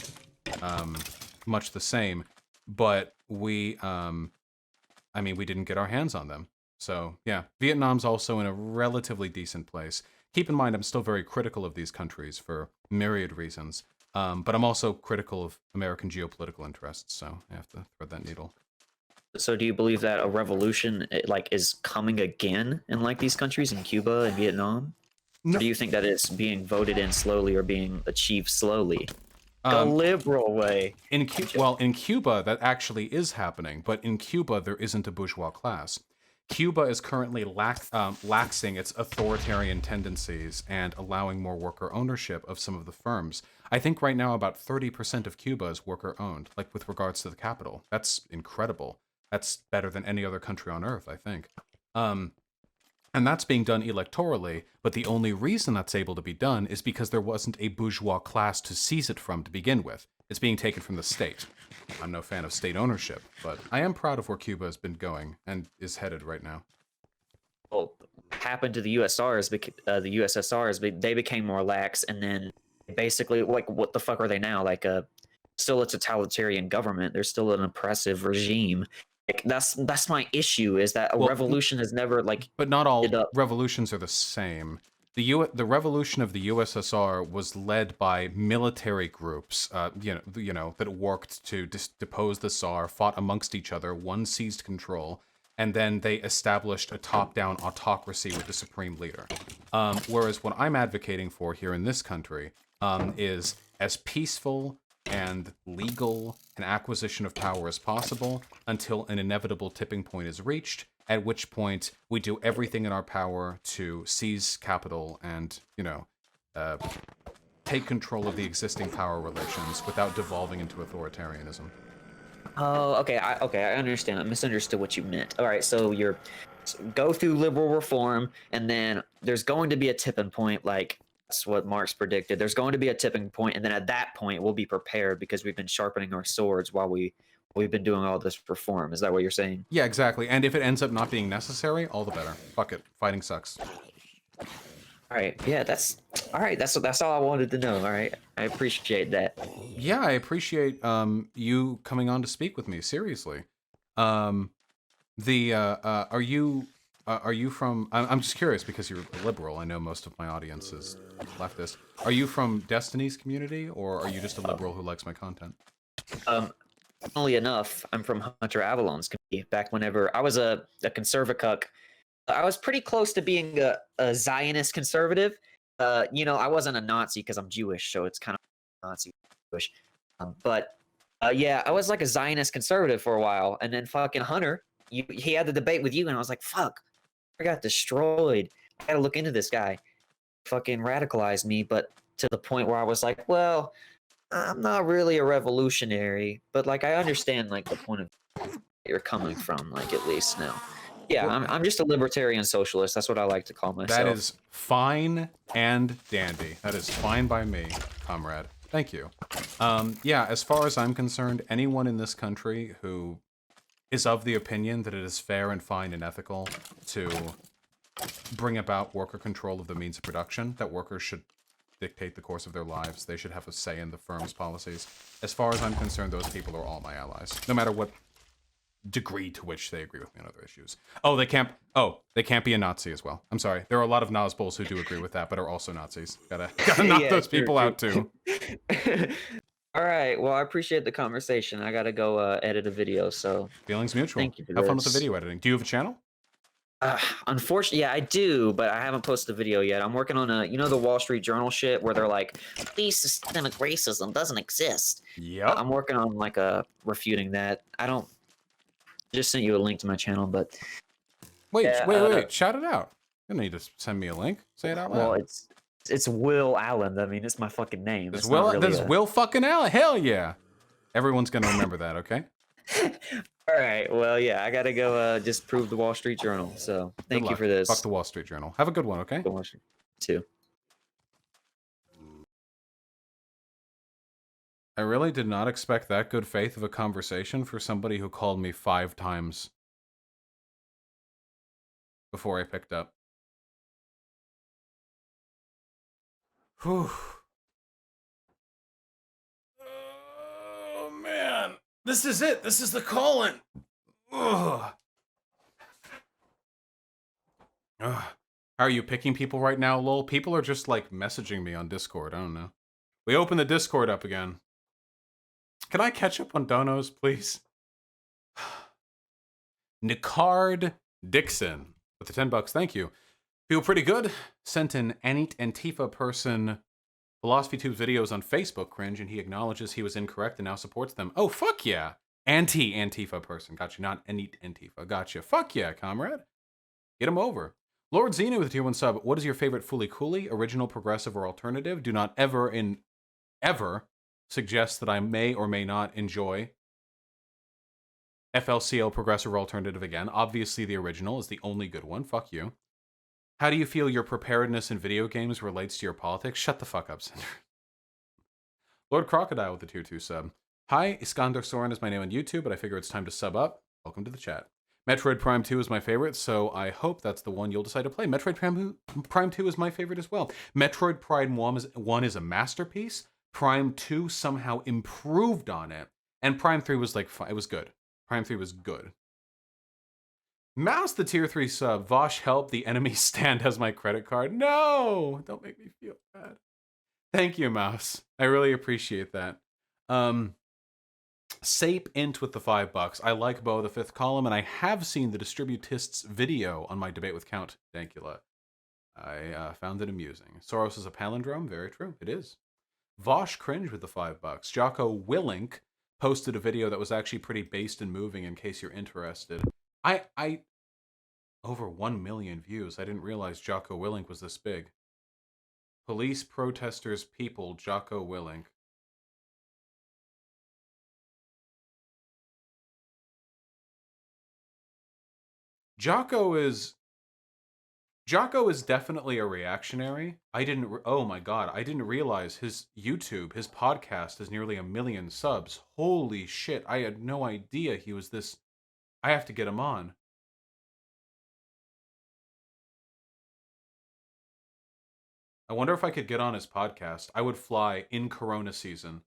much the same, but we didn't get our hands on them. So yeah, Vietnam's also in a relatively decent place. Keep in mind, I'm still very critical of these countries for myriad reasons, but I'm also critical of American geopolitical interests, so I have to thread that needle. So do you believe that a revolution like is coming again in like these countries in Cuba and Vietnam? No. Or do you think that it's being voted in slowly or being achieved slowly? The Um, liberal way. in Cuba, that actually is happening, but in Cuba, there isn't a bourgeois class. Cuba is currently laxing its authoritarian tendencies and allowing more worker ownership of some of the firms. I think right now about 30% of Cuba is worker owned, like with regards to the capital. That's incredible. That's better than any other country on earth, I think. And that's being done electorally, but the only reason that's able to be done is because there wasn't a bourgeois class to seize it from to begin with. It's being taken from the state. I'm no fan of state ownership, but I am proud of where Cuba has been going and is headed right now. Well, what happened to the USSR is the USSR is they became more lax, and then basically, like, what the fuck are they now? Like, still a totalitarian government. They're still an oppressive regime. Like, that's my issue, is that a revolution has never like. But not all revolutions are the same. The revolution of the USSR was led by military groups, that worked to depose the Tsar, fought amongst each other, one seized control, and then they established a top-down autocracy with the supreme leader. Whereas what I'm advocating for here in this country is as peaceful and legal an acquisition of power as possible until an inevitable tipping point is reached, at which point we do everything in our power to seize capital and, take control of the existing power relations without devolving into authoritarianism. Oh, okay, I understand. I misunderstood what you meant. All right, so go through liberal reform, and then there's going to be a tipping point, like that's what Marx predicted. There's going to be a tipping point, and then at that point, we'll be prepared because we've been sharpening our swords while we've been doing all this reform. Is that what you're saying? Yeah, exactly. And if it ends up not being necessary, all the better. Fuck it. Fighting sucks. All right. Yeah, that's all right. That's all I wanted to know. All right. I appreciate that. Yeah, I appreciate you coming on to speak with me. Seriously. Are you from? I'm just curious because you're a liberal. I know most of my audience is leftist. Are you from Destiny's community, or are you just a liberal who likes my content? Funnily enough, I'm from Hunter Avalon's community. Back whenever I was a conservacuck, I was pretty close to being a Zionist conservative. I wasn't a Nazi because I'm Jewish, so it's kind of Nazi Jewish. Yeah, I was like a Zionist conservative for a while, and then fucking Hunter, he had the debate with you, and I was like, fuck, I got destroyed. I gotta look into this guy. Fucking radicalized me, but to the point where I was like, well, I'm not really a revolutionary, but like I understand like the point of you're coming from, like at least now. Yeah, I'm just a libertarian socialist. That's what I like to call myself. That is fine and dandy. That is fine by me, comrade. Thank you. Yeah, as far as I'm concerned, anyone in this country who is of the opinion that it is fair and fine and ethical to bring about worker control of the means of production, that workers should dictate the course of their lives, they should have a say in the firm's policies. As far as I'm concerned, those people are all my allies, no matter what degree to which they agree with me on other issues. They can't be a Nazi as well. I'm sorry. There are a lot of Nazbols who do agree with that, but are also Nazis. Gotta knock those people out too. All right. Well, I appreciate the conversation. I gotta go edit a video. So feelings mutual. Thank you for Have fun with the video editing. Do you have a channel? Unfortunately, yeah, I do, but I haven't posted a video yet. I'm working on the Wall Street Journal shit where they're like, "Please, systemic racism doesn't exist." Yeah. I'm working on like refuting that. I just sent you a link to my channel, but wait, shout it out. You don't need to send me a link. Say it out loud. Well, it's Will Allen. I mean, it's my fucking name. This is Will fucking Allen. Hell yeah. Everyone's gonna remember that, okay? All right. Well, yeah, I gotta go just prove the Wall Street Journal. So thank you for this. Fuck the Wall Street Journal. Have a good one, okay? Too. I really did not expect that good faith of a conversation for somebody who called me 5 times before I picked up. Whew. Oh, man. This is it. This is the call-in. Ugh. Ugh. How are you picking people right now, lol? People are just, like, messaging me on Discord. I don't know. We open the Discord up again. Can I catch up on donos, please? Nicard Dixon with the $10. Thank you. Feel pretty good. Sent an Antifa person PhilosophyTube's videos on Facebook cringe, and he acknowledges he was incorrect and now supports them. Oh, fuck yeah. Anti-Antifa person. Gotcha. Not Antifa. Gotcha. Fuck yeah, comrade. Get him over. Lord Xena with a tier 1 sub. What is your favorite Fooly Cooley? Original, progressive, or alternative? Do not ever suggest that I may or may not enjoy FLCL, progressive, or alternative again. Obviously, the original is the only good one. Fuck you. How do you feel your preparedness in video games relates to your politics? Shut the fuck up, Cinder. Lord Crocodile with the tier 2 sub. Hi, Iskander Soren is my name on YouTube, but I figure it's time to sub up. Welcome to the chat. Metroid Prime 2 is my favorite, so I hope that's the one you'll decide to play. Metroid Prime 2 is my favorite as well. Metroid Prime 1 is a masterpiece. Prime 2 somehow improved on it. And Prime 3 was like, it was good. Prime 3 was good. Mouse the tier 3 sub. Vosh help, the enemy stand has my credit card. No! Don't make me feel bad. Thank you, Mouse. I really appreciate that. Sape Int with the $5. I like Bo the fifth column, and I have seen the Distributists video on my debate with Count Dankula. I found it amusing. Soros is a palindrome? Very true. It is. Vosh cringe with the $5. Jocko Willink posted a video that was actually pretty based and moving in case you're interested. I over 1 million views. I didn't realize Jocko Willink was this big. Police, protesters, people, Jocko Willink. Jocko is definitely a reactionary. Oh my god, I didn't realize his YouTube, his podcast has nearly 1 million subs. Holy shit, I had no idea he was this. I have to get him on. I wonder if I could get on his podcast. I would fly in Corona season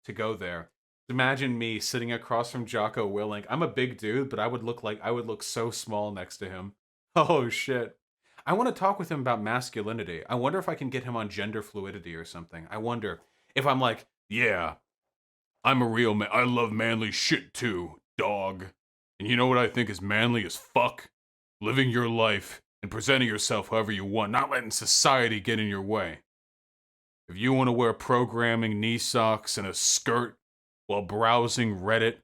to go there. Imagine me sitting across from Jocko Willink. I'm a big dude, but I would look so small next to him. Oh shit. I want to talk with him about masculinity. I wonder if I can get him on gender fluidity or something. I wonder if I'm like, yeah, I'm a real man. I love manly shit too, dog. And you know what I think is manly as fuck? Living your life and presenting yourself however you want, not letting society get in your way. If you want to wear programming knee socks and a skirt while browsing Reddit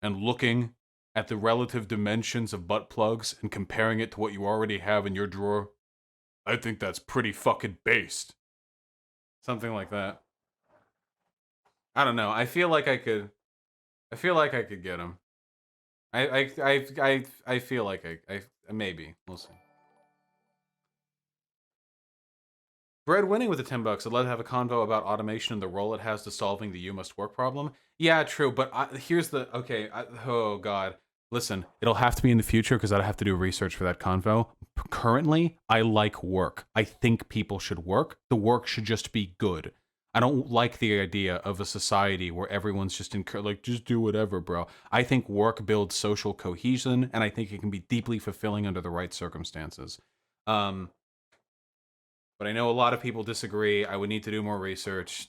and looking at the relative dimensions of butt plugs and comparing it to what you already have in your drawer, I think that's pretty fucking based. Something like that. I don't know. I feel like I could get him. I feel like I maybe. We'll see. Breadwinning with the $10. I'd love to have a convo about automation and the role it has to solving the you must work problem. Yeah, true, but here's the oh god. Listen, it'll have to be in the future because I'd have to do research for that convo. Currently, I like work. I think people should work. The work should just be good. I don't like the idea of a society where everyone's just just do whatever, bro. I think work builds social cohesion, and I think it can be deeply fulfilling under the right circumstances. But I know a lot of people disagree. I would need to do more research.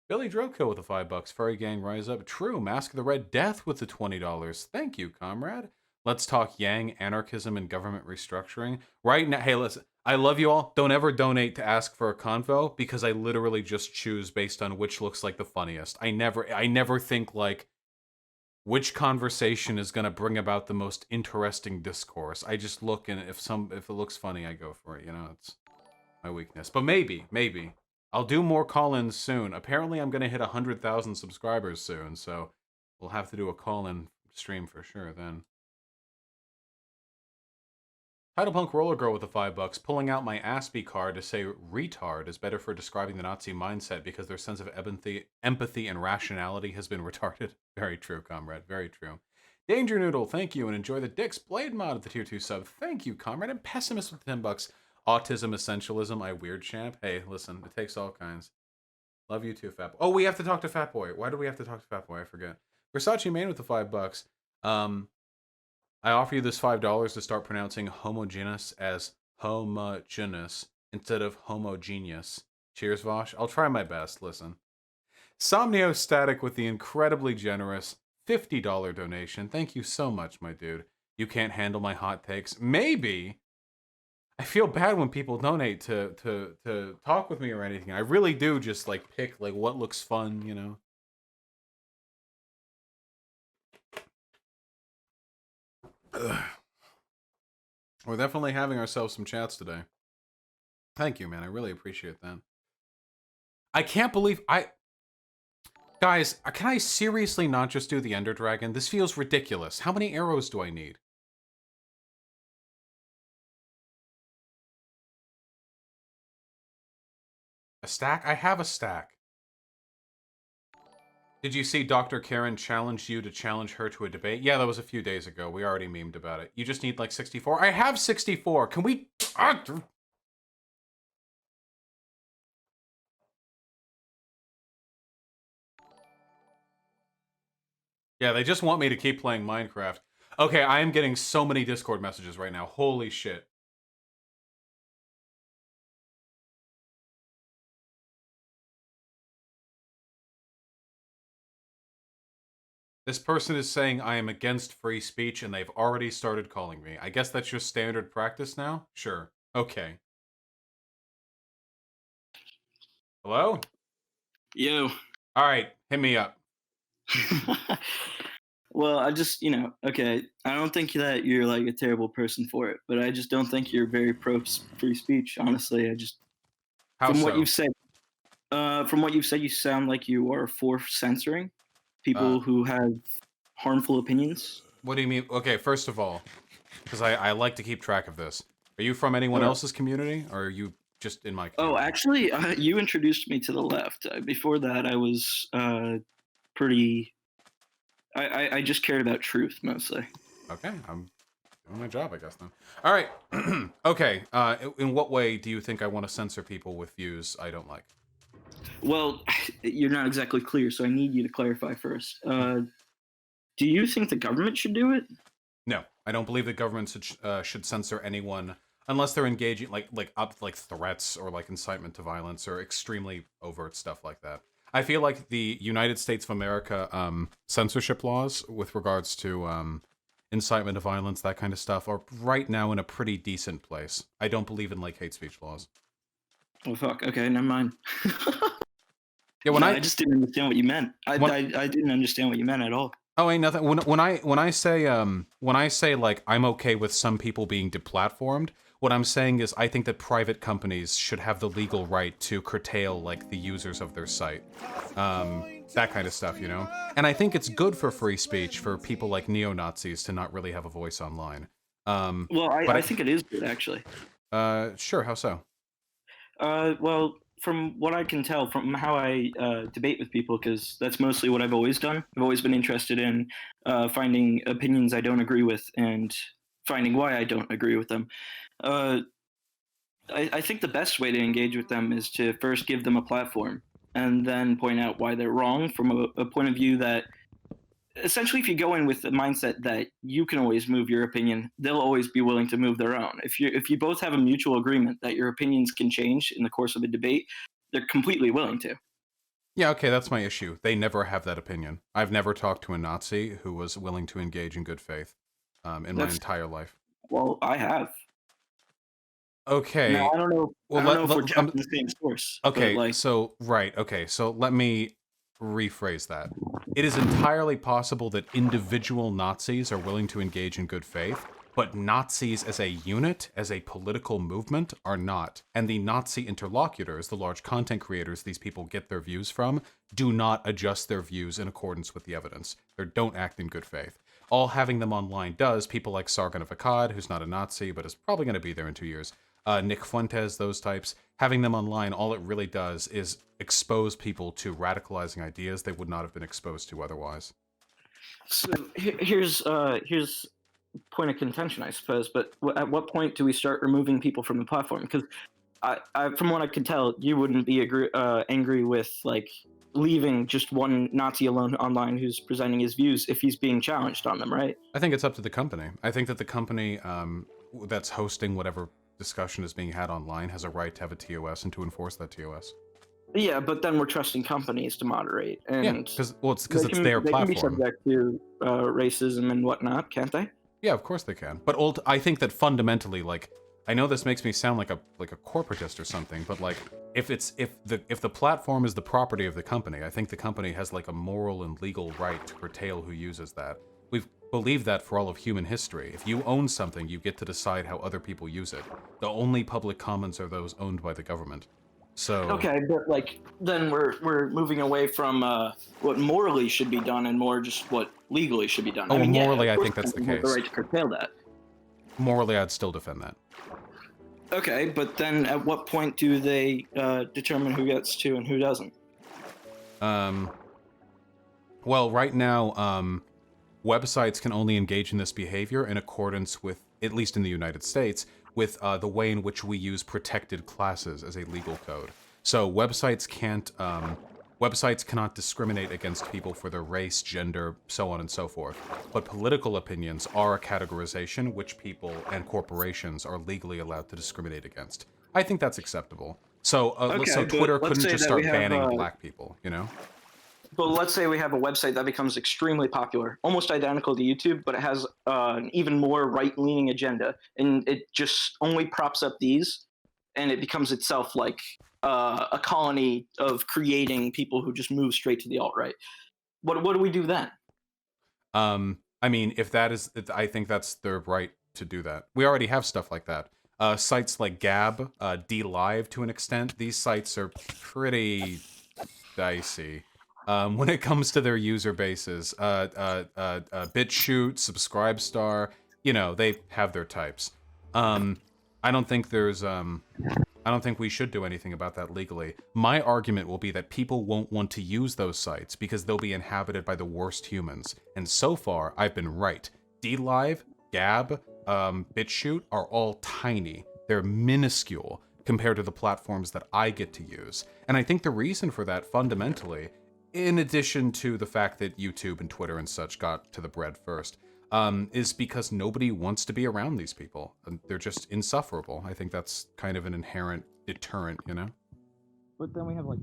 Billy Droko with the $5. Furry Gang Rise Up. True. Mask of the Red Death with the $20. Thank you, comrade. Let's talk Yang, anarchism, and government restructuring. Right now, hey, listen. I love you all. Don't ever donate to ask for a convo because I literally just choose based on which looks like the funniest. I never think like which conversation is gonna bring about the most interesting discourse. I just look and if it looks funny, I go for it. You know, it's my weakness. But maybe I'll do more call-ins soon. Apparently I'm gonna hit 100,000 subscribers soon, so we'll have to do a call-in stream for sure then. Title Punk Roller Girl with the $5. Pulling out my Aspie card to say retard is better for describing the Nazi mindset because their sense of empathy and rationality has been retarded. Very true, comrade. Very true. Danger Noodle, thank you, and enjoy the Dick's Blade mod at the tier 2 sub. Thank you, comrade. And Pessimist with $10. Autism essentialism, I weird champ. Hey, listen, it takes all kinds. Love you too, Fat Boy. Oh, we have to talk to Fat Boy. Why do we have to talk to Fat Boy? I forget. Versace Main with the $5. I offer you this $5 to start pronouncing homogeneous as homogeneous instead of homogeneous. Cheers, Vosh. I'll try my best. Listen. Somnio Static with the incredibly generous $50 donation. Thank you so much, my dude. You can't handle my hot takes. Maybe. I feel bad when people donate to talk with me or anything. I really do just like pick like what looks fun, you know. Ugh. We're definitely having ourselves some chats today. Thank you, man. I really appreciate that. I can't believe Guys, can I seriously not just do the Ender Dragon? This feels ridiculous. How many arrows do I need? A stack? I have a stack. Did you see Dr. Karen challenge you to challenge her to a debate? Yeah, that was a few days ago. We already memed about it. You just need like 64? I have 64! Can we... Yeah, they just want me to keep playing Minecraft. Okay, I am getting so many Discord messages right now. Holy shit. This person is saying I am against free speech and they've already started calling me. I guess that's your standard practice now? Sure. Okay. Hello? Yo. Alright, hit me up. Well, I just, okay, I don't think that you're like a terrible person for it, but I just don't think you're very pro free speech, honestly. I just How from so? what you've said, you sound like you are for censoring people who have harmful opinions. What do you mean? Okay, first of all, because I like to keep track of this. Are you from anyone else's community, or are you just in my community? Oh, actually, you introduced me to the left. Before that, I was pretty... I just cared about truth, mostly. Okay, I'm doing my job, I guess, then. All right. Okay, in what way do you think I want to censor people with views I don't like? Well, you're not exactly clear, so I need you to clarify first. Do you think the government should do it? No, I don't believe the government should censor anyone unless they're engaging like threats or like incitement to violence or extremely overt stuff like that. I feel like the United States of America censorship laws with regards to incitement to violence, that kind of stuff, are right now in a pretty decent place. I don't believe in like hate speech laws. Oh fuck. Okay, never mind. Yeah, I just didn't understand what you meant. I didn't understand what you meant at all. Oh, ain't nothing. When I say like I'm okay with some people being deplatformed, what I'm saying is I think that private companies should have the legal right to curtail like the users of their site, that kind of stuff, you know. And I think it's good for free speech for people like neo-Nazis to not really have a voice online. Well, I think it is good actually. Sure. How so? Well, from what I can tell, from how I debate with people, because that's mostly what I've always done. I've always been interested in finding opinions I don't agree with and finding why I don't agree with them. I think the best way to engage with them is to first give them a platform and then point out why they're wrong from a point of view that essentially, if you go in with the mindset that you can always move your opinion, they'll always be willing to move their own. If you both have a mutual agreement that your opinions can change in the course of a debate, they're completely willing to. Yeah, okay, that's my issue. They never have that opinion. I've never talked to a Nazi who was willing to engage in good faith in my entire life. Well, I have. Okay. Now, I don't know. Well, I don't know if we're jumping the same source. Okay, like... so let me rephrase that. It is entirely possible that individual Nazis are willing to engage in good faith, but Nazis as a unit, as a political movement, are not. And the Nazi interlocutors, the large content creators these people get their views from, do not adjust their views in accordance with the evidence. They don't act in good faith. All having them online does, people like Sargon of Akkad, who's not a Nazi, but is probably going to be there in 2 years, Nick Fuentes, those types, having them online, all it really does is expose people to radicalizing ideas they would not have been exposed to otherwise. So here's point of contention, I suppose. But at what point do we start removing people from the platform? Because from what I can tell, you wouldn't be angry with like leaving just one Nazi alone online who's presenting his views if he's being challenged on them, right? I think it's up to the company. I think that the company that's hosting whatever discussion is being had online has a right to have a TOS and to enforce that TOS. Yeah, but then we're trusting companies to moderate, and Yeah, because it's their they platform. can be subject to racism and whatnot, can't they? Yeah, of course they can. But I think that fundamentally, like, I know this makes me sound like a corporatist or something, but like, if the platform is the property of the company, I think the company has like a moral and legal right to curtail who uses that. We've believed that for all of human history. If you own something, you get to decide how other people use it. The only public commons are those owned by the government. So okay, but like then we're moving away from what morally should be done and more just what legally should be done. Oh, I mean, morally, yeah, I think that's the have the case. right to curtail that. Morally, I'd still defend that. Okay, but then at what point do they determine who gets to and who doesn't? Well, right now, websites can only engage in this behavior in accordance with, at least in the United States, with the way in which we use protected classes as a legal code. So websites cannot discriminate against people for their race, gender, so on and so forth. But political opinions are a categorization which people and corporations are legally allowed to discriminate against. I think that's acceptable. So, so Twitter couldn't just start banning black people, you know? But let's say we have a website that becomes extremely popular, almost identical to YouTube, but it has an even more right-leaning agenda, and it just only props up these, and it becomes itself like a colony of creating people who just move straight to the alt-right. What do we do then? I mean, I think that's their right to do that. We already have stuff like that. Sites like Gab, DLive to an extent, these sites are pretty dicey. When it comes to their user bases, BitChute, Subscribestar, you know, they have their types. I don't think we should do anything about that legally. My argument will be that people won't want to use those sites because they'll be inhabited by the worst humans. And so far, I've been right. DLive, Gab, BitChute are all tiny. They're minuscule compared to the platforms that I get to use. And I think the reason for that, fundamentally, in addition to the fact that YouTube and Twitter and such got to the bread first, is because nobody wants to be around these people. They're just insufferable. I think that's kind of an inherent deterrent, you know? But then we have like,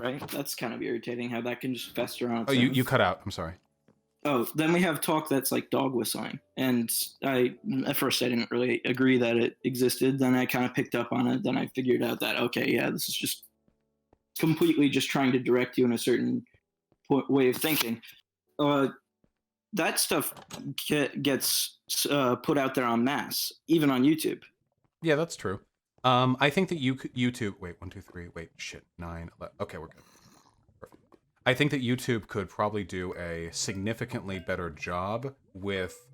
right? That's kind of irritating how that can just fester on. Oh, you cut out. I'm sorry. Oh, then we have talk that's like dog whistling. And at first I didn't really agree that it existed. Then I kind of picked up on it. Then I figured out that, okay, yeah, this is just completely just trying to direct you in a certain way of thinking. That stuff gets put out there en masse, even on YouTube. Yeah, that's true. I think that YouTube... Wait, 1, 2, 3... Wait, shit. 9, 11... Okay, we're good. Perfect. I think that YouTube could probably do a significantly better job with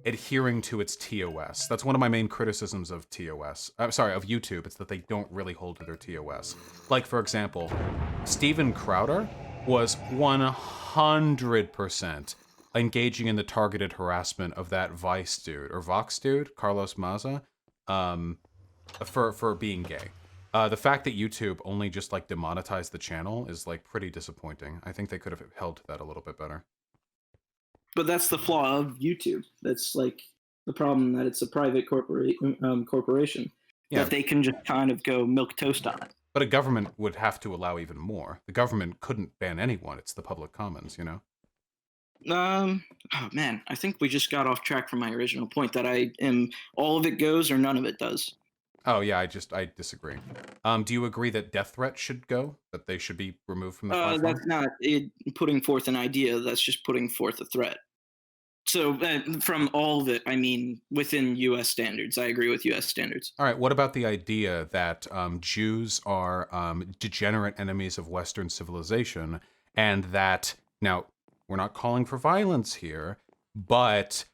adhering to its TOS. That's one of my main criticisms of TOS. I'm sorry, of YouTube. It's that they don't really hold to their TOS. Like, for example, Steven Crowder was 100% engaging in the targeted harassment of that Vice dude, or Vox dude, Carlos Maza, for being gay. The fact that YouTube only just, like, demonetized the channel is, like, pretty disappointing. I think they could have held to that a little bit better. But that's the flaw of YouTube. That's, like, the problem, that it's a private corporation. Yeah. That they can just kind of go milk toast on it. But a government would have to allow even more. The government couldn't ban anyone. It's the public commons, you know? Oh man, I think we just got off track from my original point that I am all of it goes or none of it does. Oh yeah, I disagree. Do you agree that death threats should go? That they should be removed from the platform? That's not putting forth an idea. That's just putting forth a threat. So from all of it, I mean, within U.S. standards, I agree with U.S. standards. All right. What about the idea that Jews are degenerate enemies of Western civilization, and that now we're not calling for violence here, but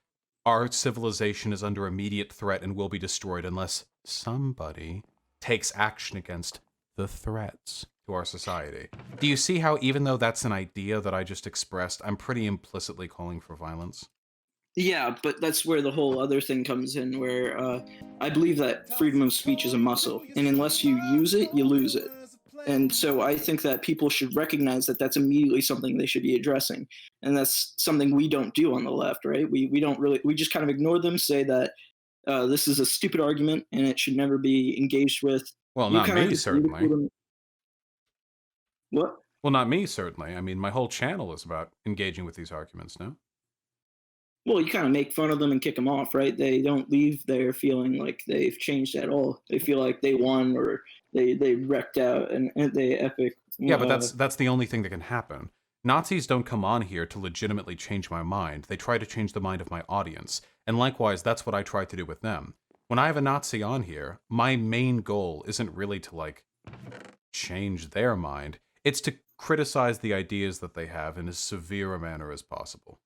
our civilization is under immediate threat and will be destroyed unless somebody takes action against the threats to our society. Do you see how, even though that's an idea that I just expressed, I'm pretty implicitly calling for violence? Yeah, but that's where the whole other thing comes in, where I believe that freedom of speech is a muscle, and unless you use it, you lose it. And so I think that people should recognize that that's immediately something they should be addressing, and that's something we don't do on the left, right? We don't really, we just kind of ignore them, say that this is a stupid argument and it should never be engaged with. Well, You not kind of me, just ridicule certainly. them. What? Well, not me, certainly. I mean, my whole channel is about engaging with these arguments, no? Well, you kind of make fun of them and kick them off, right? They don't leave there feeling like they've changed at all. They feel like they won or they wrecked out and they epic. Yeah, but that's the only thing that can happen. Nazis don't come on here to legitimately change my mind. They try to change the mind of my audience. And likewise, that's what I try to do with them. When I have a Nazi on here, my main goal isn't really to, like, change their mind. It's to criticize the ideas that they have in as severe a manner as possible.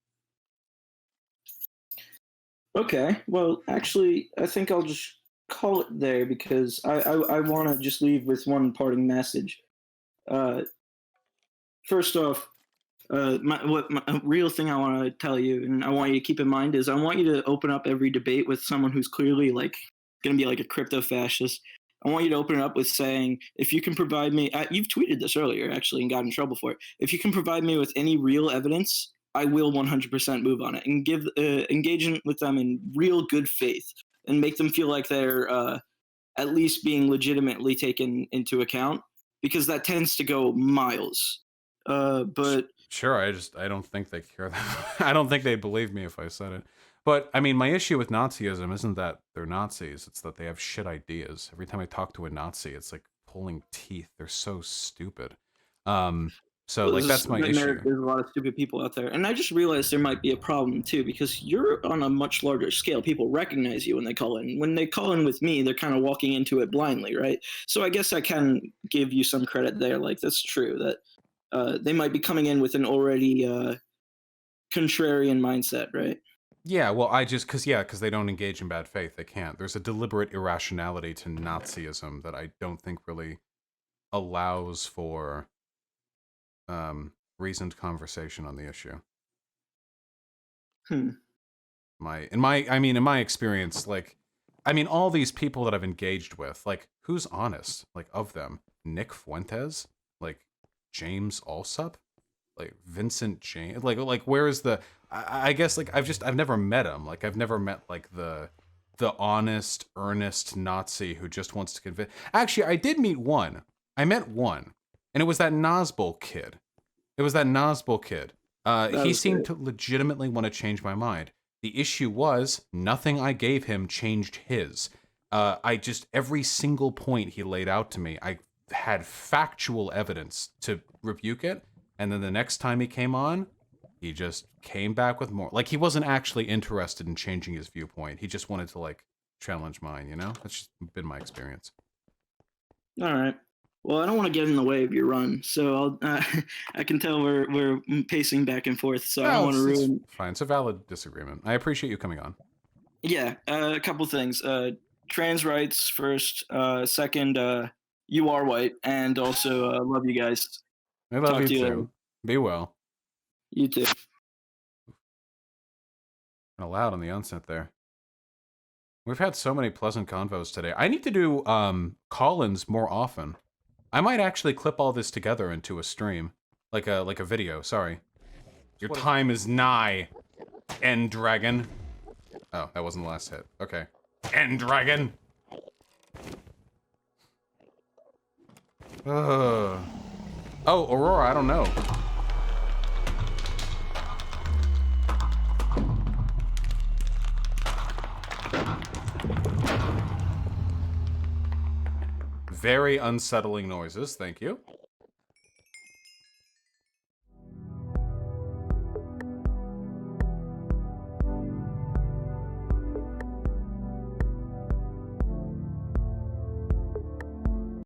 Okay, well, actually, I think I'll just call it there because I want to just leave with one parting message. First off, my real thing I want to tell you, and I want you to keep in mind, is I want you to open up every debate with someone who's clearly like going to be like a crypto fascist. I want you to open it up with saying, if you can provide me, you've tweeted this earlier actually and got in trouble for it. If you can provide me with any real evidence, I will 100% move on it and give engagement with them in real good faith and make them feel like they're at least being legitimately taken into account, because that tends to go miles. But sure, I don't think they care that. I don't think they'd believe me if I said it. But I mean, my issue with Nazism isn't that they're Nazis; it's that they have shit ideas. Every time I talk to a Nazi, it's like pulling teeth. They're so stupid. So like that's my issue. There's a lot of stupid people out there, and I just realized there might be a problem too, because you're on a much larger scale. People recognize you when they call in. When they call in with me, they're kind of walking into it blindly, right? So I guess I can give you some credit there. Like, that's true that they might be coming in with an already contrarian mindset, right? Yeah, well, because they don't engage in bad faith. They can't. There's a deliberate irrationality to Nazism that I don't think really allows for reasoned conversation on the issue. Hmm. In my experience, like, I mean, all these people that I've engaged with, like, who's honest? Like, of them, Nick Fuentes, like, James Alsup, like Vincent James, like where is the? I guess like I've never met him. Like I've never met like the honest, earnest Nazi who just wants to convince. Actually, I did meet one. I met one, and it was that Nazbol kid. He seemed to legitimately want to change my mind. The issue was nothing I gave him changed his. Every single point he laid out to me, I had factual evidence to rebuke it. And then the next time he came on, he just came back with more. Like, he wasn't actually interested in changing his viewpoint. He just wanted to, like, challenge mine, you know? That's just been my experience. All right. Well, I don't want to get in the way of your run, so I can tell we're pacing back and forth, so I don't want to ruin... It's fine. It's a valid disagreement. I appreciate you coming on. Yeah, a couple things. Trans rights first. Second, you are white, and also love you guys. I love you too. Be well. You too. Kind of loud on the onset there. We've had so many pleasant convos today. I need to do call-ins more often. I might actually clip all this together into a stream, like a video. Sorry. Your time is nigh, End Dragon. Oh, that wasn't the last hit. Okay. End Dragon. Oh, Aurora, I don't know. Very unsettling noises, thank you.